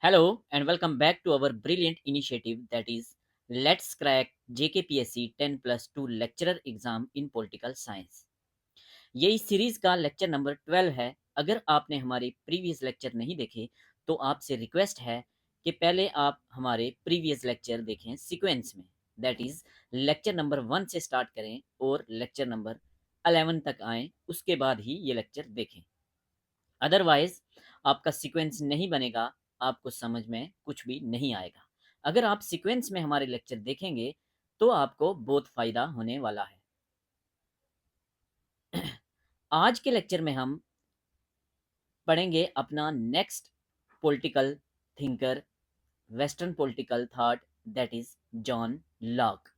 Hello and welcome back to our brilliant initiative that is Let's Crack JKPSC 10 plus 2 lecturer exam in political science। ये इस series का lecture number 12 है। अगर आपने हमारे previous lecture नहीं देखे तो आपसे रिक्वेस्ट है कि पहले आप हमारे प्रीवियस लेक्चर देखें सीक्वेंस में, दैट इज लेक्चर नंबर 1 से स्टार्ट करें और लेक्चर नंबर 11 तक आएं, उसके बाद ही ये लेक्चर देखें। अदरवाइज आपका सीक्वेंस नहीं बनेगा, आपको समझ में कुछ भी नहीं आएगा। अगर आप सीक्वेंस में हमारे लेक्चर देखेंगे तो आपको बहुत फायदा होने वाला है। आज के लेक्चर में हम पढ़ेंगे अपना next political thinker, western political thought, that is John Locke.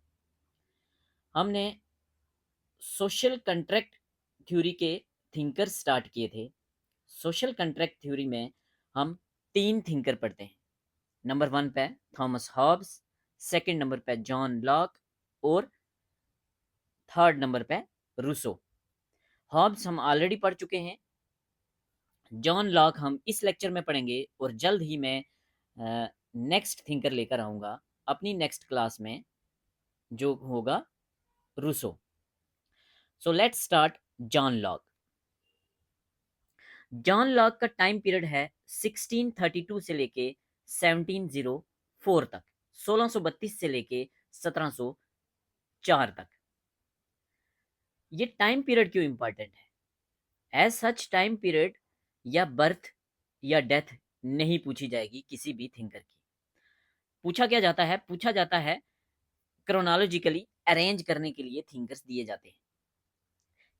हमने सोशल कंट्रैक्ट थ्योरी के थिंकर स्टार्ट किए थे। सोशल कंट्रैक्ट थ्योरी में हम 3 थिंकर पढ़ते हैं। नंबर 1 पे थॉमस हॉब्स, सेकंड नंबर पे जॉन लॉक और थर्ड नंबर पे रूसो। हॉब्स हम ऑलरेडी पढ़ चुके हैं, जॉन लॉक हम इस लेक्चर में पढ़ेंगे और जल्द ही मैं नेक्स्ट थिंकर लेकर आऊँगा अपनी नेक्स्ट क्लास में, जो होगा Rousseau. So let's start John Locke. John Locke का टाइम पीरियड है 1632 से लेके 1704 तक, 1632 से लेके 1704 तक। ये टाइम पीरियड क्यों इंपॉर्टेंट है? एज सच टाइम पीरियड या बर्थ या डेथ नहीं पूछी जाएगी किसी भी थिंकर की। पूछा क्या जाता है? पूछा जाता है क्रोनोलॉजिकली अरेंज करने के लिए थिंकर्स दिए जाते हैं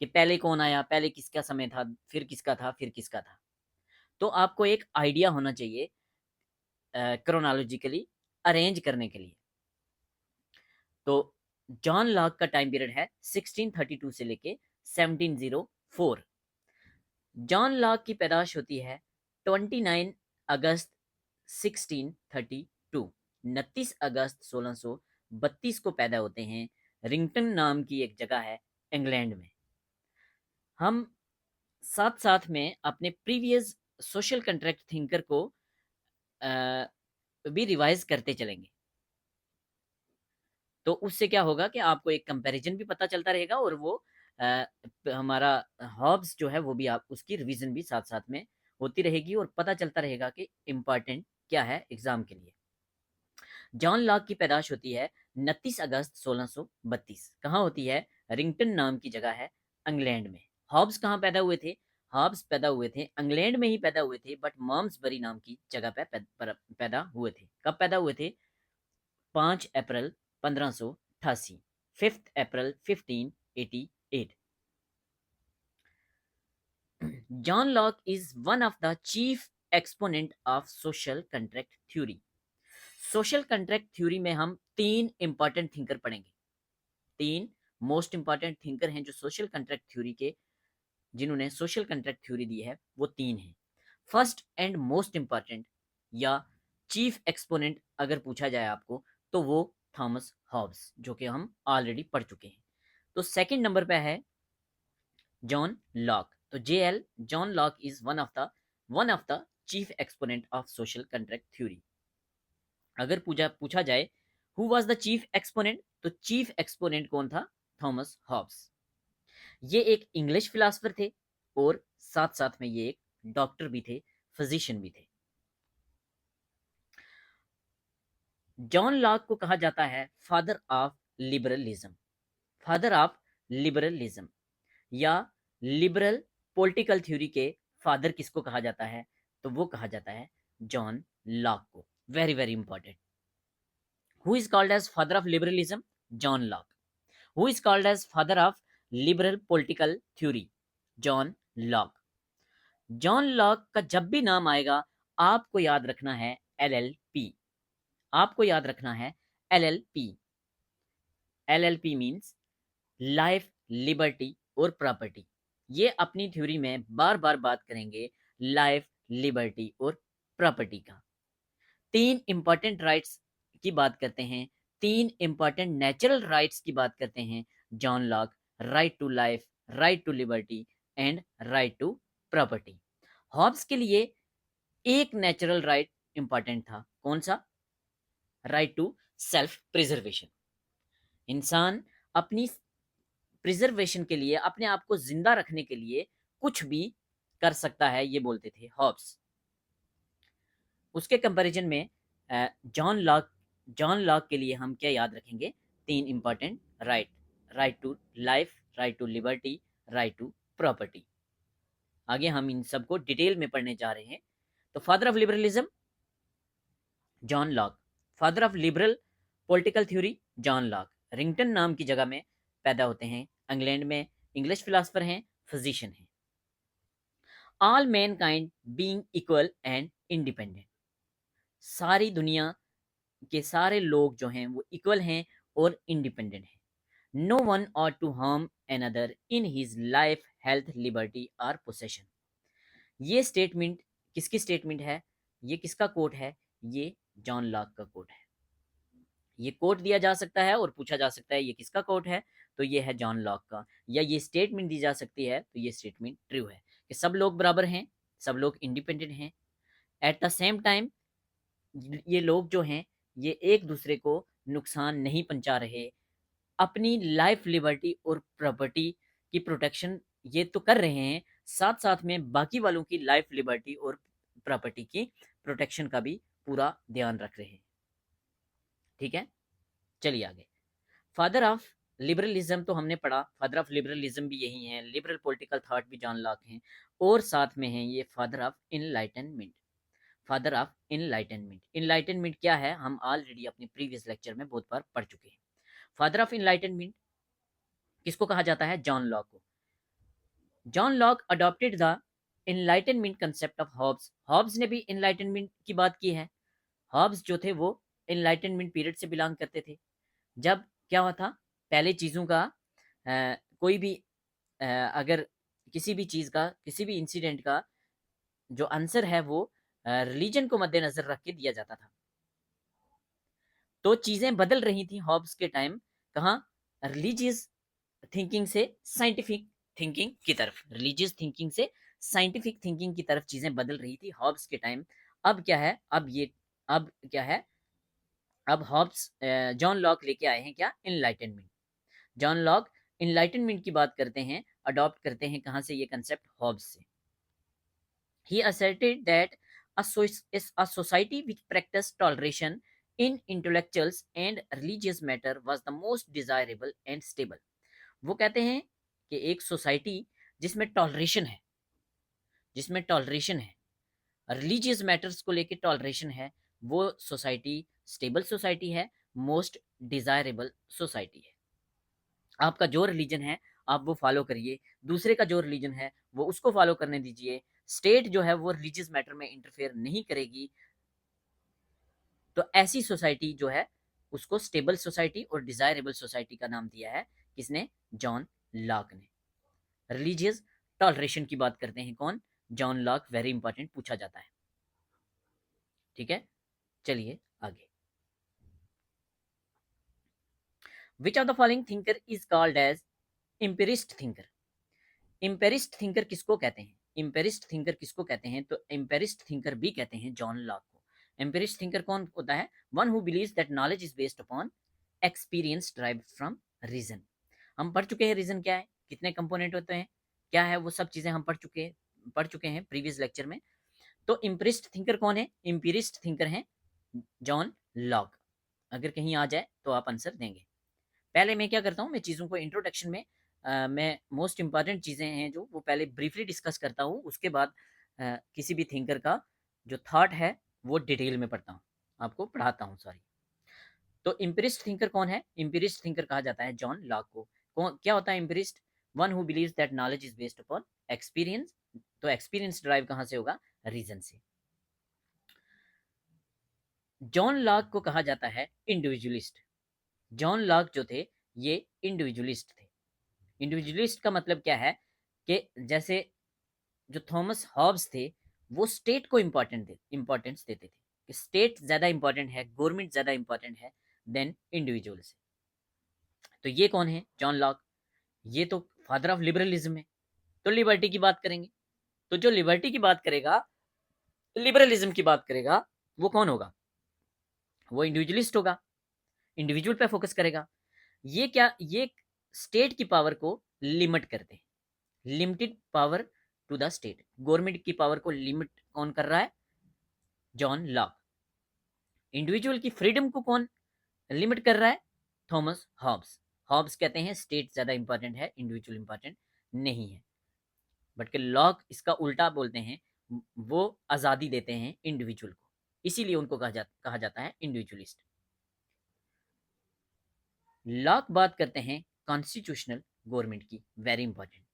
कि पहले कौन आया, पहले किसका समय था, फिर किसका था, फिर किसका था। तो आपको एक आइडिया होना चाहिए क्रोनोलॉजिकली अरेंज करने के लिए। तो जॉन लॉक का टाइम पीरियड है 1632 से लेके 1704। जॉन लॉक की पैदाश होती है 29 अगस्त 1632, 29 अगस्त 1632 को पैदा होते हैं। रिंगटन नाम की एक जगह है इंग्लैंड में। हम साथ साथ में अपने प्रीवियस सोशल कंट्रैक्ट थिंकर को भी रिवाइज करते चलेंगे। तो उससे क्या होगा कि आपको एक कंपैरिजन भी पता चलता रहेगा और वो हमारा हॉब्स जो है वो भी, आप उसकी रिवीजन भी साथ साथ में होती रहेगी और पता चलता रहेगा कि इम्पॉर्टेंट क्या है एग्जाम के लिए। जॉन लॉक की पैदाश होती है 29 अगस्त 1632। कहाँ होती है? रिंगटन नाम की जगह है इंग्लैंड में। हॉब्स कहाँ पैदा हुए थे? हॉब्स पैदा हुए थे इंग्लैंड में ही पैदा हुए थे, बट मॉम्सबरी नाम की जगह पे पैदा हुए थे। कब पैदा हुए थे? 5 अप्रैल 1588, 5 अप्रैल 1588। John Locke is one of the chief exponent of social contract theory। Social contract theory में हम 3 इंपॉर्टेंट थिंकर पढ़ेंगे। 3 मोस्ट इंपॉर्टेंट थिंकर हैं जो सोशल कंट्रैक्ट थ्योरी के, जिन्होंने सोशल कंट्रैक्ट थ्योरी दी है, वो 3 हैं। फर्स्ट एंड मोस्ट इंपॉर्टेंट या चीफ एक्सपोनेंट अगर पूछा जाए आपको तो वो थॉमस हॉब्स, जो कि हम ऑलरेडी पढ़ चुके हैं। तो सेकंड नंबर पे है जॉन लॉक। तो JL, John Locke is one of the chief exponent of social contract theory. अगर पूछा पूछा जाए who was the chief exponent, तो चीफ एक्सपोनेंट कौन था? Thomas Hobbes. ये एक इंग्लिश फिलोसफर थे और साथ साथ में ये एक डॉक्टर भी थे, फिजिशियन भी थे। जॉन लॉक को कहा जाता है father of liberalism. Father of liberalism या लिबरल पॉलिटिकल थ्योरी के फादर किसको कहा जाता है? तो वो कहा जाता है जॉन लॉक को। Very very important. Who is called as father of liberalism? John Locke. Who is called as father of liberal political theory? John Locke. John Locke का जब भी नाम आएगा आपको याद रखना है LLP। आपको याद रखना है LLP। LLP means life, liberty और प्रॉपर्टी। ये अपनी थ्योरी में बार बार बात करेंगे लाइफ, लिबर्टी और प्रॉपर्टी का। 3 इंपॉर्टेंट राइट्स की बात करते हैं, 3 इंपॉर्टेंट नेचुरल राइट्स की बात करते हैं John Locke. Right to life, right to liberty and right to property. Hobbes के लिए एक नेचुरल राइट इंपॉर्टेंट था। कौन सा? Right to self preservation. इंसान अपनी प्रिजर्वेशन के लिए, अपने आप को जिंदा रखने के लिए कुछ भी कर सकता है, ये बोलते थे हॉब्स। उसके कंपैरिजन में जॉन लॉक के लिए हम क्या याद रखेंगे? 3 important right: right to life, right to liberty, right to property. आगे हम इन सबको डिटेल में पढ़ने जा रहे हैं। तो father of liberalism John Locke. Father of liberal political theory John Locke. Wrington नाम की जगह में पैदा होते हैं, इंग्लैंड में, इंग्लिश फिलोसफर हैं, फिजिशियन हैं। All mankind being equal and independent. सारी दुनिया के सारे लोग जो हैं वो इक्वल हैं और इंडिपेंडेंट हैं। No one or to harm another in his life, health, liberty और पोसेशन। ये स्टेटमेंट किसकी स्टेटमेंट है? ये किसका कोट है? ये जॉन लॉक का कोट है। ये कोट दिया जा सकता है और पूछा जा सकता है ये किसका कोट है, तो ये है जॉन लॉक का। या ये स्टेटमेंट दी जा सकती है, तो ये स्टेटमेंट ट्रू है कि सब लोग बराबर हैं, सब लोग इंडिपेंडेंट हैं। एट द सेम टाइम ये लोग जो हैं ये एक दूसरे को नुकसान नहीं पहुंचा रहे, अपनी लाइफ, लिबर्टी और प्रॉपर्टी की प्रोटेक्शन ये तो कर रहे हैं, साथ साथ में बाकी वालों की लाइफ, लिबर्टी और प्रॉपर्टी की प्रोटेक्शन का भी पूरा ध्यान रख रहे हैं। ठीक है, चलिए आगे। फादर ऑफ लिबरलिज्म तो हमने पढ़ा, फादर ऑफ लिबरलिज्म भी यही है, लिबरल पॉलिटिकल थॉट भी जॉन लॉक हैं, और साथ में है ये father of enlightenment. Father of enlightenment. Enlightenment क्या है हम ऑलरेडी अपने प्रीवियस लेक्चर में बहुत बार पढ़ चुके हैं। फादर ऑफ इनलाइटनमेंट किसको कहा जाता है? जॉन लॉक को। John Locke adopted the enlightenment concept of Hobbes. Hobbes ने भी इनलाइटनमेंट की बात की है। हॉब्स जो थे वो इनलाइटनमेंट पीरियड से बिलोंग करते थे, जब क्या हुआ था, पहले चीज़ों का कोई भी अगर किसी भी चीज़ का, किसी भी इंसिडेंट का जो आंसर है वो रिलीजन को मद्देनजर रख के दिया जाता था। तो चीज़ें बदल रही थी हॉब्स के टाइम, कहाँ? रिलीजियस थिंकिंग से साइंटिफिक थिंकिंग की तरफ, रिलीजियस थिंकिंग से साइंटिफिक थिंकिंग की तरफ चीज़ें बदल रही थी हॉब्स के टाइम। अब क्या है, अब क्या है, अब हॉब्स जॉन लॉक लेके आए हैं क्या? इनलाइटनमेंट। जॉन लॉक इनलाइटनमेंट की बात करते हैं, अडॉप्ट करते हैं कहाँ से? ये कंसेप्ट हॉब्स से। He asserted that a society which practiced toleration in intellectuals and religious matter was the most desirable and stable. वो कहते हैं कि एक सोसाइटी जिसमें टॉलरेशन है, जिसमें टॉलरेशन है, रिलीजियस मैटर्स को लेके टॉलरेशन है, वो सोसाइटी स्टेबल सोसाइटी है, मोस्ट डिजायरेबल सोसाइटी है। आपका जो रिलीजन है आप वो फॉलो करिए, दूसरे का जो रिलीजन है वो उसको फॉलो करने दीजिए, स्टेट जो है वो रिलीजियस मैटर में इंटरफेयर नहीं करेगी। तो ऐसी सोसाइटी जो है उसको स्टेबल सोसाइटी और डिजायरेबल सोसाइटी का नाम दिया है किसने? जॉन लॉक ने। रिलीजियस टॉलरेशन की बात करते हैं कौन? John lock. वेरी इंपॉर्टेंट, पूछा जाता है। ठीक है, चलिए आगे। Which of the following thinker is called as empiricist thinker? Empiricist thinker किसको कहते हैं? एम्पिरिस्ट थिंकर किसको कहते हैं? तो एम्पिरिस्ट थिंकर भी कहते हैं जॉन लॉक को। एम्पिरिस्ट थिंकर कौन होता है? One who believes that knowledge is based upon experience derived from reason. हम पढ़ चुके हैं रीजन क्या है, कितने कंपोनेंट होते हैं, क्या है, वो सब चीजें हम पढ़ चुके हैं प्रीवियस लेक्चर में। तो एम्पिरिस्ट थिंकर कौन है? एम्पिरिस्ट थिंकर हैं जॉन लॉक। अगर कहीं आ जाए तो आप आंसर देंगे। पहले मैं क्या करता हूँ, मैं चीज़ों को इंट्रोडक्शन में मैं मोस्ट इंपॉर्टेंट चीज़ें हैं जो वो पहले ब्रीफली डिस्कस करता हूँ, उसके बाद किसी भी थिंकर का जो थॉट है वो डिटेल में पढ़ता हूँ, आपको पढ़ाता हूँ, सॉरी। तो इम्पिरिस्ट थिंकर कौन है? इम्पिरिस्ट थिंकर कहा जाता है जॉन लॉक को। कौन क्या होता है empiricist? One who believes that knowledge is based upon experience. तो एक्सपीरियंस ड्राइव कहाँ से होगा? रीजन से। जॉन लॉक को कहा जाता है इंडिविजुअलिस्ट। जॉन लॉक जो थे ये इंडिविजुअलिस्ट थे। इंडिविजुअलिस्ट का मतलब क्या है कि जैसे जो थॉमस हॉब्स थे वो स्टेट को इंपॉर्टेंस देते थे कि स्टेट ज्यादा इंपॉर्टेंट है, गवर्नमेंट ज्यादा इंपॉर्टेंट है देन इंडिविजुअल से। तो ये कौन है? John lock. ये तो फादर ऑफ लिबरलिज्म है। तो लिबर्टी की बात करेंगे, तो जो लिबर्टी की बात करेगा, लिबरलिज्म की बात करेगा, वो कौन होगा? वो इंडिविजुअलिस्ट होगा, इंडिविजुअल पे फोकस करेगा। ये क्या, ये स्टेट की पावर को लिमिट करते हैं, limited power to the state. Government की पावर को लिमिट कौन कर रहा है? John Locke. इंडिविजुअल की फ्रीडम को कौन लिमिट कर रहा है? Thomas Hobbes. हॉब्स कहते हैं स्टेट ज्यादा इंपॉर्टेंट है, इंडिविजुअल इंपॉर्टेंट नहीं है, बट के लॉक इसका उल्टा बोलते हैं, वो आजादी देते हैं इंडिविजुअल को, इसीलिए उनको कहा जाता है इंडिविजुअलिस्ट। लॉक बात करते हैं कॉन्स्टिट्यूशनल गवर्नमेंट की, वेरी इंपॉर्टेंट।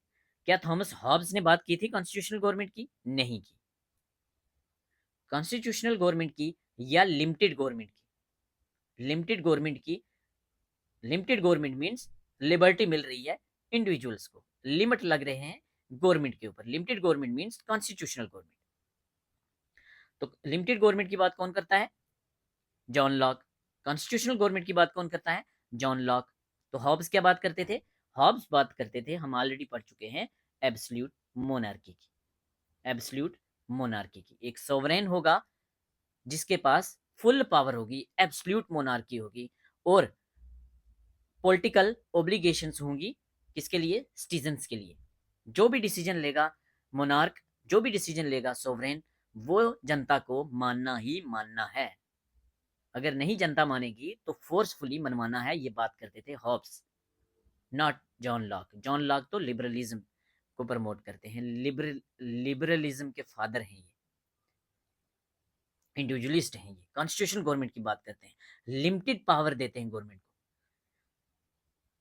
क्या थॉमस हॉब्स ने बात की थी कॉन्स्टिट्यूशनल गवर्नमेंट की? नहीं की। कॉन्स्टिट्यूशनल गवर्नमेंट की या लिमिटेड गवर्नमेंट की? लिमिटेड गवर्नमेंट की। लिमिटेड गवर्नमेंट मीन्स लिबर्टी मिल रही है इंडिविजुअल्स को, लिमिट लग रहे हैं गवर्नमेंट के ऊपर। Limited government means constitutional government. तो लिमिटेड गवर्नमेंट की बात कौन करता है? John lock. कॉन्स्टिट्यूशनल गवर्नमेंट की बात कौन करता है? John Locke. तो हॉब्स क्या बात करते थे? हॉब्स बात करते थे, हम ऑलरेडी पढ़ चुके हैं, एब्सोल्यूट मोनार्की की। एब्सोल्यूट मोनार्की की, एक सोवरेन होगा जिसके पास फुल पावर होगी, एब्सोल्यूट मोनार्की होगी, और पॉलिटिकल ओब्लिगेशंस होंगी किसके लिए? सिटीजन्स के लिए। जो भी डिसीजन लेगा मोनार्क, जो भी डिसीजन लेगा सोवरेन, वो जनता को मानना ही मानना है। अगर नहीं जनता मानेगी तो फोर्सफुली मनवाना है, ये बात करते थे Hobbes, not John Locke. John Locke तो लिबरलिज्म को प्रमोट करते हैं, लिबरलिज्म के फादर हैं ये, इंडिविजुअलिस्ट हैं ये। कॉन्स्टिट्यूशन गवर्नमेंट की बात करते हैं, लिमिटेड पावर देते हैं गवर्नमेंट को।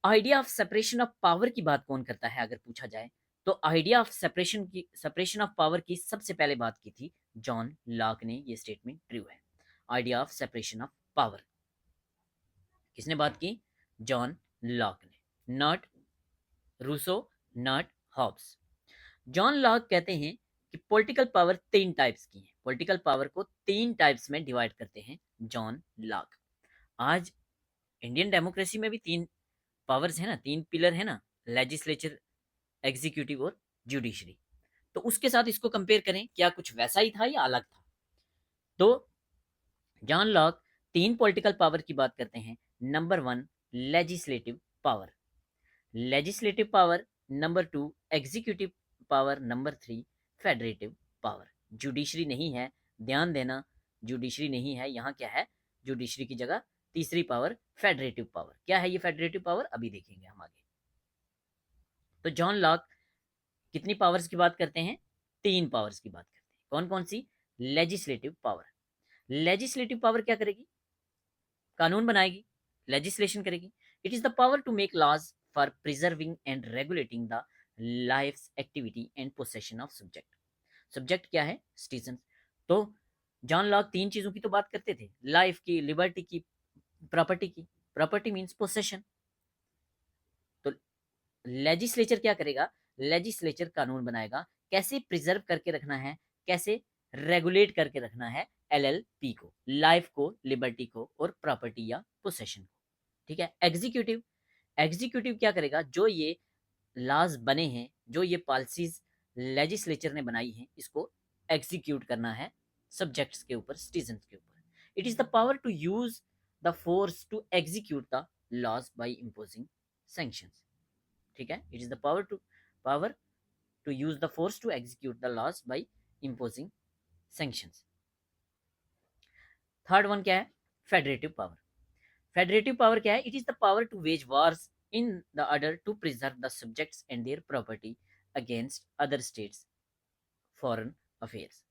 Idea of separation of power की बात कौन करता है अगर पूछा जाए तो? Idea of separation of power की सबसे पहले बात की थी जॉन लॉक ने, ये स्टेटमेंट ट्रू है। Idea of separation of power किसने बात की? जॉन लॉक ने, not Rousseau, not Hobbes. John Locke कहते हैं कि पॉलिटिकल पावर तीन टाइप्स की है, पॉलिटिकल पावर को तीन टाइप्स में डिवाइड करते हैं जॉन लॉक। आज इंडियन डेमोक्रेसी में भी तीन पावर्स है ना, तीन पिलर है ना, लेजिस्लेचर, एग्जीक्यूटिव और जुडिशरी। तो उसके साथ इसको कंपेयर करें, क्या कुछ वैसा ही था या अलग था? तो जॉन लॉक तीन पॉलिटिकल पावर की बात करते हैं। Number one, legislative power. Legislative power. Number two, executive power. Number three, federative power. Judiciary नहीं है, ध्यान देना, जुडिशरी नहीं है यहाँ। क्या है? जुडिशरी की जगह तीसरी पावर फेडरेटिव पावर। क्या है ये फेडरेटिव पावर? अभी देखेंगे हम आगे। तो जॉन लॉक कितनी पावर्स की बात करते हैं? तीन पावर्स की बात करते हैं। कौन कौन सी? Legislative power. लेजिस्लेटिव पावर क्या करेगी? कानून बनाएगी, लेजिस्लेशन करेगी। It is the power to make laws for preserving and regulating the life activity and possession of subject. Subject क्या है? सिटीजन। तो जॉन लॉक तीन चीजों की तो बात करते थे, लाइफ की, लिबर्टी की, प्रॉपर्टी की। Property means possession. तो लेजिस्लेचर क्या करेगा? लेजिस्लेचर कानून बनाएगा, कैसे प्रिजर्व करके रखना है, कैसे रेगुलेट करके रखना है एलएलपी को, लाइफ को, लिबर्टी को और प्रॉपर्टी या पोसेशन को। ठीक है। एग्जीक्यूटिव, एग्जीक्यूटिव क्या करेगा? जो ये लॉज बने हैं, जो ये पॉलिसीज लेजिस्लेचर ने बनाई हैं, इसको एग्जीक्यूट करना है सब्जेक्ट्स के ऊपर, सिटीजन के ऊपर। It is the power to use the force to execute the laws by imposing sanctions. ठीक है। It is the power to use the force to execute the laws by imposing sanctions. Third one क्या है? Federative power. Federative power क्या है? It is the power to wage wars in the order to preserve the subjects and their property against other states foreign affairs.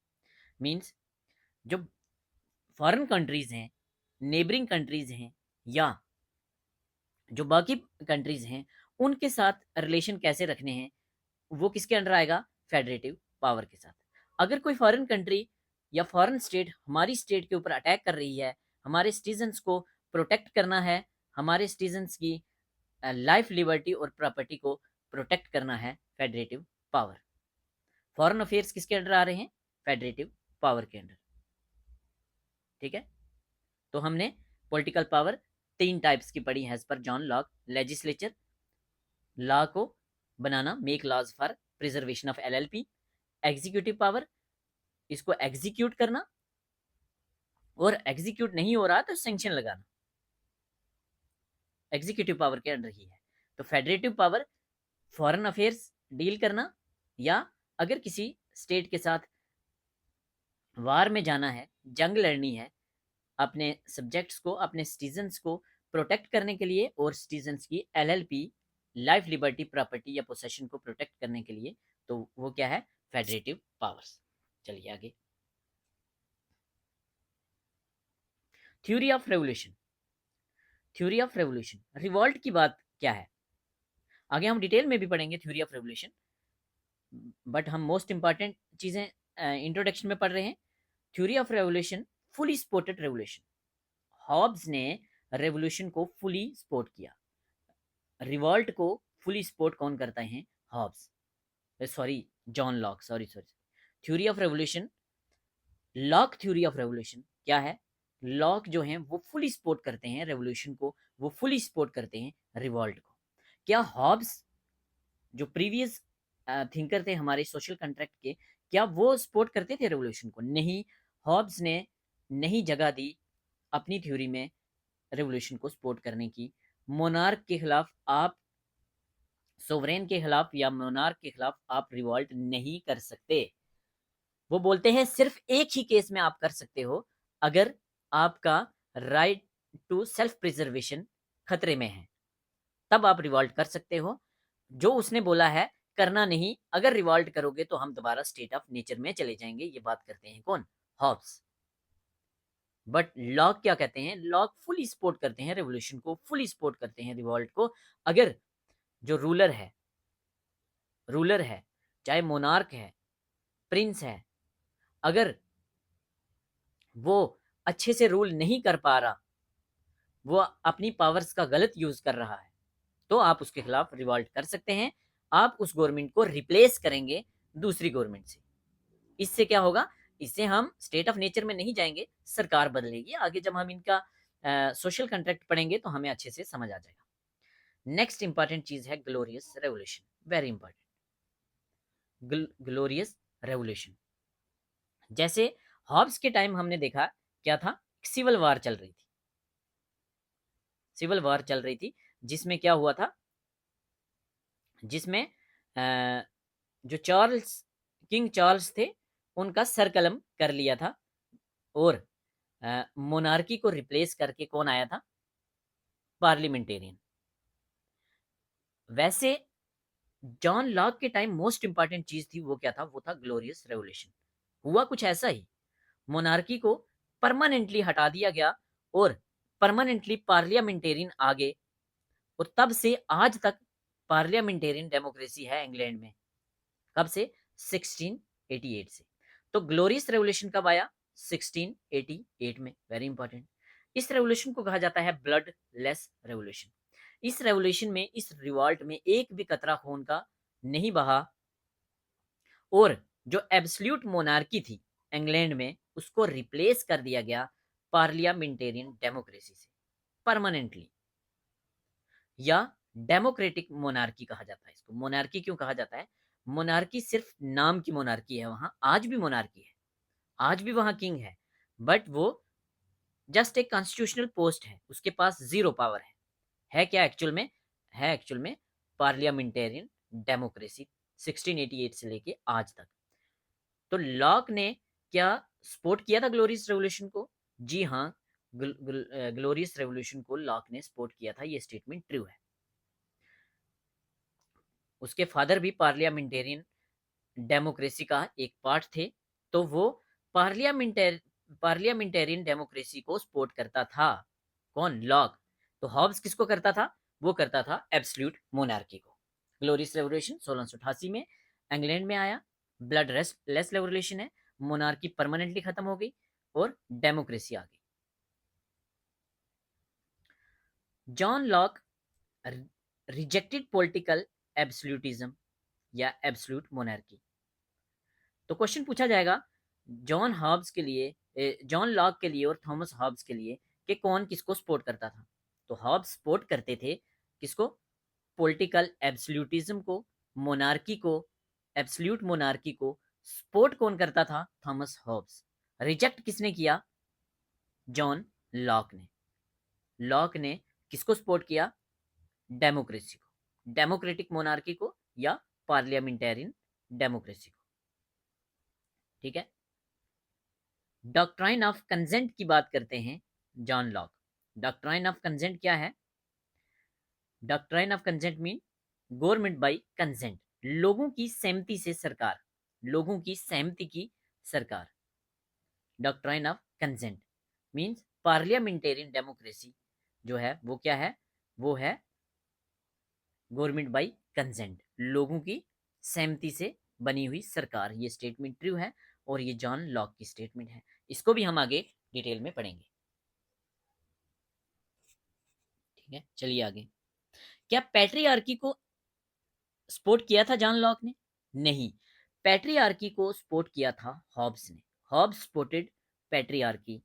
Means जो foreign countries हैं, neighbouring countries हैं, या जो बाकी countries हैं, उनके साथ रिलेशन कैसे रखने हैं, वो किसके अंडर आएगा? फेडरेटिव पावर के साथ। अगर कोई फॉरेन कंट्री या फॉरेन स्टेट हमारी स्टेट के ऊपर अटैक कर रही है, हमारे सिटीजन्स को प्रोटेक्ट करना है, हमारे सिटीजन्स की लाइफ, लिबर्टी और प्रॉपर्टी को प्रोटेक्ट करना है, फेडरेटिव पावर। फॉरेन अफेयर्स किसके अंडर आ रहे हैं? फेडरेटिव पावर के अंडर। ठीक है। तो हमने पॉलिटिकल पावर तीन टाइप्स की पढ़ी है as per John Locke. Legislature, law को बनाना, make laws for preservation of LLP. Executive power, इसको एग्जीक्यूट करना, और एग्जीक्यूट नहीं हो रहा तो सैंक्शन लगाना एग्जीक्यूटिव पावर के अंडर ही है। तो federative power foreign affairs deal करना, या अगर किसी स्टेट के साथ वार में जाना है, जंग लड़नी है, अपने सब्जेक्ट्स को, अपने सिटीजन्स को प्रोटेक्ट करने के लिए, और सिटीजन्स की एलएलपी, लाइफ लिबर्टी प्रॉपर्टी या पोसेशन को प्रोटेक्ट करने के लिए, तो वो क्या है, फेडरेटिव पावर्स। चलिए आगे, theory of revolution. Theory of revolution, revolt की बात क्या है, आगे हम डिटेल में भी पढ़ेंगे थ्योरी ऑफ रेवोल्यूशन, बट हम मोस्ट इंपॉर्टेंट चीजें इंट्रोडक्शन में पढ़ रहे हैं। Theory of revolution, fully supported revolution. Hobbes ने रेवोल्यूशन को फुली सपोर्ट किया। रिवॉल्ट को फुली सपोर्ट कौन करता है, Hobbes, sorry John Locke, sorry sorry. Theory of revolution, Locke theory of revolution क्या है, लॉक जो है वो फुली सपोर्ट करते हैं रेवोल्यूशन को, वो फुली सपोर्ट करते हैं रिवॉल्ट को। क्या हॉब्स जो प्रीवियस थिंकर थे हमारे सोशल कॉन्ट्रैक्ट के, क्या वो सपोर्ट करते थे रेवोल्यूशन को, नहीं। हॉब्स ने नहीं जगह दी अपनी थ्योरी में रेवोल्यूशन को सपोर्ट करने की। मोनार्क के खिलाफ आप, सोवरेन के खिलाफ या मोनार्क के खिलाफ आप रिवॉल्ट नहीं कर सकते। वो बोलते हैं सिर्फ एक ही केस में आप कर सकते हो, अगर आपका राइट टू सेल्फ प्रिजर्वेशन खतरे में है, तब आप रिवॉल्ट कर सकते हो। जो उसने बोला है करना नहीं, अगर रिवॉल्ट करोगे तो हम दोबारा स्टेट ऑफ नेचर में चले जाएंगे, ये बात करते हैं कौन, हॉब्स। बट लॉक क्या कहते हैं, लॉक फुली सपोर्ट करते हैं रेवोल्यूशन को, फुली सपोर्ट करते हैं रिवॉल्ट को, अगर जो रूलर है, चाहे मोनार्क है, प्रिंस है, अगर वो अच्छे से रूल नहीं कर पा रहा, वो अपनी पावर्स का गलत यूज कर रहा है, तो आप उसके खिलाफ रिवॉल्ट कर सकते हैं। आप उस गवर्नमेंट को रिप्लेस करेंगे दूसरी गवर्नमेंट से। इससे क्या होगा, इससे हम स्टेट ऑफ नेचर में नहीं जाएंगे, सरकार बदलेगी। आगे जब हम इनका सोशल कॉन्ट्रैक्ट पढ़ेंगे तो हमें अच्छे से समझ आ जाएगा। नेक्स्ट इंपॉर्टेंट चीज है glorious revolution, very important, glorious revolution. जैसे हॉब्स के टाइम हमने देखा क्या था, सिविल वार चल रही थी, सिविल वार चल रही थी, जिसमें क्या हुआ था, जिसमें जो चार्ल्स, किंग चार्ल्स थे, उनका सर कलम कर लिया था, और मोनार्की को रिप्लेस करके कौन आया था, पार्लियामेंटेरियन। वैसे जॉन लॉक के टाइम मोस्ट इंपॉर्टेंट चीज थी, वो क्या था, वो था ग्लोरियस रेवोल्यूशन। हुआ कुछ ऐसा ही, मोनार्की को परमानेंटली हटा दिया गया, और परमानेंटली पार्लियामेंटेरियन आ गए, और तब से आज तक पार्लियामेंटेरियन डेमोक्रेसी है इंग्लैंड में। कब से, 1688 से। तो ग्लोरियस रेवोल्यूशन कब आया, 1688 में, वेरी इंपॉर्टेंट। इस रेवोल्यूशन को कहा जाता है ब्लड लेस रेवोल्यूशन। इस रेवोल्यूशन में, इस रिवॉल्ट में एक भी कतरा खून का नहीं बहा, और जो एब्सोल्यूट मोनार्की थी इंग्लैंड में, उसको रिप्लेस कर दिया गया पार्लियामेंटेरियन डेमोक्रेसी से परमानेंटली, या डेमोक्रेटिक मोनार्की कहा जाता है इसको। मोनार्की क्यों कहा जाता है, मोनार्की सिर्फ नाम की मोनार्की है, वहां आज भी मोनार्की है, आज भी वहां किंग है, बट वो जस्ट एक कॉन्स्टिट्यूशनल पोस्ट है, उसके पास जीरो पावर है क्या एक्चुअल में, है एक्चुअल में पार्लियामेंटेरियन डेमोक्रेसी 1688 से लेके आज तक। तो लॉक ने क्या सपोर्ट किया था ग्लोरियस रेवोल्यूशन को, जी हाँ, ग्लोरियस रेवोल्यूशन को लॉक ने सपोर्ट किया था, ये स्टेटमेंट ट्रू है। उसके फादर भी पार्लियामेंटेरियन डेमोक्रेसी का एक पार्ट थे, तो वो पार्लियामेंटेरियन डेमोक्रेसी को सपोर्ट करता था, कौन, लॉक। तो हॉब्स किसको करता था, वो करता था एब्सोल्यूट मोनार्की को। ग्लोरियस रेवोल्यूशन 1688 में इंग्लैंड में आया, ब्लड लेस रेवोल्यूशन है, मोनार्की परमानेंटली खत्म हो गई और डेमोक्रेसी आ गई। John Locke rejected political absolutism या एब्सोल्यूट मोनार्की। तो क्वेश्चन पूछा जाएगा जॉन हॉब्स के लिए, जॉन लॉक के लिए और थॉमस हॉब्स के लिए, कि कौन किसको सपोर्ट करता था। तो हॉब्स सपोर्ट करते थे किसको, पॉलिटिकल एब्सोल्यूटिज्म को, मोनार्की को, एब्सोल्यूट मोनार्की को। सपोर्ट कौन करता था, थॉमस हॉब्स। रिजेक्ट किसने किया, जॉन लॉक ने। लॉक ने किसको सपोर्ट किया? डेमोक्रेसी को, डेमोक्रेटिक मोनार्की को या पार्लियामेंटेरियन डेमोक्रेसी को। ठीक है। डॉक्ट्राइन ऑफ कंसेंट की बात करते हैं John lock. Doctrine of consent क्या है? Doctrine of consent mean government by consent, लोगों की सहमति से सरकार, लोगों की सहमति की सरकार। Doctrine of consent means parliamentarian democracy जो है वो क्या है? वो है गवर्नमेंट बाय कंसेंट, लोगों की सहमति से बनी हुई सरकार। ये स्टेटमेंट ट्रू है और ये जॉन लॉक की स्टेटमेंट है। इसको भी हम आगे डिटेल में पढ़ेंगे। ठीक है, चलिए आगे। क्या पैट्रियार्की को सपोर्ट किया था जॉन लॉक ने? नहीं, पैट्रियार्की को सपोर्ट किया था हॉब्स ने। Hobbes supported patriarchy,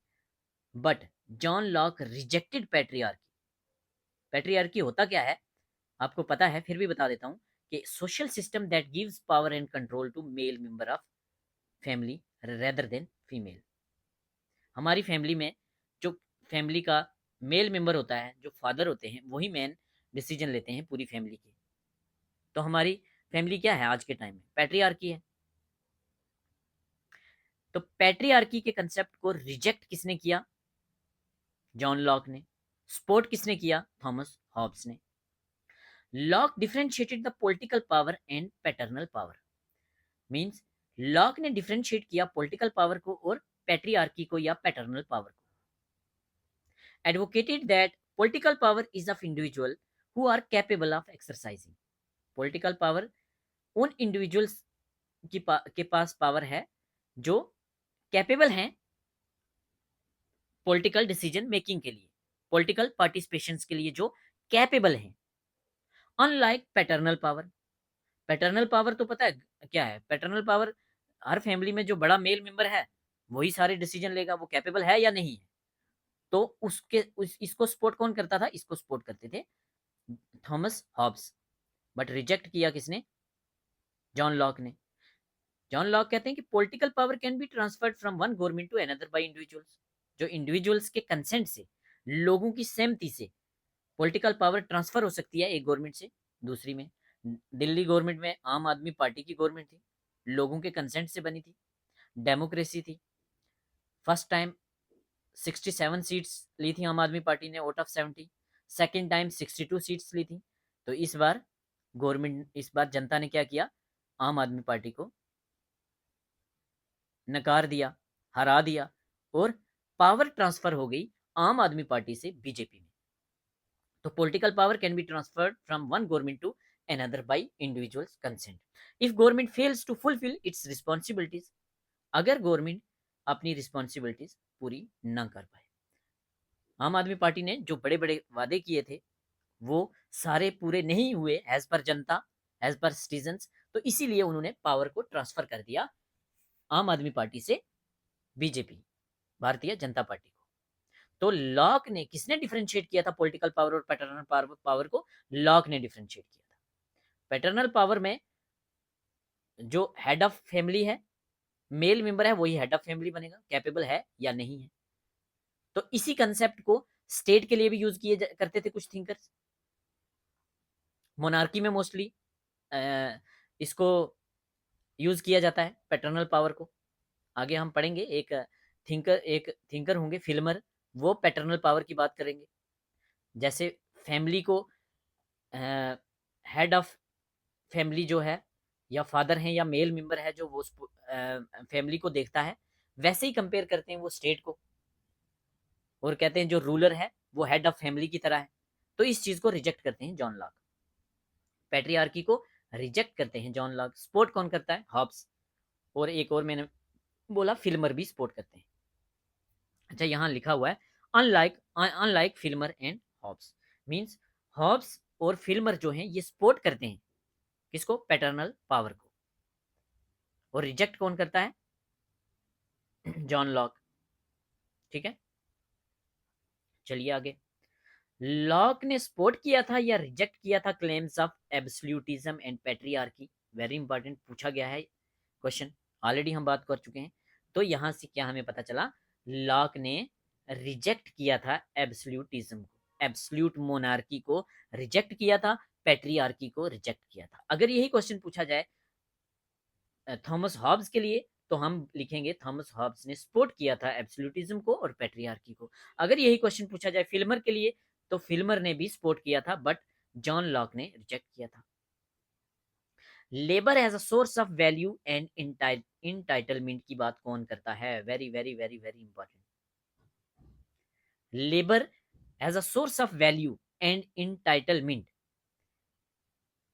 but John Locke rejected patriarchy. Patriarchy होता क्या है आपको पता है, फिर भी बता देता हूं कि social system that gives power and control to male member of family rather than female. हमारी फैमिली में जो फैमिली का मेल मेंबर होता है, जो फादर होते हैं, वही मेन डिसीजन लेते हैं पूरी फैमिली के। तो हमारी फैमिली क्या है आज के टाइम में? पैट्रियार्की है। तो पैट्रियार्की के कंसेप्ट को रिजेक्ट किसने किया? जॉन लॉक ने। सपोर्ट किसने किया? थॉमस हॉब्स ने। Locke differentiated the political power and paternal power. Means Locke ने डिफरेंशिएट किया पॉलिटिकल पावर को और पैट्रियार्की को या पैटर्नल पावर को। Advocated that political power is of individual who are capable of exercising. Political power उन individuals के पास पावर है जो कैपेबल हैं पॉलिटिकल डिसीजन मेकिंग के लिए, पॉलिटिकल पार्टिसिपेशन के लिए जो कैपेबल हैं। Unlike paternal power. Paternal power तो पता है क्या है? पैटर्नल पावर हर फैमिली में जो बड़ा मेल मेंबर है वही सारे डिसीजन लेगा। वो कैपेबल है या नहीं है? तो इसको सपोर्ट कौन करता था? इसको सपोर्ट करते थे थॉमस हॉब्स। बट रिजेक्ट किया किसने? जॉन लॉक ने। जॉन लॉक कहते हैं कि political power can be transferred from one government to another by individuals. जो इंडिविजुअल्स के कंसेंट से, लोगों की सहमति से पॉलिटिकल पावर ट्रांसफर हो सकती है एक गवर्नमेंट से दूसरी में। दिल्ली गवर्नमेंट में आम आदमी पार्टी की गवर्नमेंट थी, लोगों के कंसेंट से बनी थी, डेमोक्रेसी थी। फर्स्ट टाइम 67 सीट्स ली थी आम आदमी पार्टी ने out of 70। Second time 62 seats ली थी। तो इस बार जनता ने क्या किया? आम आदमी पार्टी को नकार दिया, हरा दिया और पावर ट्रांसफर हो गई आम आदमी पार्टी से बीजेपी में। तो political power can be transferred from one government to another by individuals consent if government fails to fulfil its responsibilities. अगर गवर्नमेंट अपनी रिस्पॉन्सिबिलिटीज पूरी न कर पाए। आम आदमी पार्टी ने जो बड़े बड़े वादे किए थे वो सारे पूरे नहीं हुए एज पर जनता, एज पर सिटीजन्स। तो इसीलिए उन्होंने पावर को ट्रांसफर कर दिया आम आदमी पार्टी से बीजेपी, भारतीय जनता पार्टी को। तो लॉक ने, किसने डिफरेंशिएट किया था पॉलिटिकल पावर और पैटर्नल पावर को? लॉक ने डिफरेंशिएट किया था। पैटर्नल पावर में जो हेड ऑफ फैमिली है, मेल मेंबर है, वही हेड ऑफ फैमिली बनेगा, कैपेबल है या नहीं है। तो इसी कंसेप्ट को स्टेट के लिए भी यूज किए करते थे कुछ थिंकर्स। मोनार्की में मोस्टली इसको यूज किया जाता है पैटर्नल पावर को। आगे हम पढ़ेंगे एक थिंकर होंगे फिल्मर, वो पैटर्नल पावर की बात करेंगे। जैसे फैमिली को हेड ऑफ फैमिली जो है या फादर है या मेल मेंबर है जो वो फैमिली को देखता है, वैसे ही कंपेयर करते हैं वो स्टेट को और कहते हैं जो रूलर है वो हेड ऑफ फैमिली की तरह है। तो इस चीज को रिजेक्ट करते हैं जॉन लॉक। पैट्रियार्की को रिजेक्ट करते हैं जॉन लॉक। सपोर्ट कौन करता है? हॉब्स। और एक और मैंने बोला फिल्मर भी सपोर्ट करते हैं। अच्छा, यहाँ लिखा हुआ है unlike Filmer and Hobbes. Means Hobbes और फिल्मर जो हैं ये सपोर्ट करते हैं किसको? पैटर्नल पावर को। और रिजेक्ट कौन करता है? John lock. ठीक है, चलिए आगे। लॉक ने सपोर्ट किया था या रिजेक्ट किया था claims of absolutism and patriarchy? Very important पूछा गया है क्वेश्चन, ऑलरेडी हम बात कर चुके हैं। तो यहां से क्या हमें पता चला? लॉक ने रिजेक्ट किया था एब्सोल्यूटिज्म को, एब्सोल्यूट मोनार्की को रिजेक्ट किया था, पैट्रियार्की को रिजेक्ट किया था। अगर यही क्वेश्चन पूछा जाए थॉमस हॉब्स के लिए तो हम लिखेंगे थॉमस हॉब्स ने सपोर्ट किया था एब्सोल्यूटिज्म को और पैट्रियार्की को। अगर यही क्वेश्चन पूछा जाए फिल्मर के लिए तो फिल्मर ने भी सपोर्ट किया था बट जॉन लॉक ने रिजेक्ट किया था। Labour as a source of value and entitlement की बात कौन करता है? Very very very very important. Labour as a source of value and entitlement.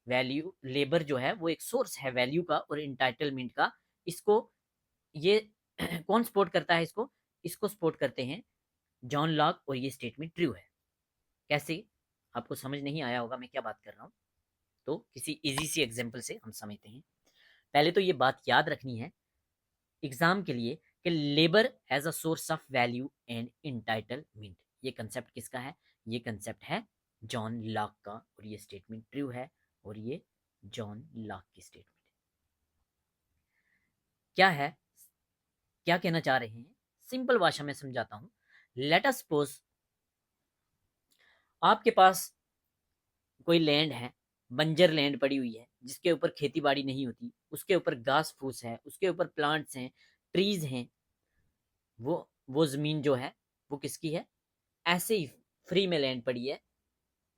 Value, labour जो है वो एक सोर्स है वैल्यू का और इंटाइटलमेंट का। इसको ये कौन सपोर्ट करता है? इसको इसको सपोर्ट करते हैं जॉन लॉक और ये स्टेटमेंट ट्रू है। कैसे? आपको समझ नहीं आया होगा मैं क्या बात कर रहा हूं, तो किसी इजी सी एग्जांपल से हम समझते हैं। पहले तो ये बात याद रखनी है एग्जाम के लिए कि labour as a source of value and entitlement, ये कंसेप्ट किसका है? ये कंसेप्ट है जॉन लॉक का और ये स्टेटमेंट ट्रू है और ये जॉन लॉक की स्टेटमेंट क्या है, क्या कहना चाह रहे हैं? सिंपल भाषा में समझाता हूं। लेट अस सपोज आपके पास कोई लैंड है, बंजर लैंड पड़ी हुई है जिसके ऊपर खेती बाड़ी नहीं होती, उसके ऊपर घास फूस है, उसके ऊपर प्लांट्स हैं, ट्रीज हैं। वो जमीन जो है वो किसकी है? ऐसे ही फ्री में लैंड पड़ी है,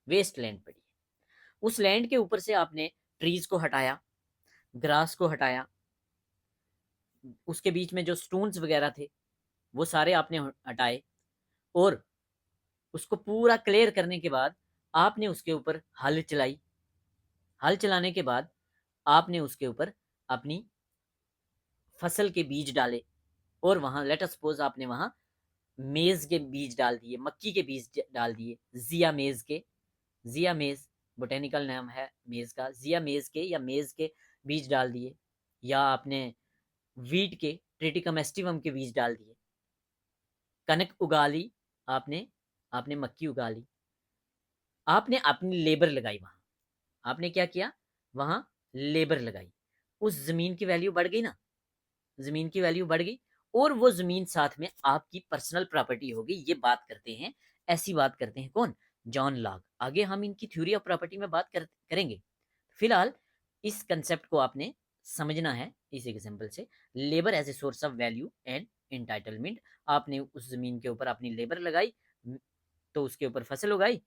वेस्ट लैंड पड़ी है। उस लैंड के ऊपर से आपने ट्रीज को हटाया, ग्रास को हटाया, उसके बीच में जो स्टोन्स वगैरह थे वो सारे आपने हटाए और उसको पूरा क्लियर करने के बाद आपने उसके ऊपर हल चलाई। हल चलाने के बाद आपने उसके ऊपर अपनी फसल के बीज डाले और वहां लेट अस सपोज आपने वहां मेज के बीज डाल दिए, मक्की के बीज डाल दिए, जिया मेज के, जिया मेज बोटेनिकल नाम है मेज का, जिया मेज के या मेज के बीज डाल दिए, या आपने वीट के ट्रिटिकम एस्टिवम के बीज डाल दिए, कनक उगा ली आपने, आपने मक्की उगा ली, आपने अपनी लेबर लगाई वहां। आपने क्या किया? वहां लेबर लगाई, उस जमीन की वैल्यू बढ़ गई ना, जमीन की वैल्यू बढ़ गई और वो जमीन साथ में आपकी पर्सनल प्रॉपर्टी होगी। ये बात करते हैं, ऐसी बात करते हैं कौन? John lock. आगे हम इनकी थ्योरी ऑफ प्रॉपर्टी में बात करेंगे। फिलहाल इस कंसेप्ट को आपने समझना है इस एग्जांपल से। Labour as a source of value and entitlement, आपने उस जमीन के ऊपर अपनी लेबर लगाई तो उसके ऊपर फसल उगाई,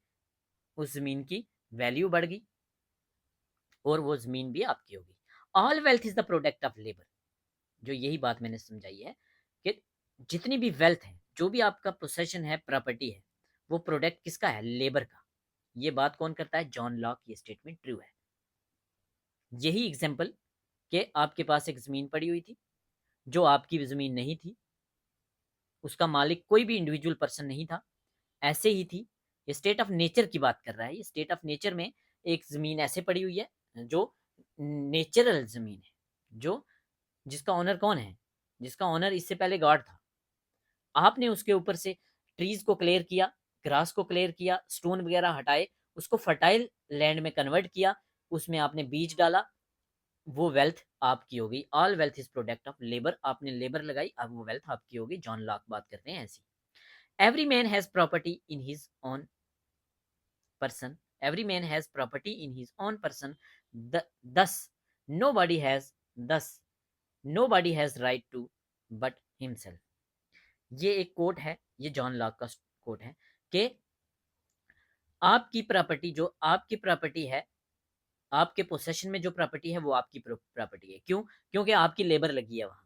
उस जमीन की वैल्यू बढ़ गई और वो जमीन भी आपकी होगी। All wealth is the product of labour. जो यही बात मैंने समझाई है कि जितनी भी वेल्थ है, जो भी आपका पोसेशन है, प्रॉपर्टी है, वो प्रोडक्ट किसका है? लेबर का। ये बात कौन करता है? John lock. ये स्टेटमेंट ट्रू है। यही एग्जांपल कि आपके पास एक जमीन पड़ी हुई थी जो आपकी जमीन नहीं थी, उसका मालिक कोई भी इंडिविजुअल पर्सन नहीं था, ऐसे ही थी। ये स्टेट ऑफ नेचर की बात कर रहा है। ये स्टेट ऑफ नेचर में एक जमीन ऐसे पड़ी हुई है जो नेचुरल जमीन है, जो जिसका ऑनर कौन है? जिसका ऑनर इससे पहले गॉड था। आपने उसके ऊपर से ट्रीज को क्लियर किया, ग्रास को क्लियर किया, स्टोन वगैरह हटाए, उसको फर्टाइल लैंड में कन्वर्ट किया, उसमें आपने बीज डाला, वो वेल्थ आपकी हो गई। All wealth is product of labour. आपने लेबर लगाई, अब वो वेल्थ आपकी होगी। जॉन लॉक बात करते हैं ऐसी। Every man has property in his own person, every man has property in his own person, thus nobody has thus nobody has right to but himself। ये एक कोट है, ये जॉन लॉक का quote है कि आपकी प्रॉपर्टी, जो आपकी प्रॉपर्टी है, आपके पोसेशन में जो प्रॉपर्टी है वो आपकी प्रॉपर्टी है। क्यों? क्योंकि आपकी लेबर लगी है वहां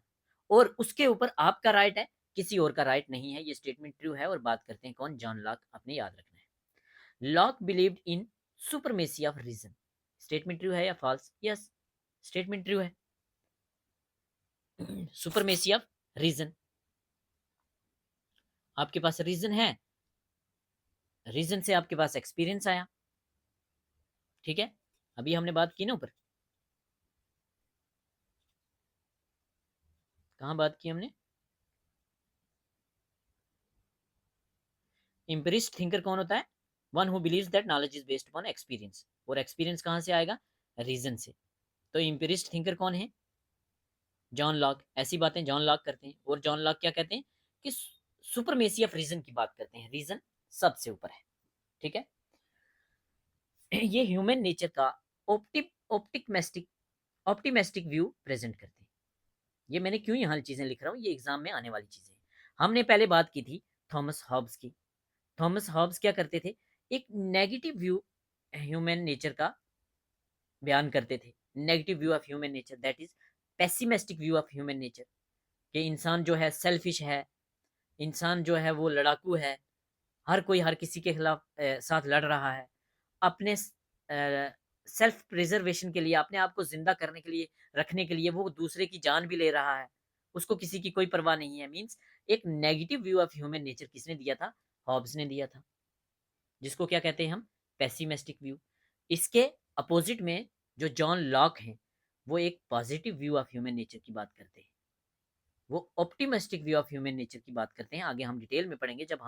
और उसके ऊपर आपका राइट है, किसी और का राइट नहीं है। ये स्टेटमेंट ट्रू है और बात करते हैं कौन? John Locke. आपने याद रखना है। Locke believed in supremacy of reason. Statement true है या फॉल्स? यस, स्टेटमेंट ट्रू है। सुपरमेसी ऑफ रीजन, आपके पास रीजन है, रीजन से आपके पास एक्सपीरियंस आया। ठीक है, अभी हमने बात की ना ऊपर, कहां बात की हमने? एम्पिरिस्ट थिंकर कौन होता है? One who believes that knowledge is based upon experience. और एक्सपीरियंस कहां से आएगा? रीजन से। तो एम्पिरिस्ट थिंकर कौन है? John lock. ऐसी बातें जॉन लॉक करते हैं और जॉन लॉक क्या कहते हैं कि सुपरमेसी ऑफ रीजन की बात करते हैं, रीजन सबसे ऊपर है, ठीक है। ये ह्यूमन नेचर का ऑप्टिमिस्टिक ऑप्टिमिस्टिक व्यू प्रेजेंट करते हैं। ये मैंने क्यों यहाँ चीजें लिख रहा हूँ, ये एग्जाम में आने वाली चीजें हैं। हमने पहले बात की थी थॉमस हॉब्स की। थॉमस हॉब्स क्या करते थे, एक नेगेटिव व्यू ह्यूमन नेचर का बयान करते थे। Negative view of human nature, that is pessimistic view of human nature, कि इंसान जो है सेल्फिश है, इंसान जो है वो लड़ाकू है, हर कोई हर किसी के खिलाफ साथ लड़ रहा है, अपने सेल्फ प्रिजर्वेशन के लिए, अपने आप को जिंदा करने के लिए, रखने के लिए वो दूसरे की जान भी ले रहा है, उसको किसी की कोई परवाह नहीं है। मींस एक negative view of human nature किसने दिया था, हॉब्स ने दिया था, जिसको क्या कहते हैं हम, पेसिमिस्टिक व्यू। इसके अपोजिट में जो जॉन लॉक हैं, वो एक positive view of human nature की बात करते हैं, वो optimistic view of human nature की बात करते हैं। आगे हम डिटेल में पढ़ेंगे, जब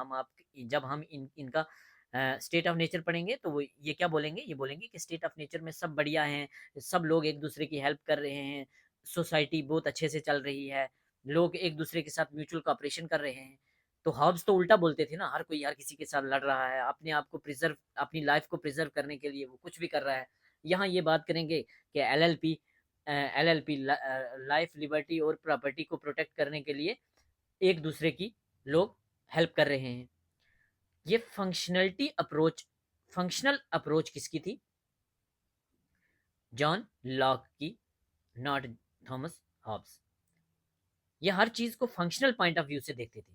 हम इनका स्टेट ऑफ नेचर पढ़ेंगे, तो वो ये क्या बोलेंगे, ये बोलेंगे कि स्टेट ऑफ नेचर में सब बढ़िया हैं, सब लोग एक दूसरे की हेल्प कर रहे हैं, सोसाइटी बहुत अच्छे से चल रही है, लोग एक दूसरे के साथ म्यूचुअल कॉपरेशन कर रहे हैं। तो हॉब्स तो उल्टा बोलते थे ना, हर कोई हर किसी के साथ लड़ रहा है, अपने आप को प्रिजर्व, अपनी लाइफ को प्रिजर्व करने के लिए वो कुछ भी कर रहा है। यहाँ ये बात करेंगे कि एलएलपी लाइफ, लिबर्टी और प्रॉपर्टी को प्रोटेक्ट करने के लिए एक दूसरे की लोग हेल्प कर रहे हैं। ये फंक्शनल अप्रोच किसकी थी, जॉन लॉक की, नॉट थॉमस हॉब्स। ये हर चीज को फंक्शनल पॉइंट ऑफ व्यू से देखते थे।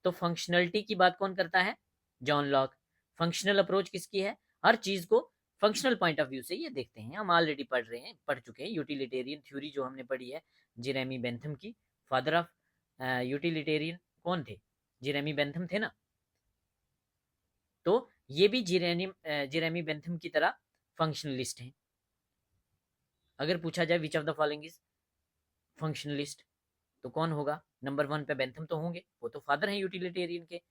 तो फंक्शनलिटी की बात कौन करता है, जॉन लॉक। फंक्शनल अप्रोच किसकी है, हर चीज को फंक्शनल पॉइंट ऑफ व्यू से ये देखते हैं। हम ऑलरेडी पढ़ चुके हैं यूटिलिटेरियन थ्योरी जो हमने पढ़ी है, जेरेमी बेंथम की। फादर ऑफ यूटिलिटेरियन कौन थे, जेरेमी बेंथम थे ना। तो ये भी जेरेमी बेंथम की तरह फंक्शनलिस्ट हैं। अगर पूछा जाए which of the following is functionalist, तो कौन होगा, नंबर 1 पे बेंथम तो होंगे, वो तो फादर हैं यूटिलिटेरियन के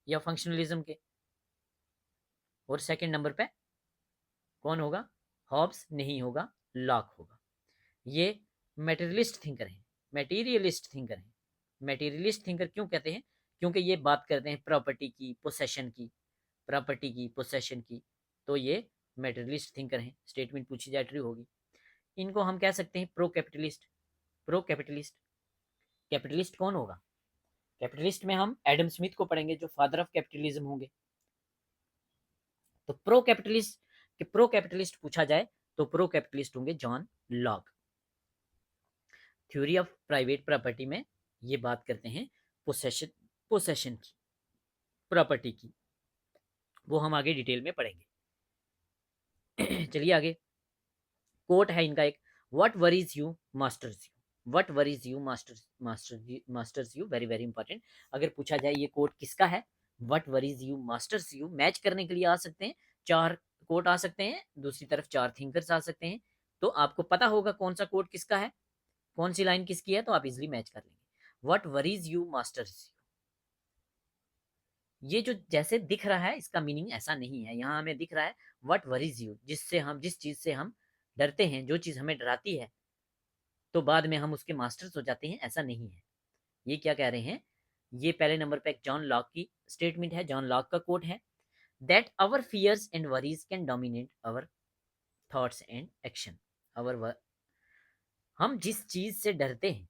या फंक्शनलिज्म के। और सेकंड नंबर पे कौन होगा, हॉब्स नहीं होगा, लॉक होगा। ये मेटेरियलिस्ट थिंकर हैं, मेटीरियलिस्ट थिंकर हैं। मेटीरियलिस्ट थिंकर क्यों कहते हैं, क्योंकि ये बात करते हैं प्रॉपर्टी की, पोसेशन की, प्रॉपर्टी की, पोसेशन की। तो ये मेटेरियलिस्ट थिंकर हैं। स्टेटमेंट पूछी जाए ट्रू होगी। इनको हम कह सकते हैं pro capitalist. Pro capitalist, capitalist कौन होगा, कैपिटलिस्ट में हम एडम स्मिथ को पढ़ेंगे जो फादर ऑफ कैपिटलिज्म होंगे। तो प्रो कैपिटलिस्ट पूछा जाए तो प्रो कैपिटलिस्ट होंगे John Locke. Theory of private property में ये बात करते हैं पोसेशन की, प्रॉपर्टी की, वो हम आगे डिटेल में पढ़ेंगे। चलिए आगे, कोट है इनका एक, what worries you masters you, what worries you masters you, very very important. अगर पूछा जाए ये कोट किसका है, what worries you masters you, match करने के लिए आ सकते हैं, 4 कोट आ सकते हैं, दूसरी तरफ 4 थिंकर्स आ सकते हैं। तो आपको पता होगा कौन सा कोट किसका है, कौन सी लाइन किसकी है, तो आप इजिली मैच कर लेंगे। What worries you masters you, ये जो जैसे दिख रहा है इसका मीनिंग ऐसा नहीं है। यहाँ हमें दिख रहा है व्हाट वरीज यू, जिस चीज से हम डरते हैं, जो चीज हमें डराती है, तो बाद में हम उसके मास्टर्स हो जाते हैं, ऐसा नहीं है। ये क्या कह रहे हैं, ये पहले नंबर पे एक जॉन लॉक की स्टेटमेंट है, जॉन लॉक का कोट है, that our fears and worries can dominate our thoughts and action. हम जिस चीज से डरते हैं,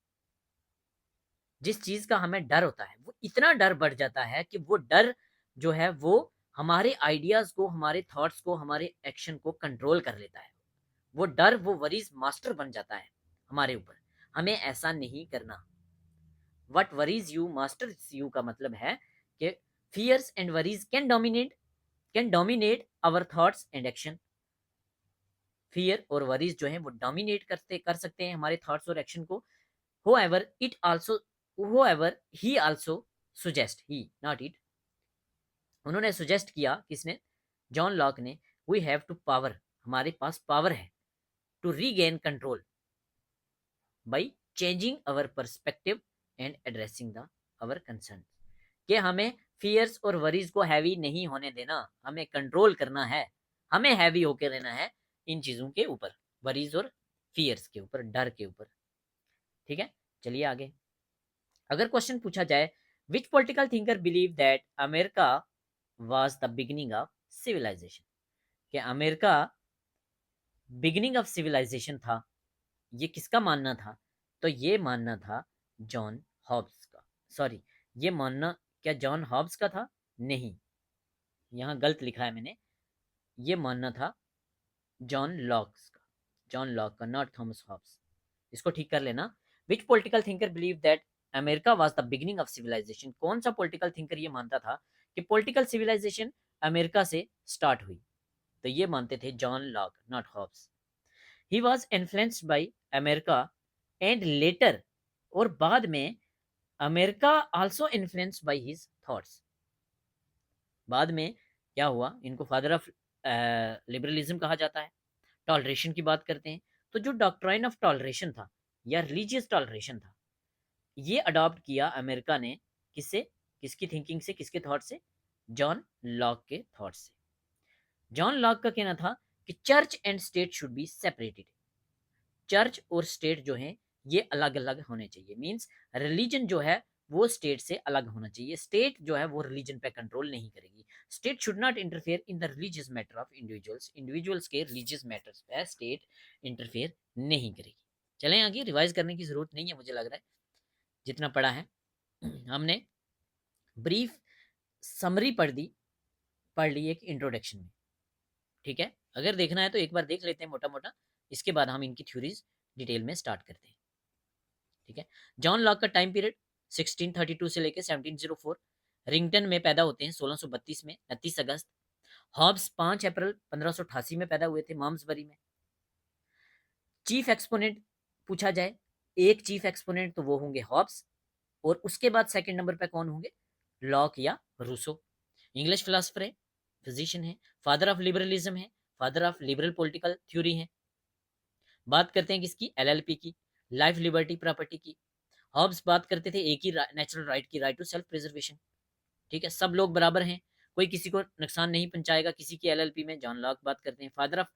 जिस चीज का हमें डर होता है, वो इतना डर बढ़ जाता है कि वो डर जो है वो हमारे आइडियाज को, हमारे थॉट्स को, हमारे एक्शन को कंट्रोल कर लेता है। वो डर, वो वरीज मास्टर बन जाता है हमारे ऊपर। हमें ऐसा नहीं करना। What worries you masters you का मतलब है कि fears and worries can dominate our thoughts and action. Fear और वरीज जो है वो डोमिनेट कर सकते हैं हमारे थॉट्स और एक्शन को। However it also, however he also suggest, he not it, उन्होंने सुजेस्ट किया, किसने, जॉन लॉक ने, वी हैव टू पावर, हमारे पास पावर है, to regain control by changing our perspective and addressing the our concern. कि हमें फियर्स और वरीज को हैवी नहीं होने देना, हमें कंट्रोल करना है, हमें हैवी होकर रहना है इन चीजों के ऊपर, वरीज और फियर्स के ऊपर, डर के ऊपर। ठीक है, चलिए आगे। अगर क्वेश्चन पूछा जाए which political thinker believe that America was the beginning of civilization, कि अमेरिका बिगिनिंग ऑफ सिविलाइजेशन था, ये किसका मानना था? तो ये मानना था जॉन हॉब्स का। सॉरी, ये मानना क्या जॉन हॉब्स का था? नहीं, यहाँ गलत लिखा है मैंने, ये मानना था जॉन लॉक्स का, जॉन लॉक का, नॉट थॉमस हॉब्स। इसको ठीक कर लेना। Which political thinker believe that America was the beginning of civilization, कौन सा पॉलिटिकल थिंकर ये मानता था कि पॉलिटिकल सिविलाइजेशन अमेरिका से स्टार्ट हुई? तो ये मानते थे John Locke, not Hobbes. He was influenced by America and later, और बाद में America also influenced by his thoughts. बाद में क्या हुआ, इनको फादर ऑफ लिबरलिज्म कहा जाता है। टॉलरेशन की बात करते हैं, तो जो डॉक्ट्राइन ऑफ टॉलरेशन था या रिलीजियस टॉलरेशन था, ये अडॉप्ट किया अमेरिका ने, किससे, किसकी थिंकिंग से, किसके थॉट से? जॉन लॉक के थॉट से। जॉन लॉक का कहना था कि church and state should be separated, church और स्टेट जो है ये अलग अलग होने चाहिए। मींस रिलीजन जो है वो स्टेट से अलग होना चाहिए, स्टेट जो है वो रिलीजन पे कंट्रोल नहीं करेगी। State should not interfere in the religious matter of individuals, individuals के रिलीजियस मैटर्स पे स्टेट इंटरफेयर नहीं करेगी। चलें आगे, रिवाइज करने की जरूरत नहीं है, मुझे लग रहा है जितना पढ़ा है हमने ब्रीफ समरी पढ़ ली एक इंट्रोडक्शन में। ठीक है, अगर देखना है तो एक बार देख लेते हैं मोटा मोटा, इसके बाद हम इनकी थ्योरीज डिटेल में स्टार्ट करते हैं। ठीक है, जॉन लॉक का टाइम पीरियड 1632 से लेकर 1704, रिंगटन में पैदा होते हैं 1632 में, 29 अगस्त। हॉब्स 5 अप्रैल 1588 में पैदा हुए थे माम्सबरी में। चीफ एक्सपोनेंट पूछा जाए, एक चीफ एक्सपोनेंट तो वो होंगे हॉब्स, और उसके बाद सेकंड नंबर पे कौन होंगे? लॉक या रूसो। इंग्लिश फिलोसफर है, फिजिशियन है, फादर ऑफ लिबरलिज्म है, father of liberal political theory है। बात करते हैं किसकी? एलएलपी की, लाइफ लिबर्टी प्रॉपर्टी की। हॉब्स बात करते थे एक ही नेचुरल राइट की, राइट टू सेल्फ प्रिजर्वेशन। ठीक है, सब लोग बराबर हैं, कोई किसी को नुकसान नहीं पहुंचाएगा किसी की एलएलपी में। जॉन लॉक बात करते हैं फादर ऑफ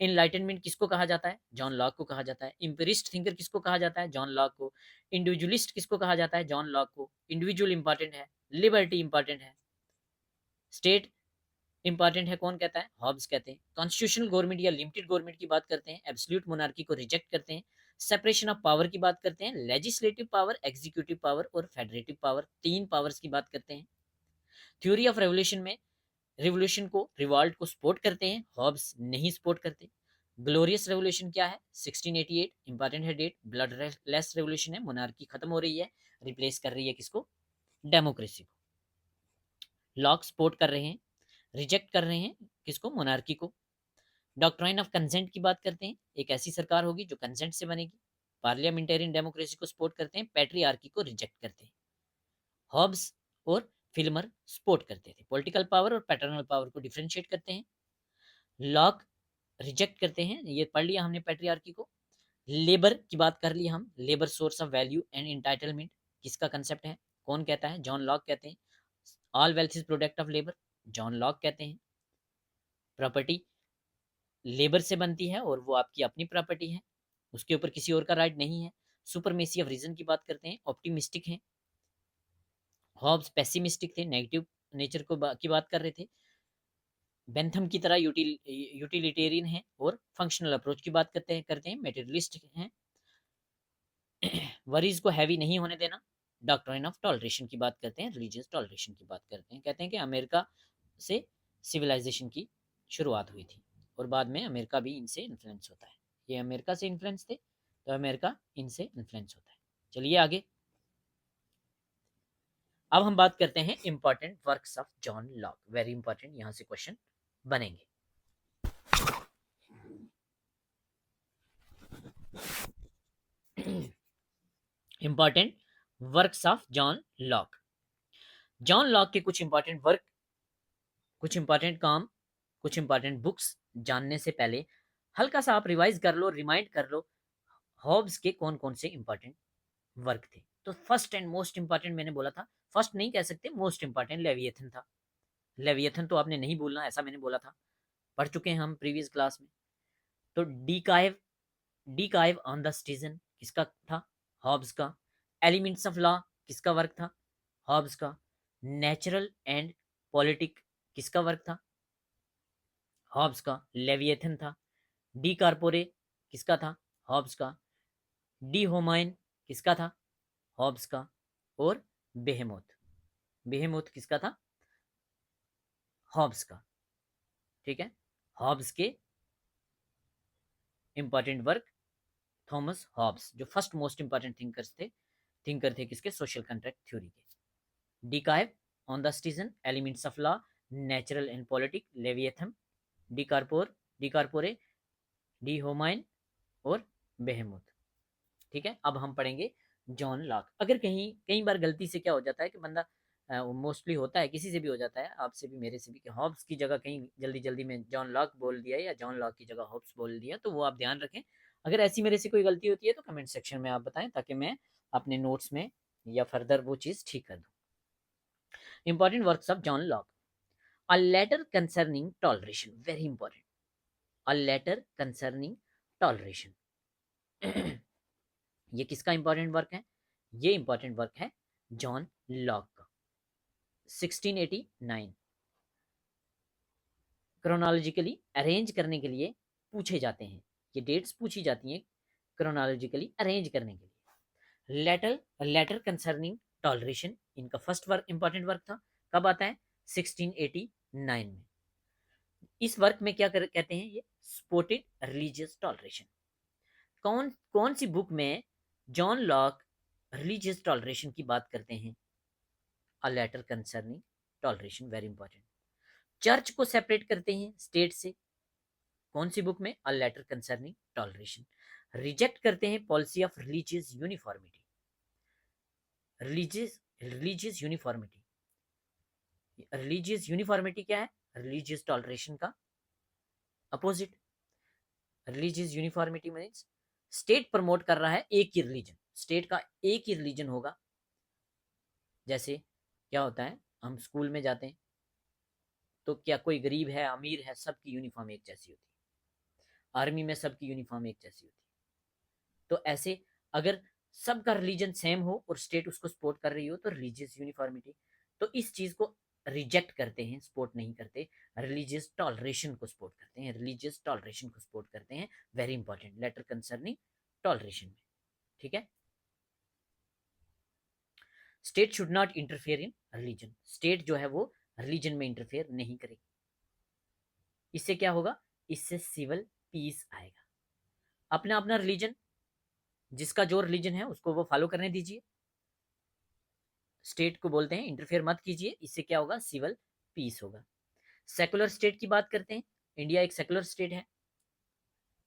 इनलाइटनमेंट, किसको कहा जाता है? जॉन लॉक को कहा जाता है। इंपेरिस्ट थिंकर किसको कहा जाता है? जॉन लॉक को। इंडिविजुअलिस्ट किसको कहा जाता है? जॉन लॉक को। इंडिविजुअल इंपॉर्टेंट है, लिबर्टी इंपॉर्टेंट है, स्टेट इंपॉर्टेंट है, कौन कहता है? हॉब्स कहते हैं। कॉन्स्टिट्यूशनल गवर्नमेंट या लिमिटेड गवर्नमेंट की बात करते हैं, एब्सोल्यूट मोनार्की को रिजेक्ट करते हैं। सेपरेशन ऑफ पावर की बात करते हैं, लेजिस्लेटिव पावर, एग्जीक्यूटिव पावर और फेडरेटिव पावर, तीन पावर्स की बात करते हैं। थ्योरी ऑफ रेवोल्यूशन में रिवोल्यूशन को, रिवॉल्ट को सपोर्ट करते हैं, हॉब्स नहीं सपोर्ट करते। ग्लोरियस रेवोल्यूशन क्या है? 1688 इंपॉर्टेंट है डेट। ब्लड लेस रेवोल्यूशन है, मोनार्की खत्म हो रही है, रिप्लेस कर रही है किसको? डेमोक्रेसी को। लॉक सपोर्ट कर रहे हैं, रिजेक्ट कर रहे हैं किसको? मोनार्की को। डॉक्ट्राइन ऑफ कंसेंट की बात करते हैं, एक ऐसी सरकार होगी जो कंसेंट से बनेगी। पार्लियामेंटेरियन डेमोक्रेसी को सपोर्ट करते हैं, पैट्रियार्की को रिजेक्ट करते हैं। हॉब्स और फिल्मर सपोर्ट करते थे, पॉलिटिकल पावर और पैटर्नल पावर को डिफरेंशिएट करते हैं। लॉक रिजेक्ट करते हैं, ये पढ़ लिया हमने पैट्रियार्की को। लेबर की बात कर ली हम, labour source of value and entitlement किसका कंसेप्ट है? कौन कहता है? जॉन लॉक कहते हैं। All wealth is product of labour, John Locke कहते हैं। प्रॉपर्टी लेबर से बनती है और वो आपकी अपनी प्रॉपर्टी है, उसके ऊपर किसी और का राइट नहीं है। सुपरमेसी ऑफ रीजन की बात करते हैं, ऑप्टिमिस्टिक हैं। हॉब्स पेसिमिस्टिक थे, नेगेटिव नेचर को की बात कर रहे थे। बेंथम की तरह यूटिलिटेरियन है और फंक्शनल अप्रोच की बात करते हैं, मेटेरियलिस्ट हैं। वरीज को हैवी नहीं होने देना। डॉक्ट्राइन ऑफ टॉलरेशन की बात करते हैं, रिलीजियस टॉलरेशन की बात करते हैं, कहते हैं कि अमेरिका से सिविलाइजेशन की शुरुआत हुई थी और बाद में अमेरिका भी इनसे इन्फ्लुएंस होता है। ये अमेरिका से इन्फ्लुएंस थे तो अमेरिका इनसे इन्फ्लुएंस होता है। चलिए आगे, अब हम बात करते हैं important works of John lock. Very important, यहां से क्वेश्चन बनेंगे। Important works of John Locke. John Locke के कुछ इंपॉर्टेंट वर्क, कुछ इंपॉर्टेंट काम, कुछ इंपॉर्टेंट बुक्स जानने से पहले हल्का सा आप रिवाइज कर लो, रिमाइंड कर लो हॉब्स के कौन कौन से इंपॉर्टेंट वर्क थे। तो फर्स्ट एंड मोस्ट इंपॉर्टेंट मैंने बोला था, फर्स्ट नहीं कह सकते, मोस्ट इंपॉर्टेंट लेविएथन था। लेविएथन तो आपने नहीं बोलना, ऐसा मैंने बोला था, पढ़ चुके हैं हम प्रीवियस क्लास में। तो D Kyiv on the citizen किसका था? हॉब्स का। एलिमेंट्स ऑफ लॉ किसका वर्क था? हॉब्स का नेचुरल एंड पॉलिटिक किसका वर्क था? हॉब्स का लेविएथन था। डी कार्पोरे किसका था? हॉब्स का। डी होमाइन किसका था? हॉब्स का। और बेहेमोथ, बेहेमोथ किसका था? हॉब्स का। ठीक है, हॉब्स के इंपॉर्टेंट वर्क, थॉमस हॉब्स जो फर्स्ट मोस्ट इंपॉर्टेंट थिंकर थे किसके? सोशल कॉन्ट्रैक्ट थ्योरी के। De Cive on the citizen, elements of law, natural and politic, Leviathan, De Corpore, De Homine और बेहेमोथ। ठीक है, अब हम पढ़ेंगे जॉन लॉक। अगर कहीं कई बार गलती से क्या हो जाता है कि बंदा मोस्टली होता है, किसी से भी हो जाता है, आपसे भी मेरे से भी, कि हॉब्स की जगह कहीं जल्दी जल्दी में जॉन लॉक बोल दिया या जॉन लॉक की जगह हॉब्स बोल दिया, तो वो आप ध्यान रखें। अगर ऐसी मेरे से कोई गलती होती है तो कमेंट सेक्शन में आप बताएं, ताकि मैं अपने नोट्स में या फर्दर वो चीज़ ठीक कर दूँ। Important works of John Locke. A letter concerning toleration, very important. A letter concerning toleration ये किसका इंपॉर्टेंट वर्क है? ये इंपॉर्टेंट वर्क है जॉन लॉक का। 1689 क्रोनोलॉजिकली अरेंज करने के लिए पूछे जाते हैं, ये डेट्स पूछी जाती हैं क्रोनोलॉजिकली अरेंज करने के लिए। लेटर कंसर्निंग टॉलरेशन इनका फर्स्ट वर्क, इंपॉर्टेंट वर्क था। कब आता है? 1689 में। इस वर्क में क्या कहते हैं ये? Supported religious toleration. कौन कौन सी बुक में जॉन लॉक रिलीजियस टॉलरेशन की बात करते हैं? A letter concerning toleration, very important. Church को सेपरेट करते हैं स्टेट से, कौन सी बुक में? A letter concerning toleration. Reject करते हैं policy of religious uniformity, religious religious uniformity. Religious uniformity क्या है? रिलीजियस टॉलरेशन का opposite. Religious uniformity means state promote कर रहा है एक ही रिलीजन, स्टेट का एक ही रिलीजन होगा। जैसे क्या होता है, हम स्कूल में जाते हैं तो क्या कोई गरीब है अमीर है, सबकी यूनिफॉर्म एक जैसी होती है। आर्मी में सबकी यूनिफॉर्म एक जैसी होती है। तो ऐसे अगर सबका रिलीजन सेम हो और स्टेट उसको सपोर्ट कर रही हो तो रिलीजियस यूनिफॉर्मिटी। तो इस चीज को रिजेक्ट करते हैं, सपोर्ट नहीं करते। रिलीजियस टॉलरेशन को सपोर्ट करते हैं, रिलीजियस टॉलरेशन को सपोर्ट करते हैं। Very important, letter concerning toleration में। ठीक है, state should not interfere in religion, state जो है वो रिलीजन में इंटरफेयर नहीं करेगी। इससे क्या होगा? इससे सिविल पीस आएगा। अपना अपना रिलीजन, जिसका जो रिलीजन है उसको वो फॉलो करने दीजिए। स्टेट को बोलते हैं इंटरफेयर मत कीजिए, इससे क्या होगा? सिविल पीस होगा। सेकुलर स्टेट की बात करते हैं, इंडिया एक सेकुलर स्टेट है,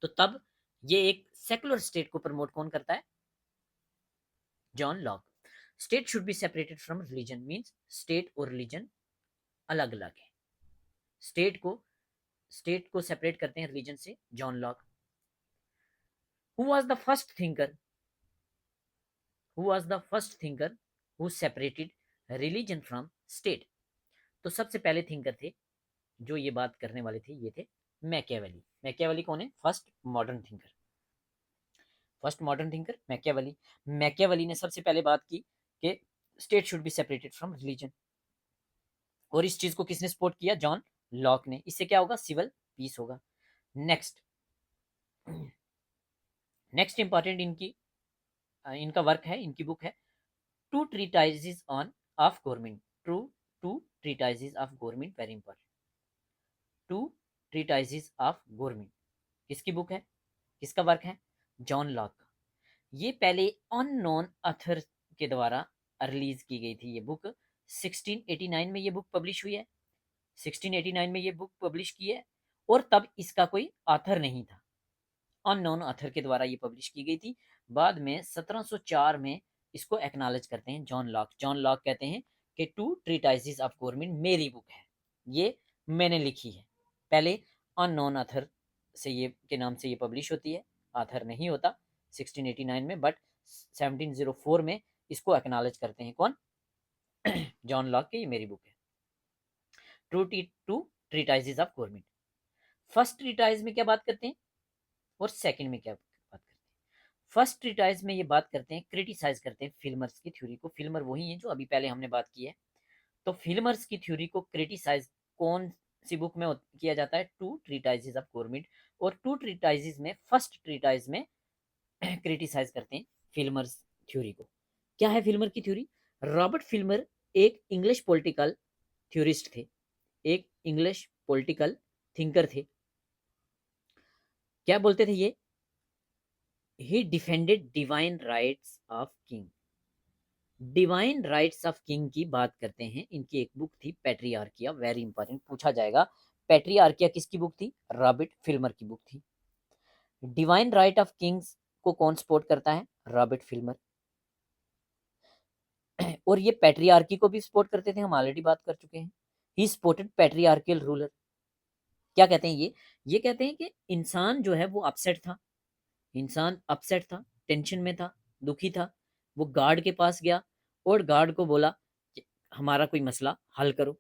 तो तब ये एक सेकुलर स्टेट को प्रमोट कौन करता है? John lock. State should be separated from religion means state और रिलीजन अलग अलग है। स्टेट को सेपरेट करते हैं रिलीजन से, John Locke. Who was the first thinker, who was the first thinker who separated religion from state? तो सबसे पहले थिंकर थे जो ये बात करने वाले थे, ये थे मैकियावेली। मैकियावेली कौन है? First modern thinker, first modern thinker Machiavelli. Machiavelli ने सबसे पहले बात की कि state should be separated from religion, और इस चीज को किसने सपोर्ट किया? जॉन लॉक ने। इससे क्या होगा? सिविल पीस होगा। नेक्स्ट, नेक्स्ट इंपॉर्टेंट इनका वर्क है, इनकी बुक है two treatises on of government. Two treatises of government, very important. Two treatises of government किसकी बुक है? किसका वर्क है? जॉन लॉक का। ये पहले अननोन ऑथर के द्वारा रिलीज की गई थी ये बुक। 1689 में ये बुक पब्लिश हुई है, 1689 में ये बुक पब्लिश की है, और तब इसका कोई ऑथर नहीं था, अननोन ऑथर के द्वारा ये पब्लिश की गई थी। बाद में 1704 में इसको एक्नॉलेज करते हैं जॉन लॉक। जॉन लॉक कहते हैं कि टू ट्रीटाइसिस ऑफ गवर्नमेंट मेरी बुक है, ये मैंने लिखी है। पहले अननोन ऑथर से ये के नाम से ये पब्लिश होती है, ऑथर नहीं होता 1689 में, बट 1704 में इसको एक्नॉलेज करते हैं। कौन? जॉन लॉक की ये मेरी बुक है। Two treatises of government. First treatise में क्या बात करते हैं और सेकंड में क्या बात करते हैं? फर्स्ट ट्रीटाइज में ये बात करते हैं, क्रिटिसाइज करते हैं फिल्मर्स की थ्योरी को। फिल्मर वही है जो अभी पहले हमने बात की है। तो फिल्मर्स की थ्योरी को क्रिटिसाइज कौन सी बुक में किया जाता है? Two treatises of government. और टू ट्रीटाइजेस में फर्स्ट ट्रीटाइज में क्रिटिसाइज करते हैं फिल्मर्स थ्योरी को। क्या है फिल्मर की थ्योरी? रॉबर्ट फिल्मर एक इंग्लिश पॉलिटिकल थ्योरिस्ट थे, एक इंग्लिश पॉलिटिकल थिंकर थे। क्या बोलते थे ये? He defended divine rights of king. Divine rights of king की बात करते हैं। इनकी एक बुक थी पैट्रियार्किया, वेरी इंपॉर्टेंट, पूछा जाएगा। पैट्रियार्किया किसकी बुक थी? रॉबर्ट फिल्मर की बुक थी। डिवाइन राइट ऑफ किंग्स को कौन सपोर्ट करता है? Robert Filmer. और ये पैट्रियार्की को भी सपोर्ट करते थे, हम ऑलरेडी बात कर चुके हैं। He supported patriarchal ruler. क्या कहते हैं ये कहते हैं कि इंसान जो है वो अपसेट था, इंसान अपसेट था, टेंशन में था, दुखी था। वो गार्ड के पास गया और गार्ड को बोला कि हमारा कोई मसला हल करो,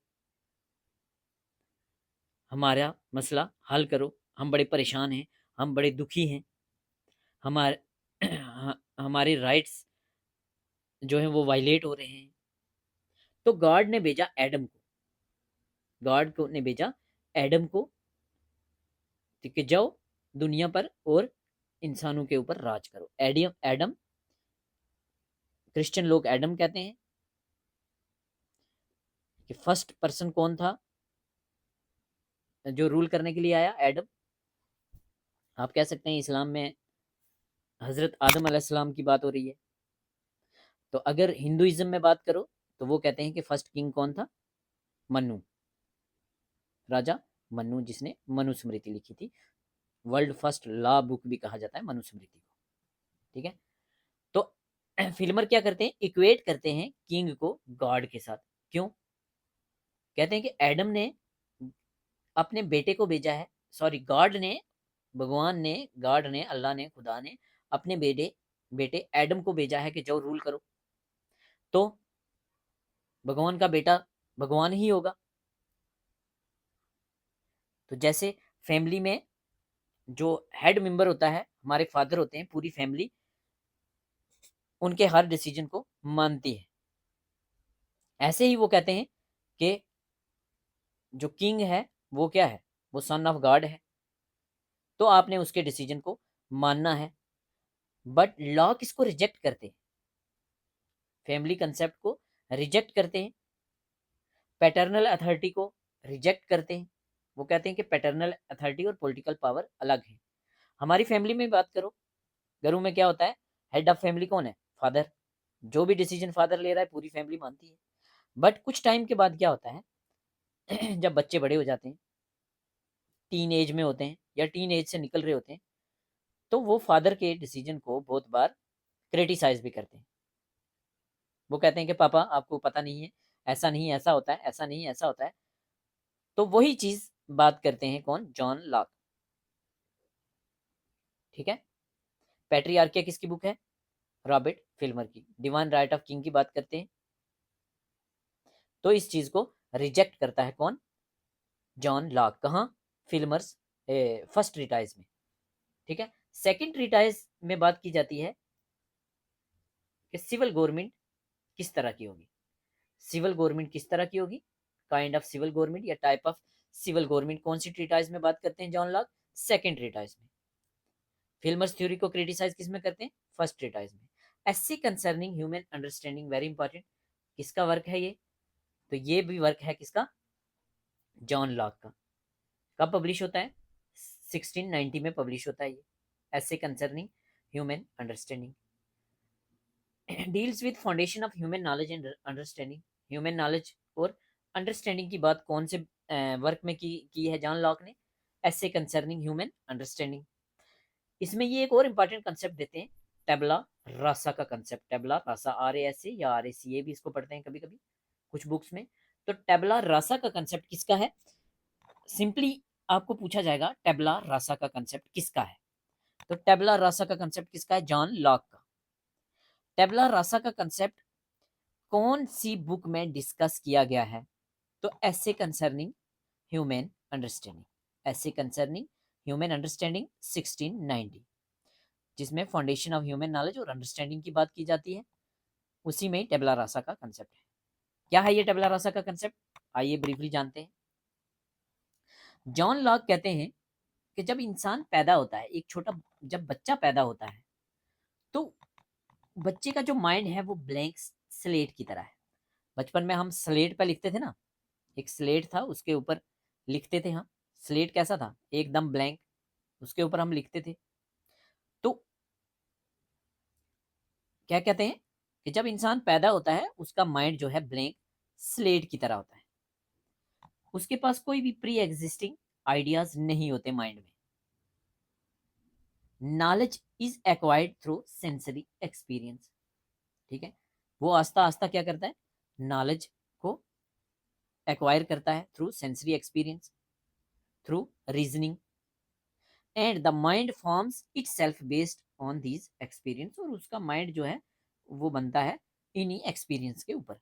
हमारा मसला हल करो, हम बड़े परेशान हैं, हम बड़े दुखी हैं, हमारे हमारे राइट्स जो हैं वो वायलेट हो रहे हैं। तो गार्ड ने भेजा एडम को, गार्ड को ने भेजा एडम को कि जाओ दुनिया पर और इंसानों के ऊपर राज करो। एडम एडम क्रिश्चियन लोग एडम कहते हैं कि फर्स्ट पर्सन कौन था जो रूल करने के लिए आया? एडम। आप कह सकते हैं इस्लाम में हजरत आदम अलैहिस्सलाम की बात हो रही है। तो अगर हिंदुइज्म में बात करो तो वो कहते हैं कि फर्स्ट किंग कौन था? मनु, राजा मनु, जिसने मनुस्मृति लिखी थी। वर्ल्ड फर्स्ट लॉ बुक भी कहा जाता है मनुस्मृति को। ठीक है। तो फिल्मर क्या करते हैं? इक्वेट करते हैं किंग को गॉड के साथ। क्यों? कहते हैं कि एडम ने अपने बेटे को भेजा है, सॉरी गॉड ने, भगवान ने, गॉड ने, अल्लाह ने, खुदा ने अपने बेटे बेटे एडम को भेजा है कि जाओ रूल करो। तो भगवान का बेटा भगवान ही होगा। तो जैसे फैमिली में जो हेड मेंबर होता है, हमारे फादर होते हैं, पूरी फैमिली उनके हर डिसीजन को मानती है। ऐसे ही वो कहते हैं कि जो किंग है वो क्या है? वो सन ऑफ गॉड है, तो आपने उसके डिसीजन को मानना है। बट लॉ किसको रिजेक्ट करते हैं? फैमिली कंसेप्ट को रिजेक्ट करते हैं, पैटर्नल अथॉरिटी को रिजेक्ट करते हैं। वो कहते हैं कि पैटर्नल अथॉरिटी और पॉलिटिकल पावर अलग है। हमारी फैमिली में बात करो, घरों में क्या होता है? हेड ऑफ फैमिली कौन है? फादर। जो भी डिसीजन फादर ले रहा है पूरी फैमिली मानती है। बट कुछ टाइम के बाद क्या होता है जब बच्चे बड़े हो जाते हैं, टीन एज में होते हैं या टीन एज से निकल रहे होते हैं, तो वो फादर के डिसीजन को बहुत बार क्रिटिसाइज भी करते हैं। वो कहते हैं कि पापा आपको पता नहीं है, ऐसा नहीं ऐसा होता है, ऐसा नहीं ऐसा होता है। तो वही चीज बात करते हैं कौन? John lock. ठीक है। पैट्रियार्किया किसकी बुक है? रॉबर्ट फिल्मर की। डिवाइन राइट ऑफ किंग की बात करते हैं तो इस चीज को रिजेक्ट करता है कौन? John lock. कहाँ? फिल्मर्स फर्स्ट ट्रीटाइज में। ठीक है। सेकंड ट्रीटाइज में बात की जाती है कि सिविल गवर्नमेंट किस तरह की होगी। सिविल गवर्नमेंट किस तरह की होगी? काइंड ऑफ सिविल गवर्नमेंट या टाइप ऑफ सिविल गवर्नमेंट कौन सी ट्रीटाइज में बात करते हैं जॉन लॉक? सेकंड ट्रीटाइज में। फिल्मर्स थ्योरी को क्रिटिसाइज किस में करते हैं? फर्स्ट ट्रीटाइज में। SC concerning human understanding, very important. किसका वर्क है ये? तो ये भी वर्क है किसका? जॉन लॉक का। कब पब्लिश होता है? 1690 में पब्लिश होता है ये। Essay concerning human understanding deals with foundation of human knowledge and understanding. Human knowledge और अंडरस्टैंडिंग की बात कौन से वर्क में की है जॉन लॉक ने? एससे कंसर्निंग ह्यूमन अंडरस्टैंडिंग। इसमें ये एक और इंपॉर्टेंट कंसेप्ट देते हैं, टेबला रासा का कंसेप्ट। टेबला रासा, RASA या RACA भी इसको पढ़ते हैं कभी कभी कुछ बुक्स में। तो टेबला रासा का कंसेप्ट किसका है? सिंपली आपको पूछा जाएगा टेबला रासा का कंसेप्ट किसका है? तो टेबला रासा का कंसेप्ट किसका है? जॉन लॉक का। टेबला रासा का कंसेप्ट कौन सी बुक में डिस्कस किया गया है? तो ऐसे कंसर्निंग ह्यूमन अंडरस्टैंडिंग। ऐसे कंसर्निंग ह्यूमन अंडरस्टैंडिंग 1690। जिसमें फाउंडेशन ऑफ ह्यूमन नॉलेज और अंडरस्टैंडिंग की बात की जाती है, उसी में टेबला रासा का कंसेप्ट है। क्या है ये टेबला रासा का कंसेप्ट, आइए ब्रीफली जानते हैं। जॉन लॉक कहते हैं कि जब इंसान पैदा होता है, एक छोटा जब बच्चा पैदा होता है, तो बच्चे का जो माइंड है वो ब्लैंक स्लेट की तरह है। बचपन में हम स्लेट पे लिखते थे ना, एक स्लेट था, उसके ऊपर लिखते थे हम। स्लेट कैसा था, एकदम ब्लैंक, उसके ऊपर हम लिखते थे। तो क्या कहते हैं कि जब इंसान पैदा होता है, उसका माइंड जो है ब्लैंक स्लेट की तरह होता है, उसके पास कोई भी प्री एग्जिस्टिंग आइडियाज नहीं होते माइंड में। Knowledge is acquired through sensory experience, ठीक है। वो आस्ता आस्ता क्या करता है, नॉलेज को एक्वायर करता है through sensory experience, through reasoning, and the mind forms itself based on these experience. और उसका माइंड जो है वो बनता है इन्हीं एक्सपीरियंस के ऊपर,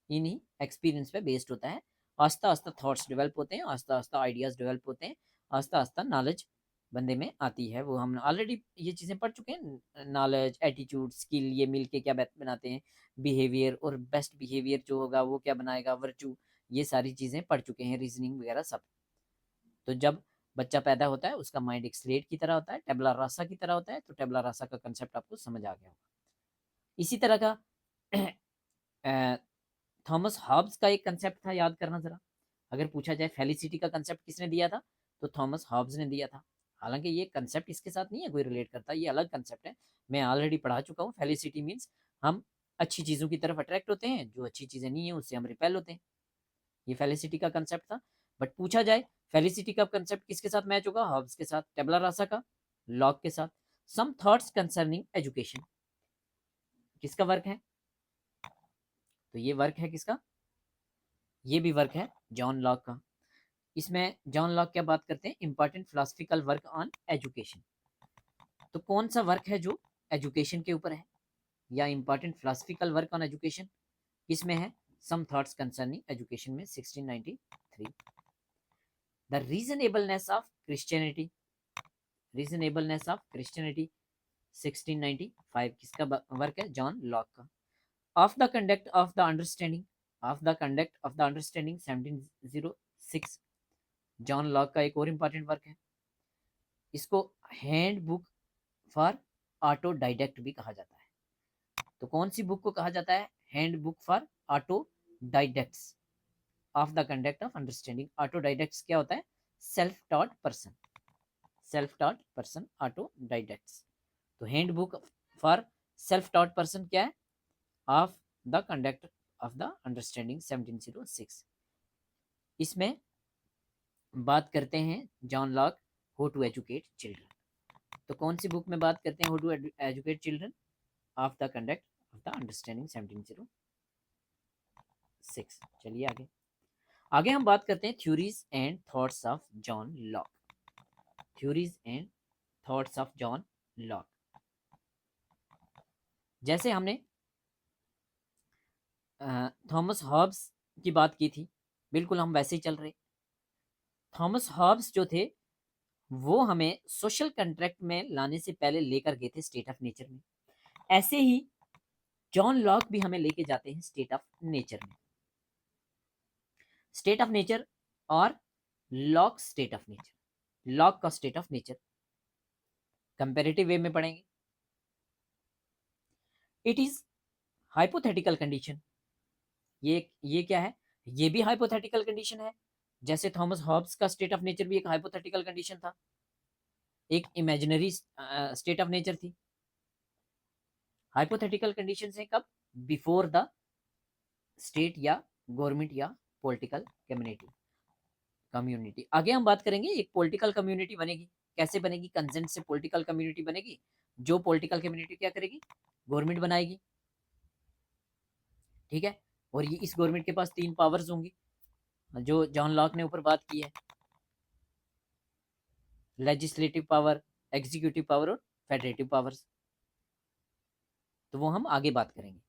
इन्हीं एक्सपीरियंस पे बेस्ड होता है। आस्ता आस्ता थॉट्स डेवलप होते हैं, आस्ता आस्ता आइडियाज डेवलप होते हैं, आस्ता आस्ता नॉलेज बंदे में आती है। वो हम ऑलरेडी ये चीज़ें पढ़ चुके हैं, नॉलेज, एटीट्यूड, स्किल, ये मिल के क्या बनाते हैं बिहेवियर, और बेस्ट बिहेवियर जो होगा वो क्या बनाएगा वर्चू, ये सारी चीज़ें पढ़ चुके हैं, रीजनिंग वगैरह सब। तो जब बच्चा पैदा होता है, उसका माइंड एक स्लेट की तरह होता है, टेबला रासा की तरह होता है। तो टेबला रासा का कंसेप्ट आपको समझ आ गया होगा। इसी तरह का थॉमस हॉब्स का एक कंसेप्ट था, याद करना जरा। अगर पूछा जाए फेलिसिटी का कंसेप्ट किसने दिया था, तो थॉमस हॉब्स ने दिया था। हालांकि ये कंसेप्ट इसके साथ नहीं है कोई रिलेट करता, ये अलग कंसेप्ट है, मैं ऑलरेडी पढ़ा चुका हूँ। फेलिसिटी मीन्स हम अच्छी चीज़ों की तरफ अट्रैक्ट होते हैं, जो अच्छी चीज़ें नहीं है उससे हम रिपेल होते हैं। ये फेलिसिटी का कंसेप्ट था। बट पूछा जाए फेलिसिटी का कंसेप्ट किसके साथ मैच होगा, हॉब्स के साथ, टेबला रासा का, लॉक के साथ। सम थॉट्स कंसर्निंग एजुकेशन किसका वर्क है, तो ये वर्क है किसका, ये भी वर्क है जॉन लॉक का। इसमें जॉन लॉक क्या बात करते हैं, important philosophical work on education. तो कौन सा वर्क है जो एजुकेशन के ऊपर है, या important philosophical work on education किसमें है, सम थॉट्स कंसर्निंग एजुकेशन में 1693। The reasonableness of Christianity, reasonableness of Christianity 1695 किसका वर्क है, जॉन लॉक का। Of the conduct of the understanding, of the conduct of the understanding 1706 John Locke का एक और important work है। इसको हैंड बुक फॉर ऑटो डाइडेक्ट भी कहा जाता है। तो कौन सी बुक को कहा जाता है, hand book for autodidacts of the conduct of understanding. Autodidacts क्या होता है, self taught person, self taught person autodidacts. तो hand book for self taught person क्या है, of the conduct of the understanding 1706। इसमें बात करते हैं John Locke how to educate children. तो कौन सी बुक में बात करते हैं how to educate children, of the conduct of the understanding 1706। चलिए आगे, आगे हम बात करते हैं theories and thoughts of John lock, theories and thoughts of John lock. जैसे हमने थॉमस हॉब्स की बात की थी, बिल्कुल हम वैसे ही चल रहे। थॉमस हॉब्स जो थे वो हमें सोशल कॉन्ट्रैक्ट में लाने से पहले लेकर गए थे स्टेट ऑफ नेचर में। ऐसे ही जॉन लॉक भी हमें लेके जाते हैं स्टेट ऑफ नेचर में। स्टेट ऑफ नेचर और lock state of nature, lock का स्टेट ऑफ नेचर कंपैरेटिव वे में पढ़ेंगे। इट इज हाइपोथेटिकल कंडीशन, ये क्या है, ये भी हाइपोथेटिकल कंडीशन है। जैसे थॉमस हॉब्स का स्टेट ऑफ नेचर भी एक हाइपोथेटिकल कंडीशन था, एक इमेजिनरी स्टेट ऑफ नेचर थी। हाइपोथेटिकल कंडीशन है कब, बिफोर द स्टेट या गवर्नमेंट या पॉलिटिकल कम्युनिटी। आगे हम बात करेंगे एक पॉलिटिकल कम्युनिटी बनेगी, कैसे बनेगी, कंसेंट से पॉलिटिकल कम्युनिटी बनेगी। जो पॉलिटिकल कम्युनिटी क्या करेगी, गवर्नमेंट बनाएगी, ठीक है। और ये इस गवर्नमेंट के पास 3 पावर्स होंगी जो जॉन लॉक ने ऊपर बात की है, लेजिस्लेटिव पावर, एग्जीक्यूटिव पावर और फेडरेटिव पावर्स। तो वो हम आगे बात करेंगे।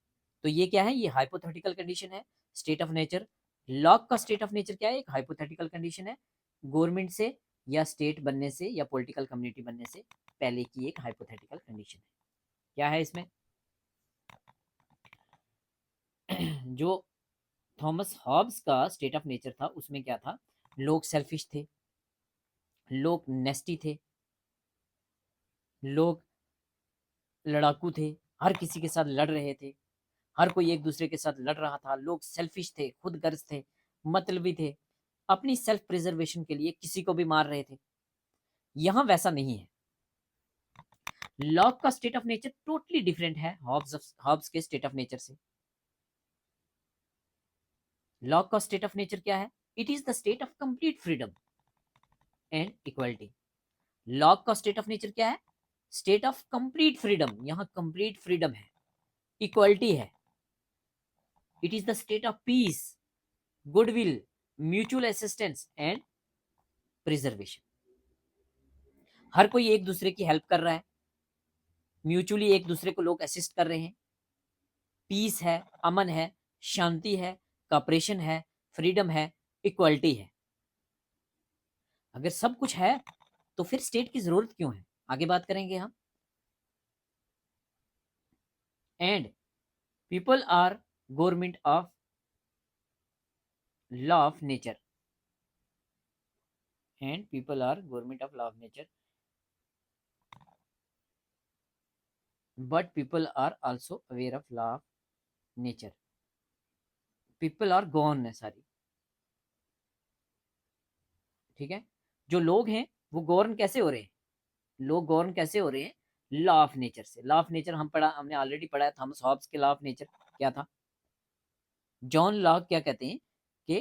तो ये क्या है, ये हाइपोथेटिकल कंडीशन है, स्टेट ऑफ नेचर। लॉक का स्टेट ऑफ नेचर क्या है, एक हाइपोथेटिकल कंडीशन है, गवर्नमेंट से या स्टेट बनने से या पॉलिटिकल कम्युनिटी बनने से पहले की एक हाइपोथेटिकल कंडीशन है। क्या है इसमें? जो थॉमस हॉब्स का स्टेट ऑफ नेचर था उसमें क्या था? लोग सेल्फिश थे, लोग नेस्टी थे, लोग लड़ाकू थे, हर किसी के साथ लड़ रहे थे, हर कोई एक दूसरे के साथ लड़ रहा था, लोग सेल्फिश थे, खुदगर्ज थे, मतलबी थे, अपनी सेल्फ प्रिजर्वेशन के लिए किसी को भी मार रहे थे। यहां वैसा नहीं है। लॉक का state of nature totally different है हॉब्स के स्टेट ऑफ नेचर से। लॉक का स्टेट ऑफ नेचर क्या है? It is the state of complete freedom and equality. Locke का स्टेट ऑफ नेचर क्या है? State of complete freedom. यहां कंप्लीट फ्रीडम है, इक्वालिटी है। It is the state of peace, goodwill, mutual assistance and preservation. हर कोई एक दूसरे की हेल्प कर रहा है, म्यूचुअली एक दूसरे को लोग असिस्ट कर रहे हैं, पीस है, अमन है, शांति है, कॉपरेशन है, फ्रीडम है, इक्वालिटी है। अगर सब कुछ है तो फिर स्टेट की जरूरत क्यों है? आगे बात करेंगे हम। And people are government of law of nature. And people are government of law of nature, but people are also aware of law of nature. People are gone है सारी, ठीक है। जो लोग हैं वो गवर्न कैसे हो रहे हैं? लोग गवर्न कैसे हो रहे हैं? लॉ ऑफ नेचर से। लॉ ऑफ नेचर हमने ऑलरेडी पढ़ा है। थॉमस हॉब्स के लॉ ऑफ नेचर क्या था? जॉन लॉक क्या कहते हैं कि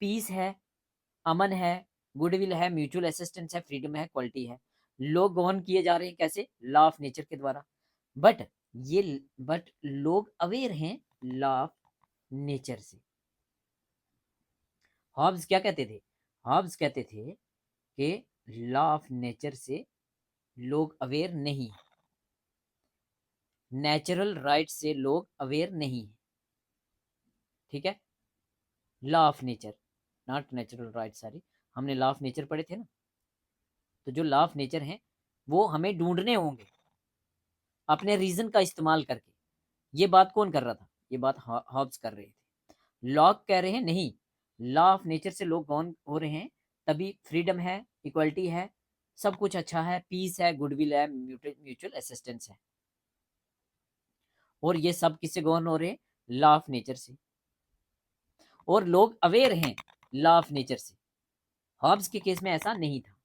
पीस है, अमन है, गुडविल है, म्यूचुअल असिस्टेंस है, फ्रीडम है, क्वालिटी है। लोग गवर्न किए जा रहे हैं कैसे? लॉ ऑफ नेचर के द्वारा। बट लोग अवेयर हैं लॉ ऑफ नेचर से। हॉब्स क्या कहते थे? हॉब्स कहते थे कि लॉ ऑफ नेचर से लोग अवेयर नहीं, नेचुरल राइट से लोग अवेयर नहीं है, ठीक है। Law of nature, not natural right, sorry. हमने लॉ ऑफ नेचर पढ़े थे ना। तो जो लॉ ऑफ नेचर है वो हमें ढूंढने होंगे अपने रीजन का इस्तेमाल करके। ये बात कौन कर रहा था? ये बात हॉब्स कर रहे थे। लॉक कह रहे हैं नहीं, लॉ ऑफ नेचर से लोग कौन हो रहे हैं? तभी फ्रीडम है, इक्वलिटी है, सब कुछ अच्छा है, पीस है, गुडविल है, म्यूचुअल असिस्टेंस है। और ये सब किससे गवर्न हो रहे हैं? लॉ ऑफ नेचर से। और लोग अवेयर हैं लॉ ऑफ नेचर से। हॉब्स के केस में ऐसा नहीं था।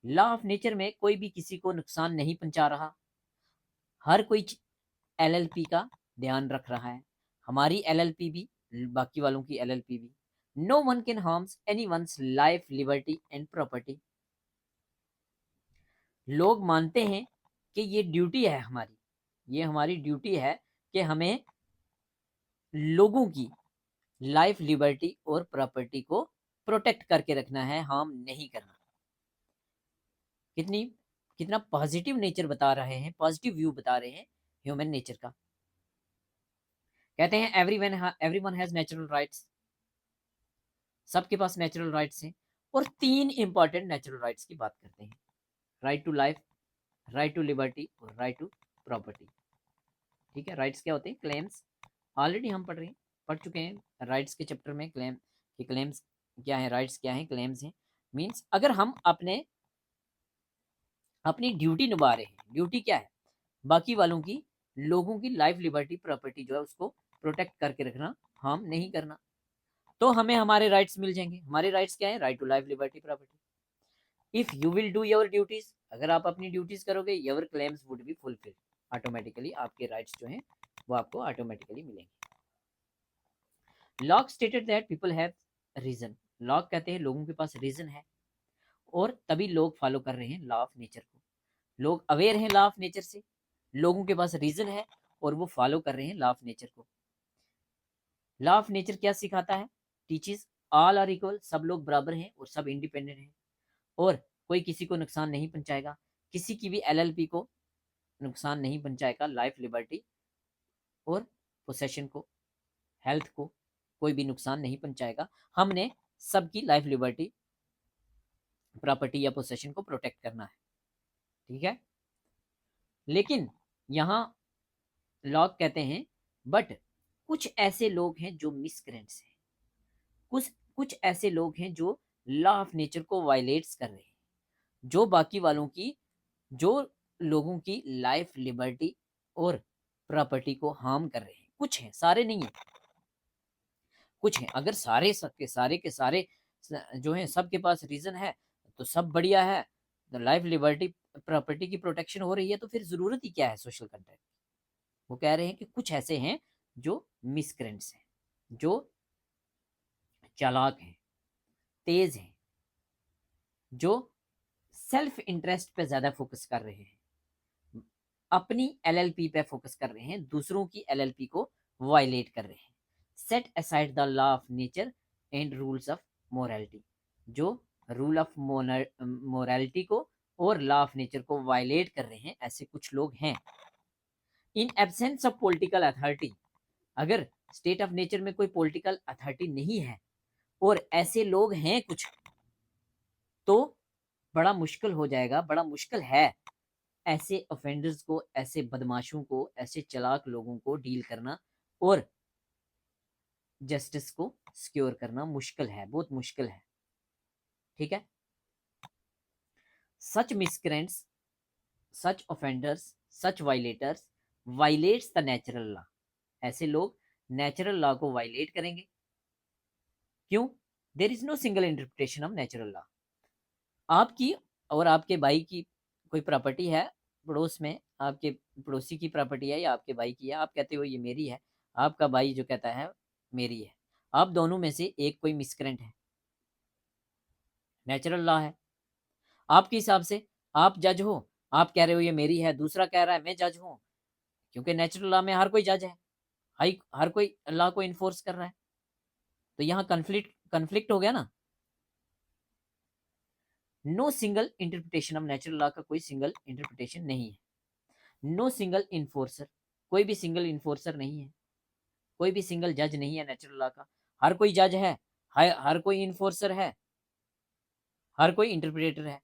लॉ ऑफ नेचर में कोई भी किसी को नुकसान नहीं पहुंचा रहा, हर कोई एलएलपी का ध्यान रख रहा है। हमारी एलएलपी भी, बाकी वालों की एलएलपी भी। No one can harms anyone's life, liberty and property. लोग मानते हैं कि ये ड्यूटी है हमारी, ये हमारी ड्यूटी है कि हमें लोगों की लाइफ, लिबर्टी और प्रॉपर्टी को प्रोटेक्ट करके रखना है, हार्म नहीं करना। कितनी कितना पॉजिटिव नेचर बता रहे हैं, पॉजिटिव व्यू बता रहे हैं ह्यूमन नेचर का। कहते हैं एवरीवन हैज नेचुरल राइट्स। सबके पास नेचुरल राइट्स हैं। और 3 इंपॉर्टेंट नेचुरल राइट्स की बात करते हैं: right to life, right to liberty और राइट टू प्रॉपर्टी। ठीक है। राइट्स क्या होते हैं? क्लेम्स। ऑलरेडी हम पढ़ चुके हैं राइट्स के चैप्टर में। क्लेम्स क्या है, राइट्स क्या है, क्लेम्स हैं। मीन्स अगर हम अपनी ड्यूटी निभा रहे हैं। ड्यूटी क्या है? बाकी वालों की, लोगों की लाइफ, लिबर्टी, प्रॉपर्टी जो है उसको प्रोटेक्ट करके रखना, हार्म नहीं करना, तो हमें हमारे राइट्स मिल जाएंगे। हमारे राइट्स क्या है? Right to life, liberty, property. If you will do your duties, अगर आप अपनी ड्यूटीज करोगे, your claims would be fulfil. Automatically आपके राइट्स जो हैं वो आपको ऑटोमेटिकली मिलेंगे। Locke stated that people have reason. Locke कहते हैं लोगों के पास रीजन है और तभी लोग फॉलो कर रहे हैं लॉ ऑफ नेचर को। लोग अवेयर हैं लॉ ऑफ नेचर से, लोगों के पास रीजन है और वो फॉलो कर रहे हैं लॉ ऑफ नेचर को। लॉ ऑफ नेचर क्या सिखाता है? टीचेस ऑल आर इक्वल, सब लोग बराबर हैं और सब इंडिपेंडेंट हैं और कोई किसी को नुकसान नहीं पहुंचाएगा, किसी की भी एलएलपी को नुकसान नहीं पहुंचाएगा, लाइफ, लिबर्टी और पोसेशन को, हेल्थ को कोई भी नुकसान नहीं पहुंचाएगा। हमने सबकी लाइफ, लिबर्टी, प्रॉपर्टी या पोसेशन को प्रोटेक्ट करना है। ठीक है। लेकिन यहाँ लॉक कहते हैं बट कुछ ऐसे लोग हैं जो मिसक्रेंट्स हैं, कुछ कुछ ऐसे लोग हैं जो लॉ ऑफ नेचर को वायलेट्स कर रहे हैं, जो बाकी वालों की, जो लोगों की लाइफ लिबर्टी और प्रॉपर्टी को हार्म कर रहे हैं। कुछ हैं, सारे नहीं हैं, कुछ हैं। अगर सारे सबके सारे के सारे जो हैं सबके पास रीजन है तो सब बढ़िया है, तो लाइफ लिबर्टी प्रॉपर्टी की प्रोटेक्शन हो रही है, तो फिर जरूरत ही क्या है सोशल कंट्रैक्ट। वो कह रहे हैं कि कुछ ऐसे हैं जो मिसक्रेंट्स हैं, जो चालाक हैं, तेज हैं, जो सेल्फ इंटरेस्ट पे ज्यादा फोकस कर रहे हैं, अपनी एलएलपी पे फोकस कर रहे हैं, दूसरों की एलएलपी को वायलेट कर रहे हैं। Set aside the law of nature and rules of morality, जो रूल ऑफ मोरालिटी को और लॉ ऑफ नेचर को वायलेट कर रहे हैं, ऐसे कुछ लोग हैं। In absence of political authority, अगर स्टेट ऑफ नेचर में कोई पॉलिटिकल अथॉरिटी नहीं है और ऐसे लोग हैं कुछ, तो बड़ा मुश्किल हो जाएगा, बड़ा मुश्किल है ऐसे ऑफेंडर्स को, ऐसे बदमाशों को, ऐसे चालाक लोगों को डील करना और जस्टिस को सिक्योर करना मुश्किल है, बहुत मुश्किल है। ठीक है। Such miscreants, such offenders, such violators violates the natural law, ऐसे लोग नेचुरल लॉ को वायलेट करेंगे। क्यों? There is no single interpretation of natural law. आपकी और आपके भाई की कोई प्रॉपर्टी है पड़ोस में, आपके पड़ोसी की प्रॉपर्टी है या आपके भाई की है, आप कहते हो ये मेरी है, आपका भाई जो कहता है मेरी है, आप दोनों में से एक कोई मिसक्रेंट है, नेचुरल लॉ है आपके हिसाब से, आप जज हो, आप कह रहे हो ये मेरी है, दूसरा कह रहा है मैं जज हूं, क्योंकि नेचुरल लॉ में हर कोई जज है, हर कोई लॉ को इन्फोर्स कर रहा है, तो यहाँ कन्फ्लिक्ट कन्फ्लिक्ट हो गया ना। No single interpretation of natural law का कोई सिंगल इंटरप्रिटेशन नहीं है। नो सिंगल इन्फोर्सर, कोई भी सिंगल इन्फोर्सर नहीं है, कोई भी सिंगल जज नहीं है नेचुरल लॉ का, हर कोई जज है, हर कोई इन्फोर्सर है, हर कोई इंटरप्रेटर है,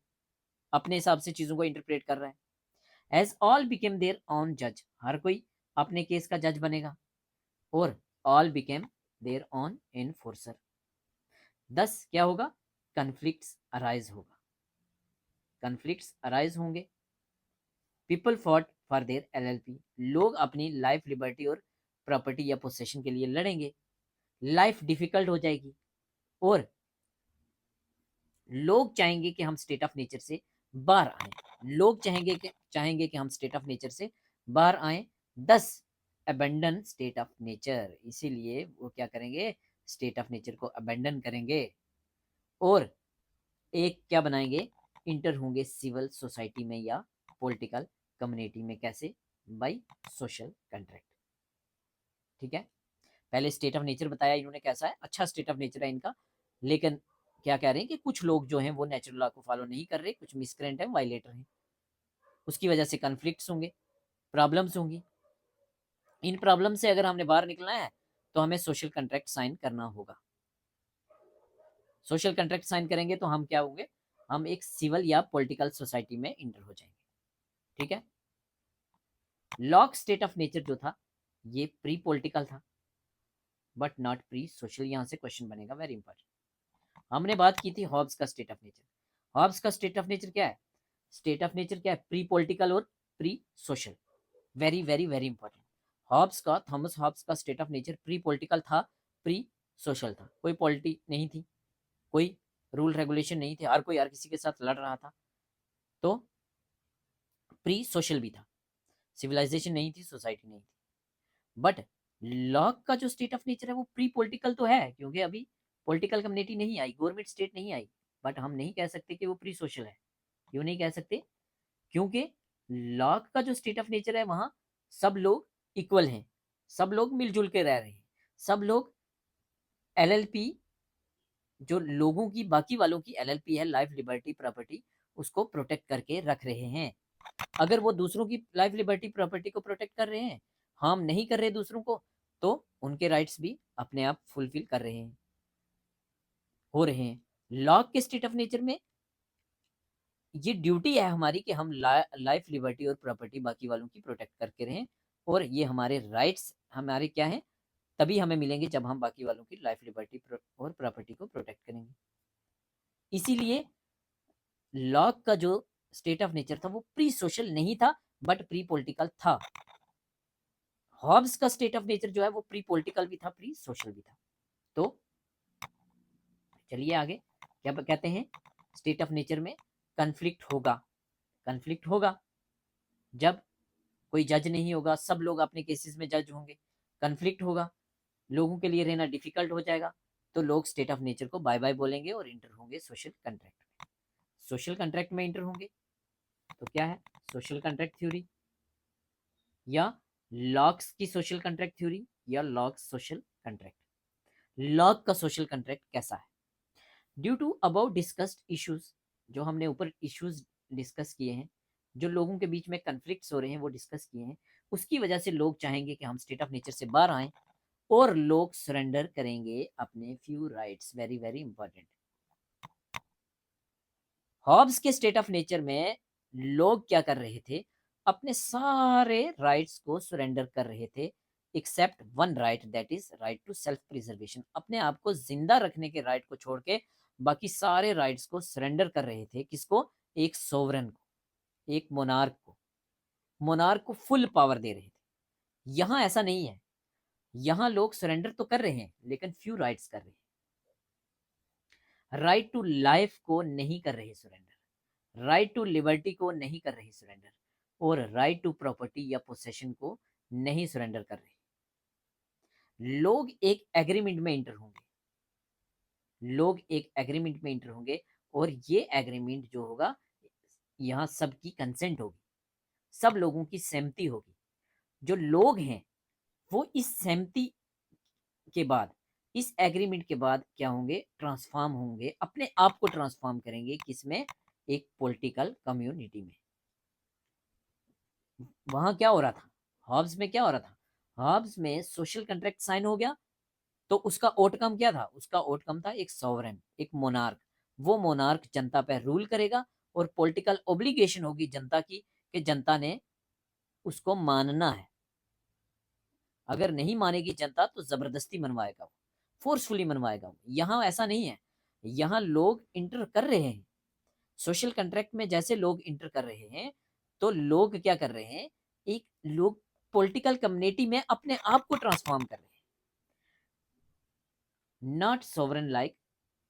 अपने हिसाब से चीजों को इंटरप्रेट कर रहा है। As all became their own जज, हर कोई अपने केस का जज बनेगा, और all became their own enforcer, दस क्या होगा? कन्फ्लिक्ट्स अराइज होगा, कन्फ्लिक्ट्स अराइज होंगे। People fought for their LLP, लोग अपनी लाइफ लिबर्टी और प्रॉपर्टी या पोसेशन के लिए लड़ेंगे, लाइफ डिफिकल्ट हो जाएगी, और लोग चाहेंगे कि हम स्टेट ऑफ नेचर से बाहर आए, लोग चाहेंगे कि हम स्टेट ऑफ नेचर से बाहर आए। 10 अबेंडन स्टेट ऑफ नेचर, इसीलिए वो क्या करेंगे? स्टेट ऑफ नेचर को अबेंडन करेंगे और एक क्या बनाएंगे? इंटर होंगे सिविल सोसाइटी में या पॉलिटिकल कम्युनिटी में। कैसे? By social contract. ठीक है। पहले स्टेट ऑफ नेचर बताया इन्होंने कैसा है, अच्छा स्टेट ऑफ नेचर है इनका, लेकिन क्या कह रहे हैं कि कुछ लोग जो हैं वो नेचुरल लॉ को फॉलो नहीं कर रहे, कुछ मिसक्रेंट है, वायलेटर हैं, उसकी वजह से कन्फ्लिक्ट्स होंगे, प्रॉब्लम्स होंगी। इन प्रॉब्लम से अगर हमने बाहर निकलना है तो हमें सोशल कॉन्ट्रैक्ट साइन करना होगा। सोशल कॉन्ट्रैक्ट साइन करेंगे तो हम क्या होंगे? हम एक सिविल या पॉलिटिकल सोसाइटी में इंटर हो जाएंगे। ठीक है। लॉक स्टेट ऑफ नेचर जो था ये प्री पॉलिटिकल था बट नॉट प्री सोशल। यहां से क्वेश्चन बनेगा, वेरी इंपॉर्टेंट। हमने बात की थी हॉब्स का स्टेट ऑफ नेचर। हॉब्स का स्टेट ऑफ नेचर क्या है? स्टेट ऑफ नेचर क्या है? प्री पॉलिटिकल और pre social. Very very very important. Hobbes का, थॉमस हॉब्स का state of nature pre political था, प्री सोशल था। कोई पॉलिटी नहीं थी, कोई रूल रेगुलेशन नहीं थे, हर कोई हर किसी के साथ लड़ रहा था, तो प्री सोशल भी था, सिविलाइजेशन नहीं थी, सोसाइटी नहीं थी। बट लॉक का जो स्टेट ऑफ नेचर है वो प्री पॉलिटिकल तो है, क्योंकि अभी पॉलिटिकल कम्युनिटी नहीं आई, गवर्नमेंट स्टेट नहीं आई, बट हम नहीं कह सकते कि वो प्री सोशल है। क्यों नहीं कह सकते? क्योंकि लॉक का जो स्टेट ऑफ नेचर है वहां सब लोग इक्वल हैं, सब लोग मिलजुल के रह रहे हैं, सब लोग एलएलपी, जो लोगों की, बाकी वालों की एलएलपी है, लाइफ लिबर्टी प्रॉपर्टी, उसको प्रोटेक्ट करके रख रहे हैं। अगर वो दूसरों की लाइफ लिबर्टी प्रॉपर्टी को प्रोटेक्ट कर रहे हैं, हार्म नहीं कर रहे दूसरों को, तो उनके राइट्स भी अपने आप फुलफिल कर रहे हैं, हो रहे हैं। लॉ के स्टेट ऑफ नेचर में ये ड्यूटी है हमारी कि हम लाइफ, लिबर्टी और प्रॉपर्टी बाकी वालों की प्रोटेक्ट करके रहें, और ये हमारे राइट्स हमारे क्या हैं, तभी हमें मिलेंगे जब हम बाकी वालों की लाइफ, लिबर्टी और प्रॉपर्टी को प्रोटेक्ट करेंगे। इसीलिए लॉक का जो स्टेट ऑफ नेचर था वो प्री सोशल नहीं था, बट प्री पॉलिटिकल था। हॉब्स का स्टेट ऑफ नेचर जो है वो प्री पॉलिटिकल भी था, प्री सोशल भी था। तो चलिए आगे क्या कहते हैं, स्टेट ऑफ नेचर में कन्फ्लिक्ट होगा। कन्फ्लिक्ट होगा जब कोई जज नहीं होगा, सब लोग अपने केसेस में जज होंगे, कन्फ्लिक्ट होगा, लोगों के लिए रहना डिफिकल्ट हो जाएगा, तो लोग स्टेट ऑफ नेचर को बाय बाय बोलेंगे और इंटर होंगे सोशल कंट्रैक्ट में। सोशल कंट्रैक्ट में इंटर होंगे तो क्या है, सोशल कंट्रैक्ट थ्योरी या लॉक्स की सोशल कंट्रैक्ट थ्योरी या लॉक्स सोशल कंट्रैक्ट। लॉक का सोशल कंट्रैक्ट कैसा है? Due to about discussed issues, जो हमने ऊपर इश्यूज डिस्कस किए हैं, जो लोगों के बीच में कन्फ्लिक्ट्स हो रहे हैं वो डिस्कस किए हैं, उसकी वजह से लोग चाहेंगे कि हम स्टेट ऑफ नेचर से बाहर आएं, और लोग सरेंडर करेंगे अपने few rights. Very very important. Hobbes के स्टेट ऑफ नेचर में लोग क्या कर रहे थे, अपने सारे राइट्स को सरेंडर कर रहे थे, except one right, that is right to self preservation. अपने आप को जिंदा रखने के राइट को छोड़ के बाकी सारे राइट्स को सरेंडर कर रहे थे। किसको? एक सोवरन को, एक मोनार्क को। मोनार्क को फुल पावर दे रहे थे। यहां ऐसा नहीं है, यहां लोग सरेंडर तो कर रहे हैं लेकिन फ्यू राइट्स कर रहे हैं। राइट टू लाइफ को नहीं कर रहे सरेंडर, राइट टू लिबर्टी को नहीं कर रहे सरेंडर, और राइट टू प्रॉपर्टी या पोसेशन को नहीं सरेंडर कर रहे। लोग एक एग्रीमेंट में इंटर होंगे, लोग एक एग्रीमेंट में इंटर होंगे, और ये एग्रीमेंट जो होगा यहाँ सबकी कंसेंट होगी, सब लोगों की सहमति होगी। जो लोग हैं वो इस सहमति के बाद, इस एग्रीमेंट के बाद क्या होंगे, ट्रांसफॉर्म होंगे, अपने आप को ट्रांसफॉर्म करेंगे। किसमें? एक पॉलिटिकल कम्युनिटी में। वहां क्या हो रहा था, हॉब्स में क्या हो रहा था, हॉब्स में सोशल कॉन्ट्रैक्ट साइन हो गया, तो उसका आउटकम क्या था, उसका आउटकम था एक सॉवरेन, एक मोनार्क। वो मोनार्क जनता पर रूल करेगा, और पॉलिटिकल ओब्लिगेशन होगी जनता की कि जनता ने उसको मानना है। अगर नहीं मानेगी जनता तो जबरदस्ती मनवाएगा वो, फोर्सफुली मनवाएगा वो। यहाँ ऐसा नहीं है, यहाँ लोग इंटर कर रहे हैं सोशल कॉन्ट्रैक्ट में। जैसे लोग इंटर कर रहे हैं तो लोग क्या कर रहे हैं, एक लोग पॉलिटिकल कम्युनिटी में अपने आप को ट्रांसफॉर्म कर रहे हैं। नॉट सोवरन लाइक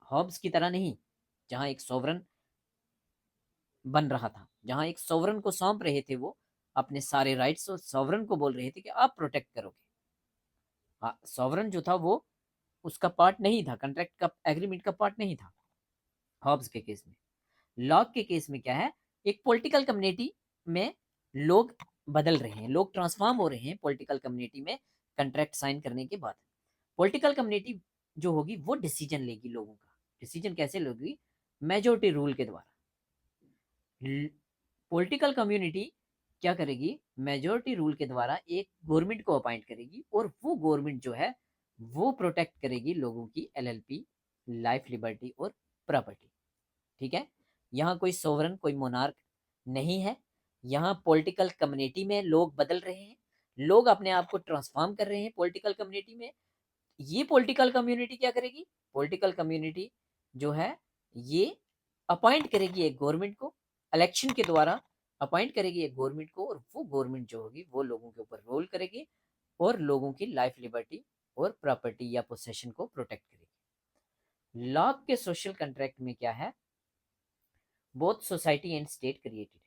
हॉब्स की तरह नहीं, जहां एक सोवरन बन रहा था, जहां एक सोवरन को सौंप रहे थे वो अपने सारे राइट्स, और सोवरन को बोल रहे थे कि आप प्रोटेक्ट करोगे। हाँ, सोवरन जो था वो उसका पार्ट नहीं था, कॉन्ट्रैक्ट का, एग्रीमेंट का पार्ट नहीं था हॉब्स के केस में। लॉक के केस में क्या है, एक पॉलिटिकल कम्युनिटी में लोग बदल रहे हैं, लोग ट्रांसफॉर्म हो रहे हैं पॉलिटिकल कम्युनिटी में कॉन्ट्रैक्ट साइन करने के बाद। पॉलिटिकल कम्युनिटी जो होगी वो डिसीजन लेगी, लोगों का डिसीजन कैसे लेगी, मेजोरिटी रूल के द्वारा। पॉलिटिकल कम्युनिटी क्या करेगी, मेजोरिटी रूल के द्वारा एक गवर्नमेंट को अपॉइंट करेगी, और वो गवर्नमेंट जो है वो प्रोटेक्ट करेगी लोगों की एलएलपी, लाइफ, लिबर्टी और प्रॉपर्टी। ठीक है, यहाँ कोई सोवरन, कोई मोनार्क नहीं है। यहाँ पॉलिटिकल कम्युनिटी में लोग बदल रहे हैं, लोग अपने आप को ट्रांसफॉर्म कर रहे हैं पॉलिटिकल कम्युनिटी में। ये पॉलिटिकल कम्युनिटी क्या करेगी, पॉलिटिकल कम्युनिटी जो है ये अपॉइंट करेगी एक गवर्नमेंट को, इलेक्शन के द्वारा अपॉइंट करेगी एक गवर्नमेंट को, और वो गवर्नमेंट जो होगी वो लोगों के ऊपर रोल करेगी, और लोगों की लाइफ, लिबर्टी और प्रॉपर्टी या पोसेशन को प्रोटेक्ट करेगी। लॉ के सोशल कॉन्ट्रैक्ट में क्या है, both society and state created.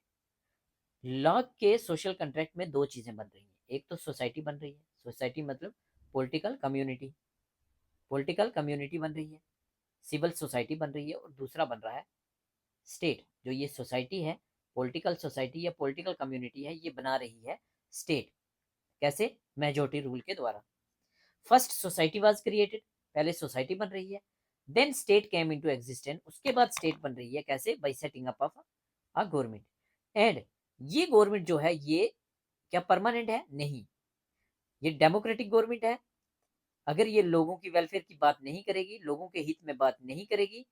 Law के सोशल कॉन्ट्रैक्ट में दो चीजें बन रही हैं, एक तो सोसाइटी बन रही है, सोसाइटी मतलब पॉलिटिकल कम्युनिटी, पॉलिटिकल कम्युनिटी बन रही है, सिविल सोसाइटी बन रही है, और दूसरा बन रहा है स्टेट। जो ये सोसाइटी है, पॉलिटिकल सोसाइटी या पॉलिटिकल कम्युनिटी है, ये बना रही है स्टेट। कैसे? मेजोरिटी रूल के द्वारा। फर्स्ट सोसाइटी वाज क्रिएटेड, पहले सोसाइटी बन रही है, then state came into existence, उसके बाद स्टेट बन रही है। कैसे? By setting up of a government. And ये गवर्नमेंट जो है ये क्या परमानेंट है? नहीं, ये डेमोक्रेटिक गवर्नमेंट है। अगर ये लोगों की वेलफेयर की बात नहीं करेगी, लोगों के हित में बात नहीं करेगी,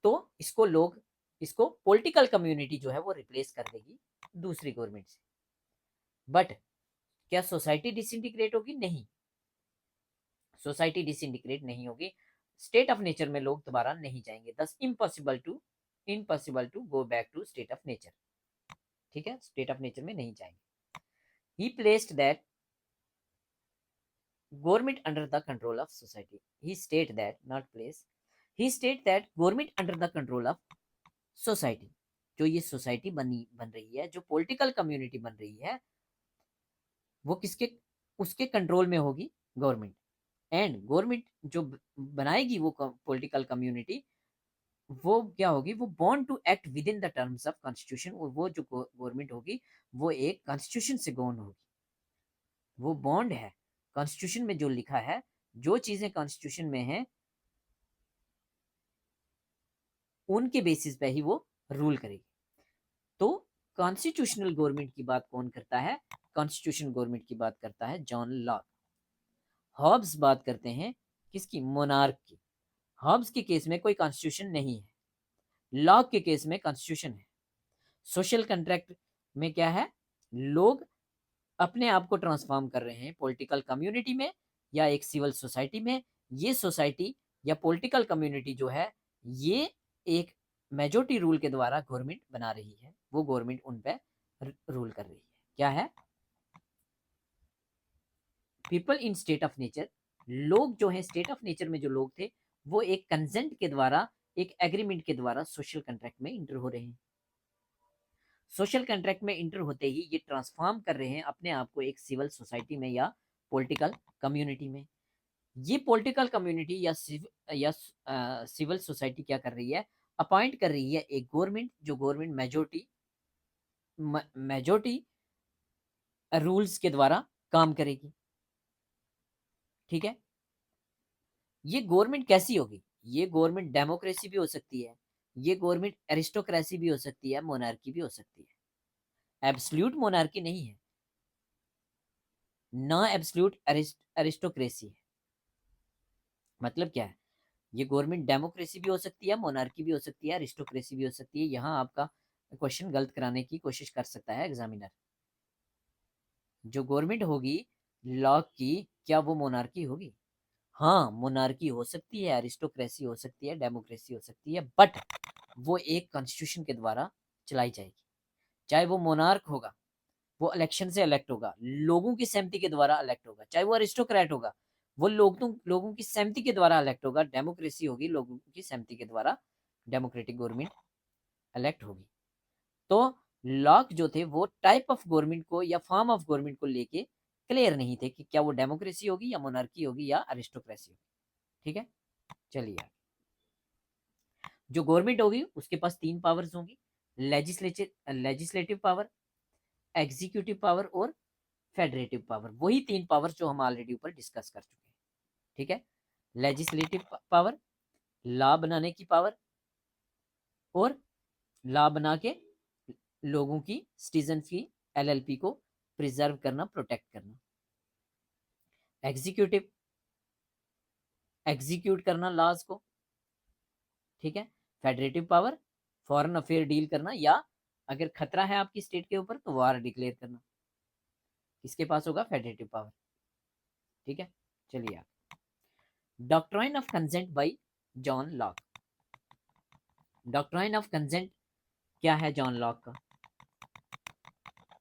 तो इसको लोग इसको पॉलिटिकल कम्युनिटी जो है वो रिप्लेस कर देगी दूसरी गवर्नमेंट से। बट क्या सोसाइटी डिसइंटीग्रेट होगी? नहीं, सोसाइटी डिसइंटीग्रेट नहीं होगी। स्टेट ऑफ नेचर में लोग दोबारा नहीं जाएंगे। Thus impossible to go back to state of nature. ठीक है, स्टेट ऑफ नेचर में नहीं जाएंगे। He placed that government under the control of society. He state that, not place, he state that government under the control of society. जो ये society बन रही है, जो पॉलिटिकल कम्युनिटी बन रही है, वो किसके उसके कंट्रोल में होगी? गवर्नमेंट। एंड गवर्नमेंट जो बनाएगी वो पॉलिटिकल कम्युनिटी, वो क्या होगी? वो bound to act within the terms of constitution. और वो जो गवर्नमेंट होगी वो एक कॉन्स्टिट्यूशन से गवर्न होगी। वो बॉन्ड है कॉन्स्टिट्यूशन में जो लिखा है, जो चीजें कॉन्स्टिट्यूशन में हैं उनके बेसिस पे ही वो रूल करेगी। तो कॉन्स्टिट्यूशनल गवर्नमेंट की बात कौन करता है? कॉन्स्टिट्यूशन गवर्नमेंट की बात करता है जॉन लॉक। हॉब्स बात करते हैं किसकी? मोनार्क की। हॉब्स के केस में कोई कॉन्स्टिट्यूशन नहीं है, लॉक के केस में कॉन्स्टिट्यूशन है। सोशल कॉन्ट्रैक्ट में क्या है? लोग अपने आप को ट्रांसफॉर्म कर रहे हैं पॉलिटिकल कम्युनिटी में या एक सिविल सोसाइटी में। ये सोसाइटी या पॉलिटिकल कम्युनिटी जो है, ये एक मेजोरिटी रूल के द्वारा गवर्नमेंट बना रही है। वो गवर्नमेंट उन पे रूल कर रही है। क्या है? People in state of nature. लोग जो है स्टेट ऑफ नेचर में जो लोग थे, वो एक कंसेंट के द्वारा, एक एग्रीमेंट के द्वारा सोशल कॉन्ट्रैक्ट में इंटर हो रहे हैं। सोशल कॉन्ट्रैक्ट में इंटर होते ही ये ट्रांसफॉर्म कर रहे हैं अपने आप को एक सिविल सोसाइटी में या पॉलिटिकल कम्युनिटी में। ये पॉलिटिकल कम्युनिटी या सिविल सोसाइटी क्या कर रही है? अपॉइंट कर रही है एक गवर्नमेंट, जो गवर्नमेंट मेजोरिटी रूल्स के द्वारा काम करेगी। ठीक है, ये गवर्नमेंट कैसी होगी? ये गवर्नमेंट डेमोक्रेसी भी हो सकती है, ये गवर्नमेंट एरिस्टोक्रेसी भी हो सकती है, मोनार्की भी हो सकती है। एब्सोल्यूट मोनार्की नहीं है, ना एब्सोल्यूट एरिस्टोक्रेसी है। मतलब क्या है? ये गवर्नमेंट डेमोक्रेसी भी हो सकती है, मोनार्की भी हो सकती है, एरिस्टोक्रेसी भी हो सकती है। यहाँ आपका क्वेश्चन गलत कराने की कोशिश कर सकता है एग्जामिनर। जो गवर्नमेंट होगी लॉ की, क्या वो मोनार्की होगी? हाँ, मोनार्की हो सकती है, एरिस्टोक्रेसी हो सकती है, डेमोक्रेसी हो सकती है, बट वो एक कॉन्स्टिट्यूशन के द्वारा चलाई जाएगी। चाहे वो मोनार्क होगा, वो इलेक्शन से इलेक्ट होगा, लोगों की सहमति के द्वारा इलेक्ट होगा। चाहे वो अरिस्टोक्रेट होगा, वो लोगों की सहमति के द्वारा इलेक्ट होगा। डेमोक्रेसी होगी, लोगों की सहमति के द्वारा डेमोक्रेटिक गवर्नमेंट इलेक्ट होगी। तो लॉक जो थे वो टाइप ऑफ गवर्नमेंट को या फॉर्म ऑफ गवर्नमेंट को लेके क्लियर नहीं थे कि क्या वो डेमोक्रेसी होगी या मोनार्की होगी या अरिस्टोक्रेसी होगी। ठीक है, चलिए। जो गवर्नमेंट होगी उसके पास तीन पावर्स होंगी: लेजिस्लेटिव पावर, एग्जीक्यूटिव पावर और फेडरेटिव पावर। वही तीन पावर जो हम ऑलरेडी ऊपर डिस्कस कर चुके हैं। ठीक है, लेजिस्लेटिव पावर, लॉ बनाने की पावर, और लॉ बना के लोगों की, सिटीजन की एलएलपी को प्रिजर्व करना, प्रोटेक्ट करना। एग्जीक्यूटिव, एग्जीक्यूट करना लॉज को। ठीक है, federative power, foreign affair deal करना, या अगर खतरा है आपकी स्टेट के ऊपर तो वार डिक्लेयर करना। किसके पास होगा? Federative power. ठीक है, चलिए आप। Doctrine of consent bye John Locke. Doctrine of consent क्या है जॉन लॉक का?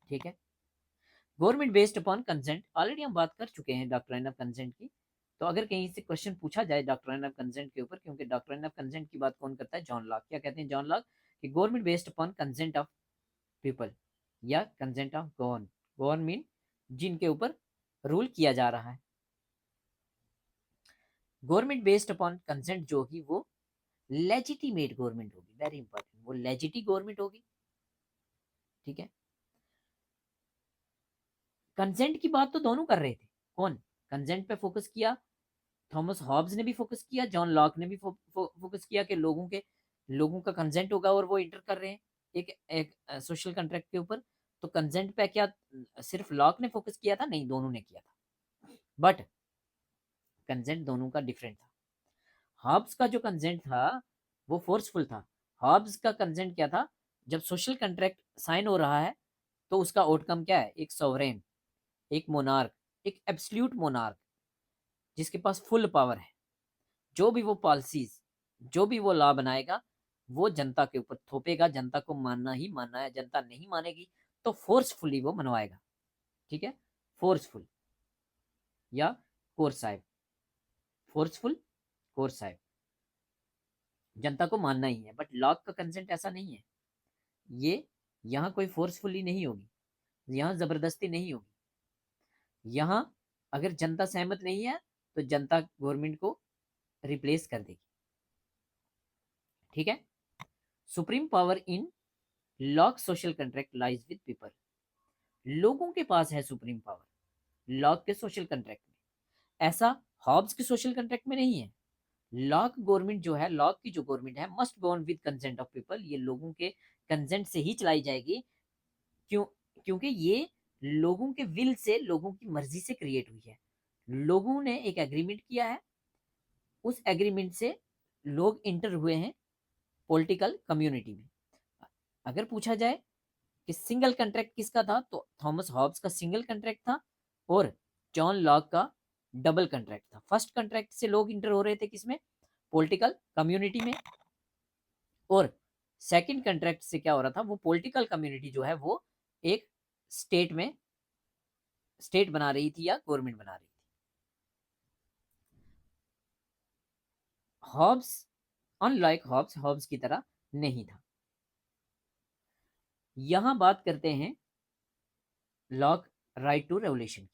ठीक है, government based upon consent, already हम बात कर चुके हैं डॉक्ट्राइन ऑफ कंसेंट की। तो अगर कहीं से क्वेश्चन पूछा जाए डॉक्ट्राइन ऑफ कंसेंट के ऊपर, क्योंकि डॉक्ट्राइन ऑफ कंसेंट की बात कौन करता है? John Locke. क्या कहते हैं जॉन लॉक? कि government based upon consent of people या consent of govern. Govern mean जिनके ऊपर रूल किया जा रहा है। गवर्नमेंट बेस्ड अपॉन कंसेंट जो होगी वो लेजिटिमेट गवर्नमेंट होगी। वेरी इंपॉर्टेंट, वो लेजिटी गवर्नमेंट होगी। ठीक है, कंसेंट की बात तो दोनों कर रहे थे। कौन? कंसेंट पे फोकस किया थॉमस हॉब्स ने भी, फोकस किया जॉन लॉक ने भी, फोकस किया कि लोगों का कंसेंट होगा और वो इंटर कर रहे हैं एक सोशल कॉन्ट्रैक्ट के ऊपर। तो कंसेंट पे क्या सिर्फ लॉक ने फोकस किया था? नहीं, दोनों ने किया था, बट कंसेंट दोनों का डिफरेंट था। हॉब्स का जो कंसेंट था वो फोर्सफुल था, हॉब्स का कंसेंट क्या था, जब सोशल कॉन्ट्रैक्ट साइन हो रहा है तो उसका आउटकम क्या है, एक सॉवरेन, एक मोनार्क, एक एब्सोल्यूट मोनार्क जिसके पास फुल पावर है, जो भी वो पॉलिसीज, जो भी वो लॉ बनाएगा वो जनता के ऊपर थोपेगा, जनता को मानना ही मानना है, जनता नहीं मानेगी तो फोर्सफुली वो मनवाएगा। ठीक है, फोर्सफुल या कोर्साइव, फोर्सफुल कोर्साइव, जनता को मानना ही है। बट लॉक का कंसेंट ऐसा नहीं है, ये यहाँ कोई फोर्सफुली नहीं होगी, यहाँ जबरदस्ती नहीं होगी, यहाँ अगर जनता सहमत नहीं है तो जनता गवर्नमेंट को रिप्लेस कर देगी। ठीक है, supreme power in lock social contract lies with people, लोगों के पास है सुप्रीम पावर लॉक के सोशल कॉन्ट्रैक्ट में, ऐसा हॉब्स के सोशल कॉन्ट्रैक्ट में नहीं है। लॉक गवर्नमेंट जो है, लॉक की जो गवर्नमेंट है, must govern with consent of people, ये लोगों के कंसेंट से ही चलाई जाएगी। क्यों? क्योंकि ये लोगों के विल से, लोगों की मर्जी से क्रिएट हुई है। लोगों ने एक एग्रीमेंट किया है, उस एग्रीमेंट से लोग इंटर हुए हैं पॉलिटिकल कम्युनिटी में। अगर पूछा जाए कि सिंगल कॉन्ट्रैक्ट किसका था, तो थॉमस हॉब्स का सिंगल कॉन्ट्रैक्ट था और जॉन लॉक का डबल कॉन्ट्रैक्ट था। फर्स्ट कॉन्ट्रैक्ट से लोग इंटर हो रहे थे किसमें, पॉलिटिकल कम्युनिटी में, और सेकंड कॉन्ट्रैक्ट से क्या हो रहा था, वो पॉलिटिकल कम्युनिटी जो है वो एक स्टेट में, स्टेट बना रही थी या गवर्नमेंट बना रही थी। हॉब्स अनलाइक हॉब्स, हॉब्स की तरह नहीं था। यहां बात करते हैं लॉक राइट टू रेवोल्यूशन की।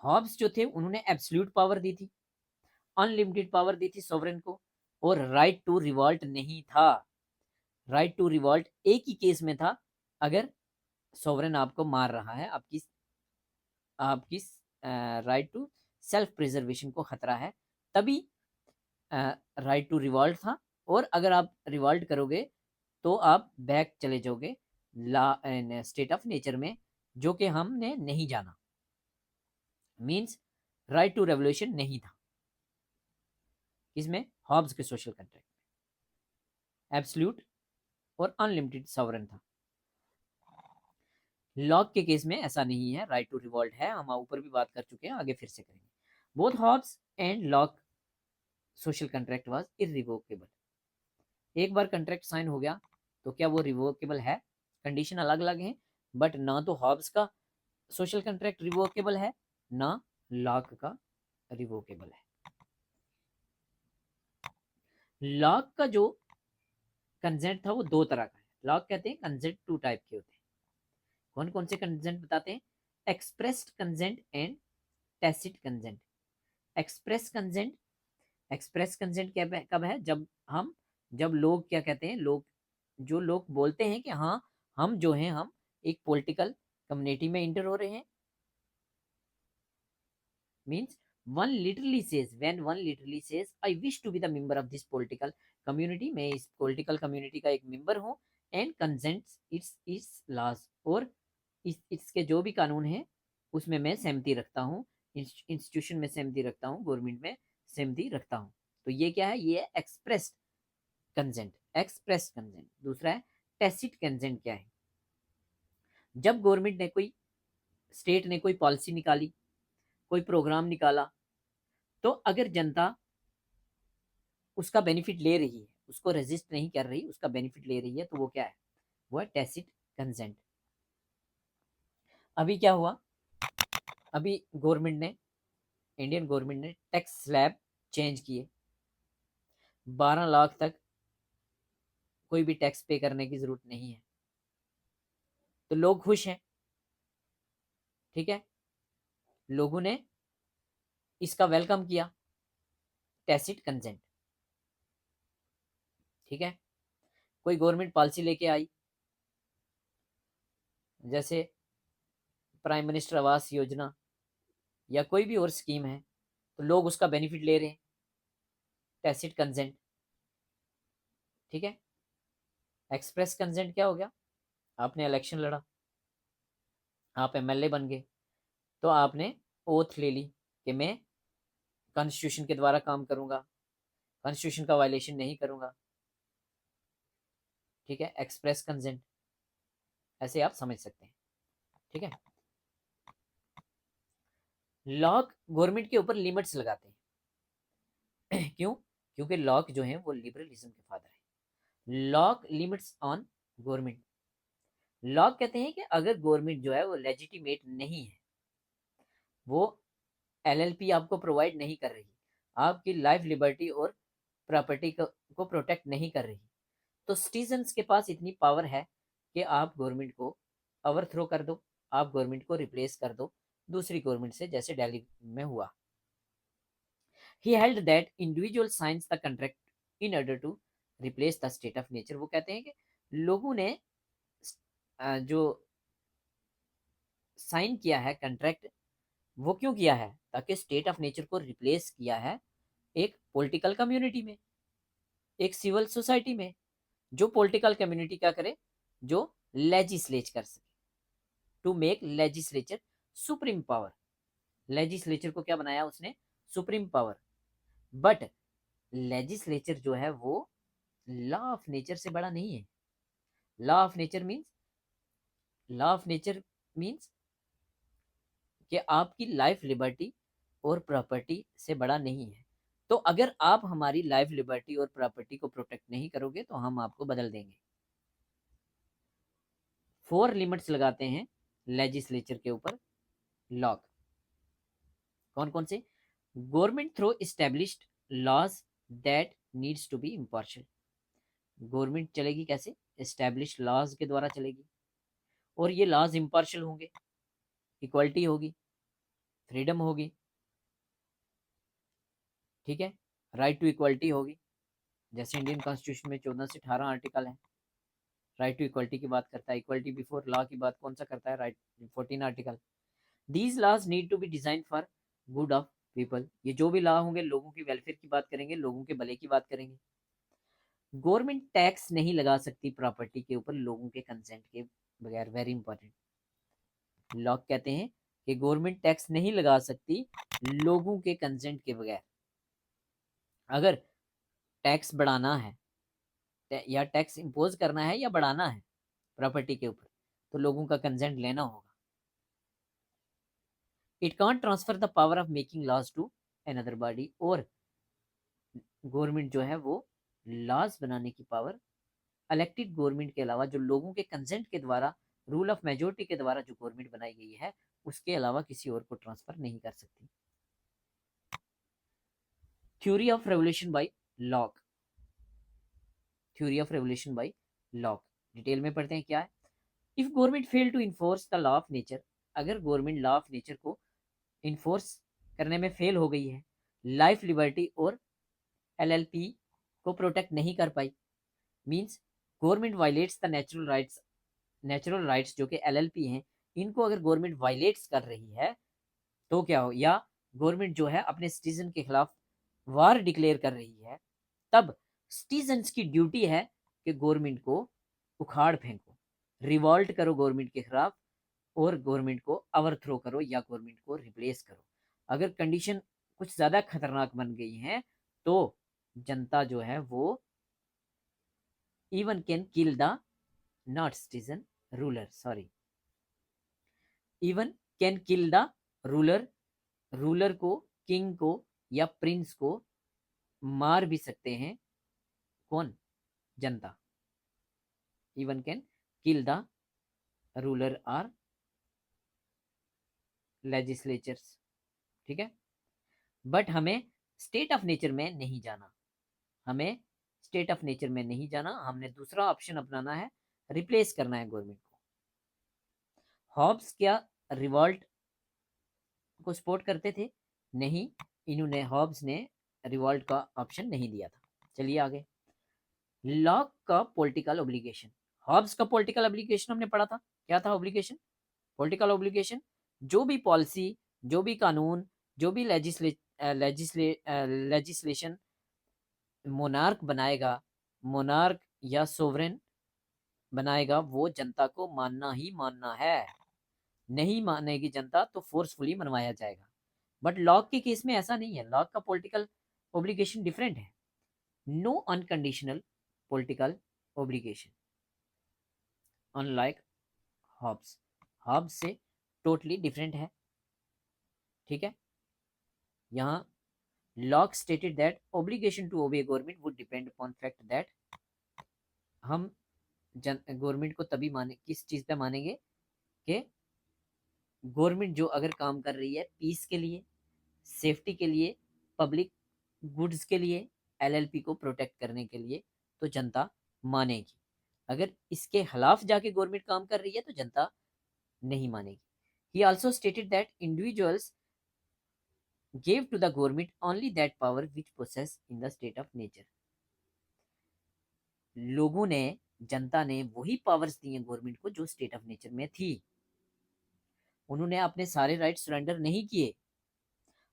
हॉब्स जो थे उन्होंने एब्सोल्यूट पावर दी थी, अनलिमिटेड पावर दी थी सोवरेन को, और राइट टू रिवॉल्ट नहीं था। राइट टू रिवॉल्ट एक ही केस में था, अगर सोवरेन आपको मार रहा है, आपकी आपकी राइट टू सेल्फ प्रिजर्वेशन को खतरा है, तभी राइट टू रिवॉल्ट था। और अगर आप रिवॉल्ट करोगे तो आप बैक चले जाओगे ला स्टेट ऑफ नेचर में, जो कि हमने नहीं जाना। मींस राइट टू रेवोल्यूशन नहीं था इसमें, हॉब्स के सोशल कॉन्ट्रैक्ट में एब्सोल्यूट और अनलिमिटेड सॉवरेन था। लॉक के केस में ऐसा नहीं है, राइट टू रिवॉल्ट है, हम ऊपर भी बात कर चुके हैं, आगे फिर से करेंगे। Both Hobbes and Locke social contract was irrevocable. एक बार कॉन्ट्रैक्ट साइन हो गया तो क्या वो रिवोकेबल है? कंडीशन अलग अलग है, बट ना तो हॉब्स का सोशल कॉन्ट्रैक्ट रिवोकेबल है, ना लॉक का रिवोकेबल है। लॉक का जो कंसेंट था वो दो तरह का है। लॉक कहते हैं कंसेंट टू टाइप के होते हैं। कौन कौन से कंसेंट बताते हैं? Expressed consent and tacit consent. Express consent, express consent कब है? जब लोग क्या कहते हैं, लोग जो लोग बोलते हैं कि हाँ हम जो हैं, हम एक पॉलिटिकल कम्युनिटी में इंटर हो रहे हैं। Means one literally says, when one literally says I wish to be the member of this political community, मैं इस पॉलिटिकल कम्युनिटी का एक मेंबर हूँ, and consents its its laws, और इसके जो भी कानून है उसमें मैं सहमति रखता हूँ, इंस्टीट्यूशन में सहमति रखता हूँ, गवर्नमेंट में सहमति रखता हूँ। तो ये क्या है? ये है एक्सप्रेस कंसेंट, एक्सप्रेस कंसेंट। दूसरा है टैसिट कंसेंट। क्या है? जब गवर्नमेंट ने कोई, स्टेट ने कोई पॉलिसी निकाली, कोई प्रोग्राम निकाला, तो अगर जनता उसका बेनिफिट ले रही है, उसको रेजिस्ट नहीं कर रही, उसका बेनिफिट ले रही है, तो वो क्या है? वो है टैसिट कंसेंट। अभी क्या हुआ? अभी गवर्नमेंट ने, इंडियन गवर्नमेंट ने टैक्स स्लैब चेंज किए, 12 लाख तक कोई भी टैक्स पे करने की जरूरत नहीं है, तो लोग खुश हैं। ठीक है, लोगों ने इसका वेलकम किया, टैसिट कंसेंट। ठीक है, कोई गवर्नमेंट पॉलिसी लेके आई, जैसे प्राइम मिनिस्टर आवास योजना या कोई भी और स्कीम है, तो लोग उसका बेनिफिट ले रहे हैं, टैसिट कंसेंट। ठीक है, एक्सप्रेस कंसेंट क्या हो गया? आपने इलेक्शन लड़ा, आप एमएलए बन गए, तो आपने ओथ ले ली कि मैं कॉन्स्टिट्यूशन के द्वारा काम करूंगा, कॉन्स्टिट्यूशन का वायलेशन नहीं करूंगा, ठीक है, एक्सप्रेस कंसेंट, ऐसे आप समझ सकते हैं, ठीक है। लॉक गवर्नमेंट के ऊपर लिमिट्स लगाते हैं क्यों? क्योंकि लॉक जो है वो लिबरलिज्म के फादर है। Lock limits on government. Lock कहते हैं कि अगर गवर्नमेंट जो है वो लेजिटिमेट नहीं है, वो एलएलपी आपको प्रोवाइड नहीं कर रही, आपकी लाइफ लिबर्टी और प्रॉपर्टी को प्रोटेक्ट नहीं कर रही, तो सिटीजन्स के पास इतनी पावर है कि आप गवर्नमेंट को ओवरथ्रो कर दो, आप गवर्नमेंट को रिप्लेस कर दो दूसरी गवर्नमेंट से, जैसे दिल्ली में हुआ। He held that individual signs the contract in order to replace the state of nature। वो कहते हैं कि लोगों ने जो साइन किया है कंट्रैक्ट, वो क्यों किया है? ताकि स्टेट ऑफ नेचर को रिप्लेस किया है एक पॉलिटिकल कम्युनिटी में, एक सिविल सोसाइटी में। जो पॉलिटिकल कम्युनिटी क्या करे? जो लेजिस्लेट कर सके, to make legislature supreme power. Legislature को क्या बनाया उसने? Supreme power. बट लेजिस्लेचर जो है वो लॉ ऑफ नेचर से बड़ा नहीं है। लॉ ऑफ नेचर मीन्स कि आपकी लाइफ लिबर्टी और प्रॉपर्टी से बड़ा नहीं है। तो अगर आप हमारी लाइफ लिबर्टी और प्रॉपर्टी को प्रोटेक्ट नहीं करोगे तो हम आपको बदल देंगे। 4 लिमिट्स लगाते हैं लेजिस्लेचर के ऊपर लॉ। कौन कौन से? Government through established laws that needs to be impartial. Government चलेगी कैसे? एस्टेब्लिश लॉज के द्वारा चलेगी, और ये लॉज इम्पार्शियल होंगे, इक्वलिटी होगी, फ्रीडम होगी, ठीक है, राइट टू इक्वलिटी होगी। जैसे इंडियन कॉन्स्टिट्यूशन में 14 से 18 आर्टिकल है, राइट टू इक्वलिटी की बात करता है। इक्वलिटी बिफोर लॉ की बात कौन सा करता है? Right 14 article. These laws need to be design for good of people. ये जो भी लॉ होंगे लोगों की वेलफेयर की बात करेंगे, लोगों के भले की बात करेंगे। गवर्नमेंट टैक्स नहीं लगा सकती प्रॉपर्टी के ऊपर लोगों के कंसेंट के बगैर। Very important. लॉक कहते हैं कि गवर्नमेंट टैक्स नहीं लगा सकती लोगों के कंसेंट के बगैर। अगर टैक्स बढ़ाना है या टैक्स इम्पोज करना है या बढ़ाना है प्रॉपर्टी के ऊपर, तो लोगों का कंसेंट लेना होगा। It can't transfer the power of making laws to another body. और गवर्नमेंट जो है वो लॉज बनाने की पावर इलेक्टेड गवर्नमेंट के अलावा, जो लोगों के कंसेंट के द्वारा, रूल ऑफ मेजोरिटी के द्वारा जो गवर्नमेंट बनाई गई है, उसके अलावा किसी और को ट्रांसफर नहीं कर सकती। Theory of revolution by Locke. Theory of revolution by Locke detail में पढ़ते हैं क्या है। If government fail to enforce the law of nature, अगर गवर्नमेंट लॉ ऑफ नेचर को इन्फोर्स करने में फेल हो गई है, लाइफ लिबर्टी और एलएलपी को प्रोटेक्ट नहीं कर पाई, means government violates the natural rights जो कि एलएलपी हैं, इनको अगर गवर्नमेंट वायलेट्स कर रही है तो क्या हो, या गवर्नमेंट जो है अपने सिटीजन के खिलाफ वार डिक्लेयर कर रही है, तब सिटीजन्स की ड्यूटी है कि गवर्नमेंट को उखाड़ फेंको, रिवॉल्ट करो गवर्नमेंट के खिलाफ, और गवर्नमेंट को ओवरथ्रो करो या गवर्नमेंट को रिप्लेस करो। अगर कंडीशन कुछ ज्यादा खतरनाक बन गई है तो जनता जो है वो even can kill the not citizen ruler, sorry, even can kill the ruler, ruler को, किंग को या प्रिंस को मार भी सकते हैं। कौन? जनता। even can kill the ruler or legislatures, ठीक है। बट हमें स्टेट ऑफ नेचर में नहीं जाना, हमें स्टेट ऑफ नेचर में नहीं जाना, हमने दूसरा ऑप्शन अपनाना है, रिप्लेस करना है गवर्नमेंट को। हॉब्स क्या रिवॉल्ट को सपोर्ट करते थे? नहीं, इन्होंने, हॉब्स ने रिवॉल्ट का ऑप्शन नहीं दिया था। चलिए आगे। लॉक का पॉलिटिकल ऑब्लिगेशन। हॉब्स का पॉलिटिकल ऑब्लिगेशन हमने पढ़ा था, क्या था ऑब्लिगेशन? पॉलिटिकल ऑब्लिगेशन, जो भी पॉलिसी, जो भी कानून, जो भी लेजिस्लेशन मोनार्क बनाएगा, मोनार्क या सोवरेन बनाएगा, वो जनता को मानना ही मानना है। नहीं मानेगी जनता तो फोर्सफुली मनवाया जाएगा। बट लॉक के केस में ऐसा नहीं है, लॉक का पॉलिटिकल ऑब्लिगेशन डिफरेंट है। No unconditional political obligation, unlike Hobbes. Hobbes से टोटली डिफरेंट है, ठीक है। यहाँ Locke stated that obligation to obey government would depend upon fact that, हम गवर्नमेंट को तभी माने, किस चीज पे मानेंगे कि गवर्नमेंट जो अगर काम कर रही है पीस के लिए, सेफ्टी के लिए, पब्लिक गुड्स के लिए, एलएलपी को प्रोटेक्ट करने के लिए, तो जनता मानेगी। अगर इसके खिलाफ जाके गवर्नमेंट काम कर रही है तो जनता नहीं मानेगी। ही also stated that individuals gave to the government only that power which possess in the state of nature। लोगों ने, जनता ने वही पावर्स दी हैं गवर्नमेंट को जो स्टेट ऑफ नेचर में थी। उन्होंने अपने सारे राइट्स सरेंडर नहीं किए।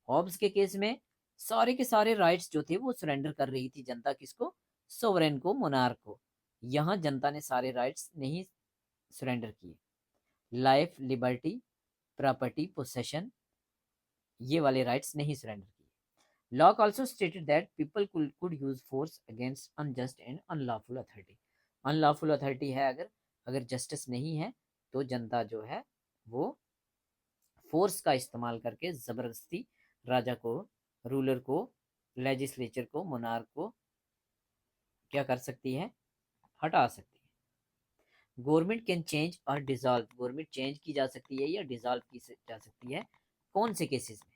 हॉब्स के केस में सारे के सारे राइट्स जो थे वो सरेंडर कर रही थी जनता, किसको? सोवरेन को, मोनार्क को। यहाँ जनता ने सारे राइट्स नहीं सरेंडर किए। लाइफ, लिबर्टी, प्रॉपर्टी, पोसेशन, ये वाले राइट्स नहीं सरेंडर किए। Locke also stated that people could use force against unjust and unlawful authority। unlawful authority है अगर जस्टिस नहीं है तो जनता जो है वो फोर्स का इस्तेमाल करके जबरदस्ती राजा को, रूलर को, लेजिस्लेचर को, मोनार्क को क्या कर सकती है? हटा सकती है। गवर्नमेंट कैन चेंज और डिसॉल्व, गवर्नमेंट चेंज की जा सकती है या डिसॉल्व की जा सकती है। कौन से केसेस में?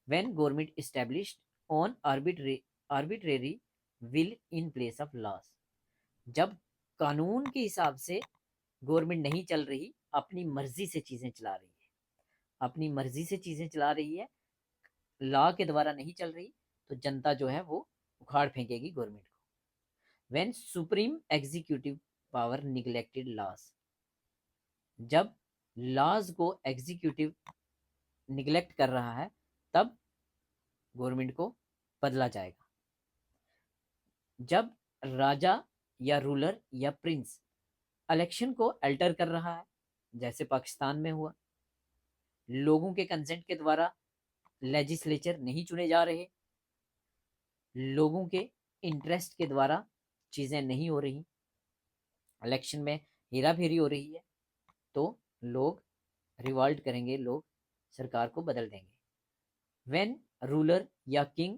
when government established on arbitrary will in place of laws। जब कानून के हिसाब से गवर्नमेंट नहीं चल रही, अपनी मर्जी से चीजें चला रही है, अपनी मर्जी से चीजें चला रही है, लॉ के द्वारा नहीं चल रही, तो जनता जो है वो उखाड़ फेंकेगी गवर्नमेंट को। when supreme executive power neglected laws, जब लॉज को एग्जीक्यूटिव निगलेक्ट कर रहा है तब गवर्नमेंट को बदला जाएगा। जब राजा या रूलर या प्रिंस इलेक्शन को अल्टर कर रहा है, जैसे पाकिस्तान में हुआ, लोगों के कंसेंट के द्वारा लेजिस्लेचर नहीं चुने जा रहे, लोगों के इंटरेस्ट के द्वारा चीजें नहीं हो रही, इलेक्शन में हेरा फेरी हो रही है, तो लोग रिवॉल्ट करेंगे, लोग सरकार को बदल देंगे। व्हेन रूलर या king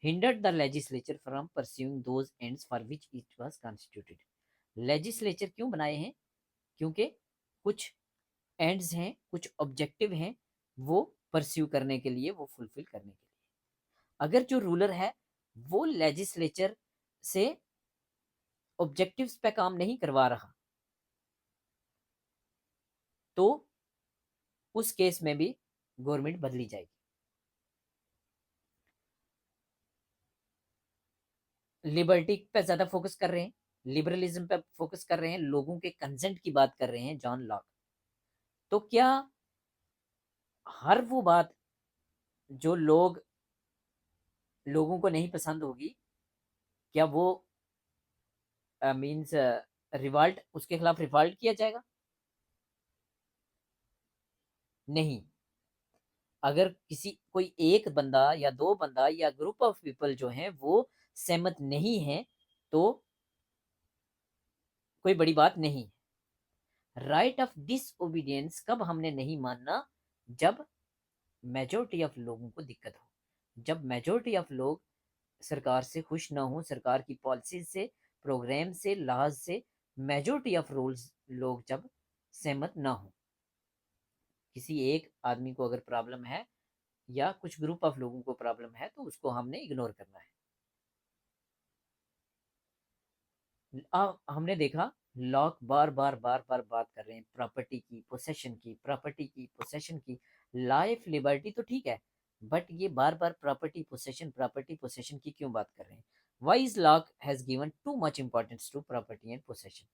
hindered the legislature from pursuing those ends for which it was constituted। Legislature क्यों बनाए हैं? क्योंकि कुछ एंड्स हैं, कुछ ऑब्जेक्टिव हैं, वो परस्यू करने के लिए, वो फुलफिल करने के लिए। अगर जो रूलर है वो लेजिस्लेचर से ऑब्जेक्टिव्स पे काम नहीं करवा रहा तो उस केस में भी गवर्नमेंट बदली जाएगी। लिबर्टी पे ज्यादा फोकस कर रहे हैं, लिबरलिज्म पे फोकस कर रहे हैं, लोगों के कंसेंट की बात कर रहे हैं जॉन लॉक। तो क्या हर वो बात जो लोगों को नहीं पसंद होगी, क्या वो मींस रिवॉल्ट, उसके खिलाफ रिवॉल्ट किया जाएगा? नहीं। अगर किसी कोई एक बंदा या दो बंदा या ग्रुप ऑफ पीपल जो हैं वो सहमत नहीं है तो कोई बड़ी बात नहीं। राइट ऑफ डिसओबीडियंस कब हमने नहीं मानना? जब मेजोरिटी ऑफ लोगों को दिक्कत हो, जब मेजोरिटी ऑफ लोग सरकार से खुश ना हो, सरकार की पॉलिसी से, प्रोग्राम से, लॉज से मेजोरिटी ऑफ रूल्स लोग जब सहमत ना हो। किसी एक आदमी को अगर प्रॉब्लम है या कुछ ग्रुप ऑफ लोगों को प्रॉब्लम है तो उसको हमने इग्नोर करना है। हमने देखा लॉक बार बार बार बार बात कर रहे हैं प्रॉपर्टी की, पोसेशन की, प्रॉपर्टी की, पोसेशन की। लाइफ, लिबर्टी तो ठीक है, बट ये बार बार प्रॉपर्टी पोसेशन की क्यों बात कर रहे हैं? Why is Locke has given too much importance to property and possession?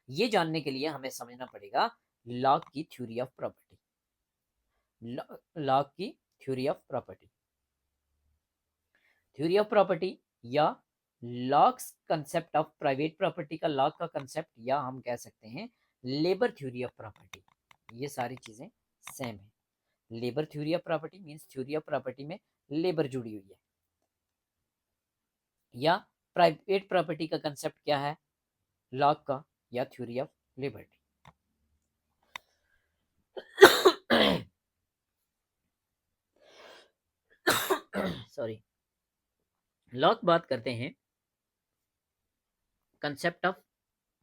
ये जानने के लिए हमें समझना पड़ेगा लॉक की थ्योरी ऑफ प्रॉपर्टी। लॉक की theory of property, theory of property या Locke's concept of private property का लॉक का कंसेप्ट, या हम कह सकते हैं लेबर थ्योरी ऑफ प्रॉपर्टी, ये सारी चीजें सेम है। Labour theory of property means theory of property में लेबर जुड़ी हुई है, या प्राइवेट प्रॉपर्टी का कंसेप्ट क्या है लॉक का, या theory of liberty. Sorry. Lock बात करते हैं कंसेप्ट ऑफ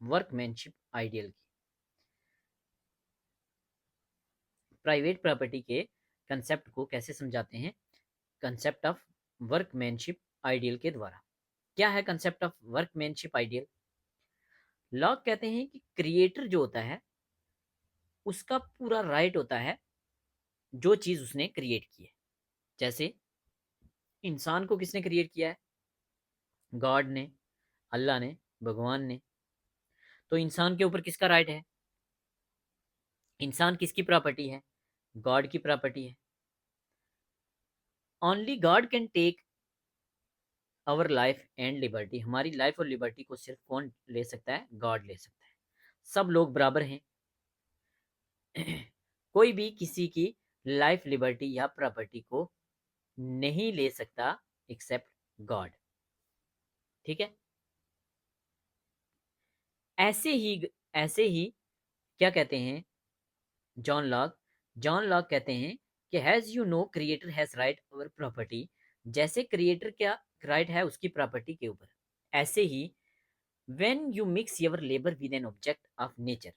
वर्कमैनशिप आइडियल की। प्राइवेट प्रॉपर्टी के कंसेप्ट को कैसे समझाते हैं, कंसेप्ट ऑफ वर्कमैनशिप आइडियल के द्वारा। क्या है concept of workmanship ideal? Lock कहते हैं कि क्रिएटर जो होता है उसका पूरा राइट होता है जो चीज उसने क्रिएट की है। जैसे इंसान को किसने क्रिएट किया है? गॉड ने, अल्लाह ने, भगवान ने। तो इंसान के ऊपर किसका राइट है? इंसान किसकी प्रॉपर्टी है? गॉड की प्रॉपर्टी है। Only God can take our life and liberty. हमारी लाइफ और लिबर्टी को सिर्फ कौन ले सकता है? गॉड ले सकता है। सब लोग बराबर हैं। कोई भी किसी की लाइफ, लिबर्टी या प्रॉपर्टी को नहीं ले सकता एक्सेप्ट गॉड। ठीक है। ऐसे ही क्या कहते हैं जॉन लॉक? जॉन लॉक कहते हैं कि has you know creator has right over property. जैसे क्रिएटर क्या राइट है उसकी प्रॉपर्टी के ऊपर, ऐसे ही when you mix your labour with an object of nature.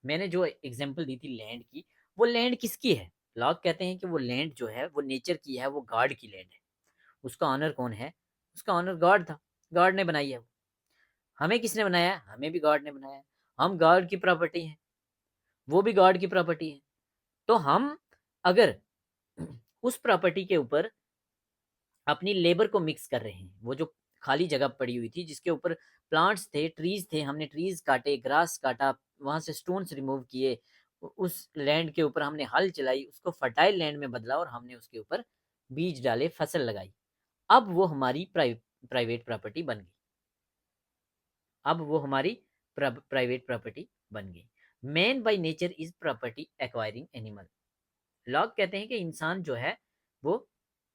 मैंने जो एग्जांपल दी थी लैंड की, वो लैंड किसकी है? लॉक कहते हैं कि वो लैंड जो है वो नेचर की है, वो गॉड की लैंड है। उसका ऑनर कौन है? उसका ऑनर गॉड था। गॉड ने बनाई है वो। हमें किसने बनाया है? हमें भी गॉड ने बनाया है। हम गॉड की प्रॉपर्टी हैं, वो भी गॉड की प्रॉपर्टी है। तो हम अगर उस प्रॉपर्टी के ऊपर अपनी लेबर को मिक्स कर रहे हैं, वो जो खाली जगह पड़ी हुई थी जिसके ऊपर प्लांट्स थे, ट्रीज थे, हमने ट्रीज काटे, ग्रास काटा, वहां से स्टोन्स रिमूव किए, उस लैंड के ऊपर हमने हल चलाई, उसको फर्टाइल लैंड में बदला और हमने उसके ऊपर बीज डाले, फसल लगाई। अब वो हमारी प्राइवेट प्रॉपर्टी बन गई। अब वो हमारी प्राइवेट प्रॉपर्टी बन गई। Man by nature is property acquiring animal. Lock कहते हैं कि इंसान जो है वो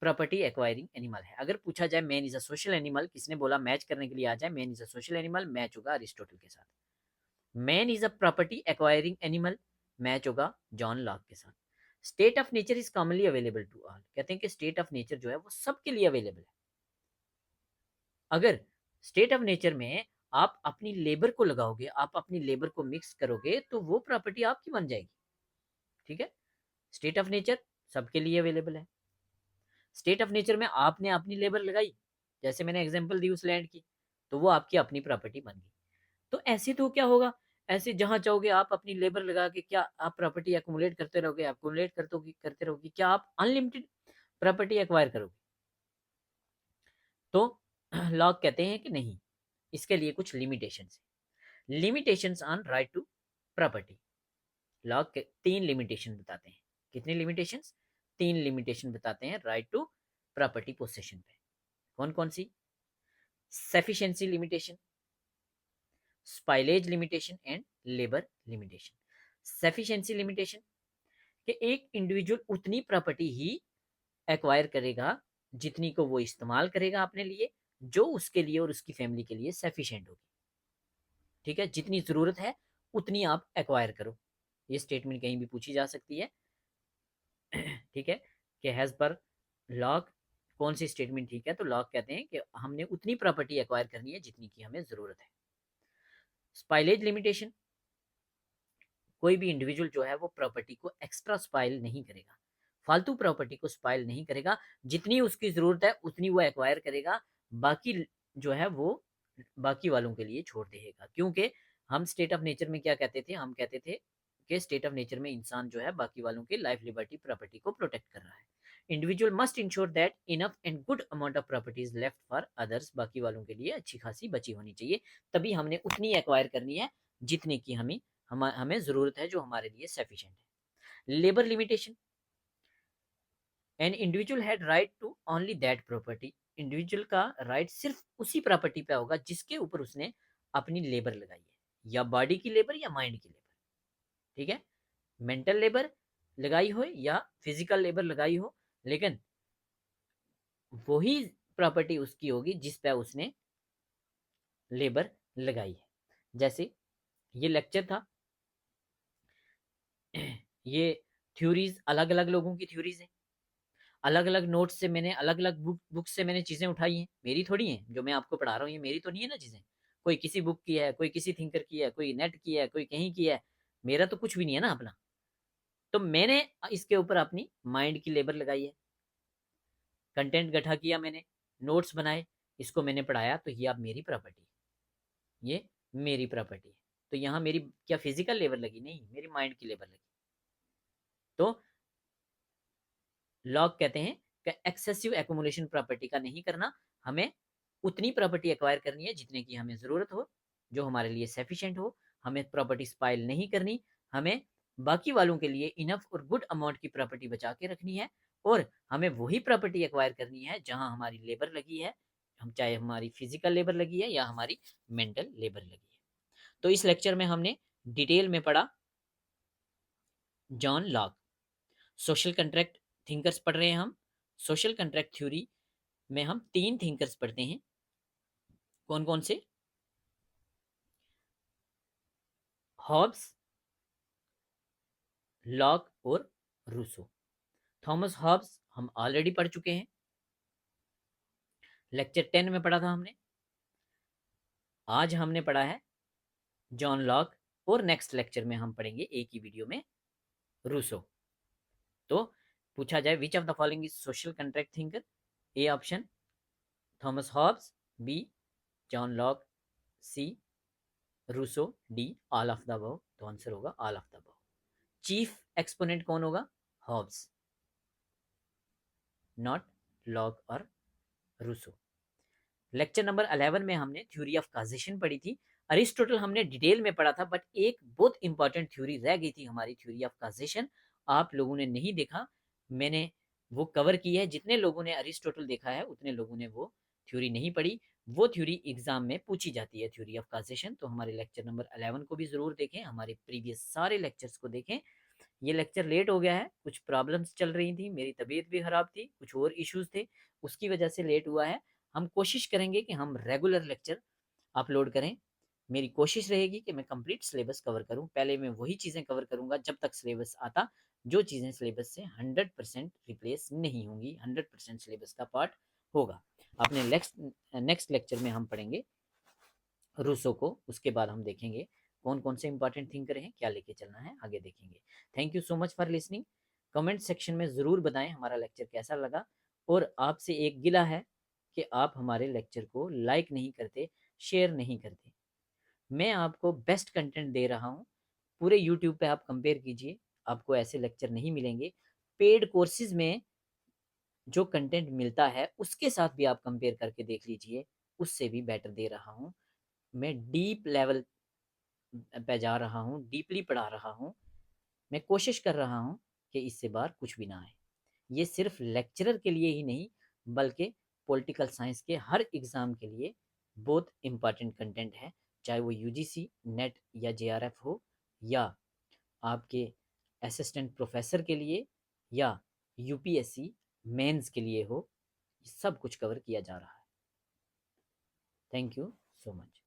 प्रॉपर्टी एक्वायरिंग एनिमल है। अगर पूछा जाए man is a social animal, किसने बोला मैच करने के लिए आ जाए, man is a social animal, match होगा अरिस्टोटल के साथ। Man is a property acquiring animal, match होगा जॉन लॉक के साथ। State of nature is commonly available to all. कहते हैं कि स्टेट ऑफ नेचर जो है वो सबके लिए अवेलेबल है। अगर स्टेट ऑफ नेचर में आप अपनी लेबर को लगाओगे, आप अपनी लेबर को मिक्स करोगे, तो वो प्रॉपर्टी आपकी बन जाएगी। ठीक है। स्टेट ऑफ नेचर सबके लिए अवेलेबल है। स्टेट ऑफ नेचर में आपने अपनी लेबर लगाई, जैसे मैंने एग्जांपल दी उस लैंड की, तो वो आपकी अपनी प्रॉपर्टी बन गई। तो ऐसे तो क्या होगा, ऐसे जहां चाहोगे आप अपनी लेबर लगा के क्या आप प्रॉपर्टी एक्मुलेट करते रहोगे, एक्मुलेट करते रहोगे? क्या आप अनलिमिटेड प्रॉपर्टी एक्वायर करोगे? तो लॉक कहते हैं कि नहीं, इसके लिए कुछ लिमिटेशंस है। Limitations on right to property. Locke के 3 लिमिटेशन बताते हैं। कितनी लिमिटेशंस? 3 लिमिटेशन बताते हैं राइट टू प्रॉपर्टी पोसेशन पे। कौन कौन सी? Sufficiency limitation, spoilage limitation and labour limitation. Sufficiency limitation कि एक इंडिविजुअल उतनी प्रॉपर्टी ही एक्वायर करेगा जितनी को वो इस्तेमाल करेगा अपने लिए, जो उसके लिए और उसकी फैमिली के लिए सफिशिएंट होगी। ठीक है। जितनी जरूरत है उतनी आप एक्वायर करो। ये स्टेटमेंट कहीं भी पूछी जा सकती है। ठीक है। कि हैज पर लॉक कौन सी स्टेटमेंट ठीक है? तो लॉक कहते हैं कि हमने उतनी प्रॉपर्टी एक्वायर करनी है जितनी की हमें जरूरत है। स्पाइलेज लिमिटेशन, कोई भी इंडिविजुअल जो है वो प्रॉपर्टी को एक्स्ट्रा स्पाइल नहीं करेगा, फालतू प्रॉपर्टी को स्पाइल नहीं करेगा। जितनी उसकी जरूरत है उतनी वो एक्वायर करेगा, बाकी जो है वो बाकी वालों के लिए छोड़ देगा। क्योंकि हम स्टेट ऑफ नेचर में क्या कहते थे? हम कहते थे कि स्टेट ऑफ नेचर में इंसान जो है बाकी वालों के लाइफ, लिबर्टी, प्रॉपर्टी को प्रोटेक्ट कर रहा है। Individual must ensure that enough and good amount of property is left for others. बाकी वालों के लिए अच्छी खासी बची होनी चाहिए, तभी हमने उतनी एक्वायर करनी है जितने की हमें जरूरत है, जो हमारे लिए सफिशिएंट है। Labour limitation, an individual had right to only that property. Individual का राइट सिर्फ उसी प्रॉपर्टी पे होगा जिसके ऊपर उसने अपनी लेबर लगाई है, या बॉडी की लेबर या माइंड की लेबर। ठीक है। मेंटल लेबर लगाई हो या फिजिकल लेबर लगाई हो, लेकिन वही प्रॉपर्टी उसकी होगी जिस पे उसने लेबर लगाई है। जैसे ये लेक्चर था, ये थ्योरीज अलग अलग लोगों की थ्योरीज है, अलग अलग नोट्स से मैंने, अलग अलग बुक से मैंने चीजें उठाई हैं, मेरी थोड़ी हैं। जो मैं आपको पढ़ा रहा हूँ ये मेरी तो नहीं है ना चीजें। कोई किसी बुक की है, कोई किसी थिंकर की है, कोई नेट की है, कोई कहीं की है, मेरा तो कुछ भी नहीं है ना अपना। तो मैंने इसके ऊपर अपनी माइंड की लेबर लगाई है, कंटेंट गठा किया मैंने, नोट्स बनाए, इसको मैंने पढ़ाया, तो ये अब मेरी प्रॉपर्टी, ये मेरी प्रॉपर्टी है। तो यहाँ मेरी क्या फिजिकल लेबर लगी? नहीं, मेरी माइंड की लेबर लगी। तो लॉग कहते हैं कि एक्सेसिव एक्युमुलेशन प्रॉपर्टी का नहीं करना, हमें उतनी प्रॉपर्टी एक्वायर करनी है जितने की हमें ज़रूरत हो, जो हमारे लिए सफिशिएंट हो। हमें प्रॉपर्टी स्पाइल नहीं करनी, हमें बाकी वालों के लिए इनफ और गुड अमाउंट की प्रॉपर्टी बचा के रखनी है। और हमें वही प्रॉपर्टी एक्वायर करनी है जहां हमारी लेबर लगी है, हम चाहे हमारी फिजिकल लेबर लगी है या हमारी मेंटल लेबर लगी है। तो इस लेक्चर में हमने डिटेल में पढ़ा John Locke, social contract thinkers पढ़ रहे हैं हम। सोशल कंट्रैक्ट थ्योरी में हम 3 थिंकर्स पढ़ते हैं। कौन कौन से? हॉब्स, लॉक और रूसो। थॉमस हॉब्स हम ऑलरेडी पढ़ चुके हैं, लेक्चर 10 में पढ़ा था हमने। आज हमने पढ़ा है जॉन लॉक, और नेक्स्ट लेक्चर में हम पढ़ेंगे एक ही वीडियो में रूसो। तो पूछा जाए which of the following is social contract thinker? A option Thomas Hobbes, B John Locke, C Rousseau, D all of the above. तो आंसर होगा all of the above. Chief exponent कौन होगा? Hobbes, not Locke और Rousseau. Lecture number 11 में हमने theory of causation पढ़ी थी। Aristotle हमने डिटेल में पढ़ा था, बट एक बहुत इंपॉर्टेंट थ्योरी रह गई थी हमारी, थ्योरी ऑफ काजेशन। आप लोगों ने नहीं देखा, मैंने वो कवर की है। जितने लोगों ने अरिस्टोटल देखा है उतने लोगों ने वो थ्योरी नहीं पढ़ी। वो थ्योरी एग्जाम में पूछी जाती है, थ्योरी ऑफ काजेशन। तो हमारे लेक्चर नंबर 11 को भी जरूर देखें, हमारे प्रीवियस सारे लेक्चर्स को देखें। ये लेक्चर लेट हो गया है, कुछ प्रॉब्लम्स चल रही थी, मेरी तबीयत भी खराब थी, कुछ और इश्यूज थे, उसकी वजह से लेट हुआ है। हम कोशिश करेंगे कि हम रेगुलर लेक्चर अपलोड करें। मेरी कोशिश रहेगी कि मैं कंप्लीट सिलेबस कवर करूं। पहले मैं वही चीज़ें कवर करूंगा जब तक सिलेबस आता, जो चीज़ें सिलेबस से 100% रिप्लेस नहीं होंगी, 100% सिलेबस का पार्ट होगा। अपने नेक्स्ट लेक्चर में हम पढ़ेंगे रूसो को, उसके बाद हम देखेंगे कौन कौन से इंपॉर्टेंट थिंकर हैं, क्या लेके चलना है, आगे देखेंगे। Thank you so much for listening. Comment section में ज़रूर बताएं हमारा लेक्चर कैसा लगा। और आपसे एक गिला है कि आप हमारे लेक्चर को लाइक नहीं करते, शेयर नहीं करते। मैं आपको बेस्ट कंटेंट दे रहा हूँ, पूरे यूट्यूब पे आप कंपेयर कीजिए, आपको ऐसे लेक्चर नहीं मिलेंगे। पेड कोर्सेज में जो कंटेंट मिलता है उसके साथ भी आप कंपेयर करके देख लीजिए, उससे भी बेटर दे रहा हूँ। मैं डीप लेवल पे जा रहा हूँ, डीपली पढ़ा रहा हूँ। मैं कोशिश कर रहा हूँ कि इससे बाहर कुछ भी ना आए। ये सिर्फ लेक्चरर के लिए ही नहीं, बल्कि पॉलिटिकल साइंस के हर एग्ज़ाम के लिए बहुत इम्पॉर्टेंट कंटेंट है। चाहे वो यूजीसी नेट या जेआरएफ हो, या आपके असिस्टेंट प्रोफेसर के लिए, या यूपीएससी मेंस के लिए हो, सब कुछ कवर किया जा रहा है। Thank you so much.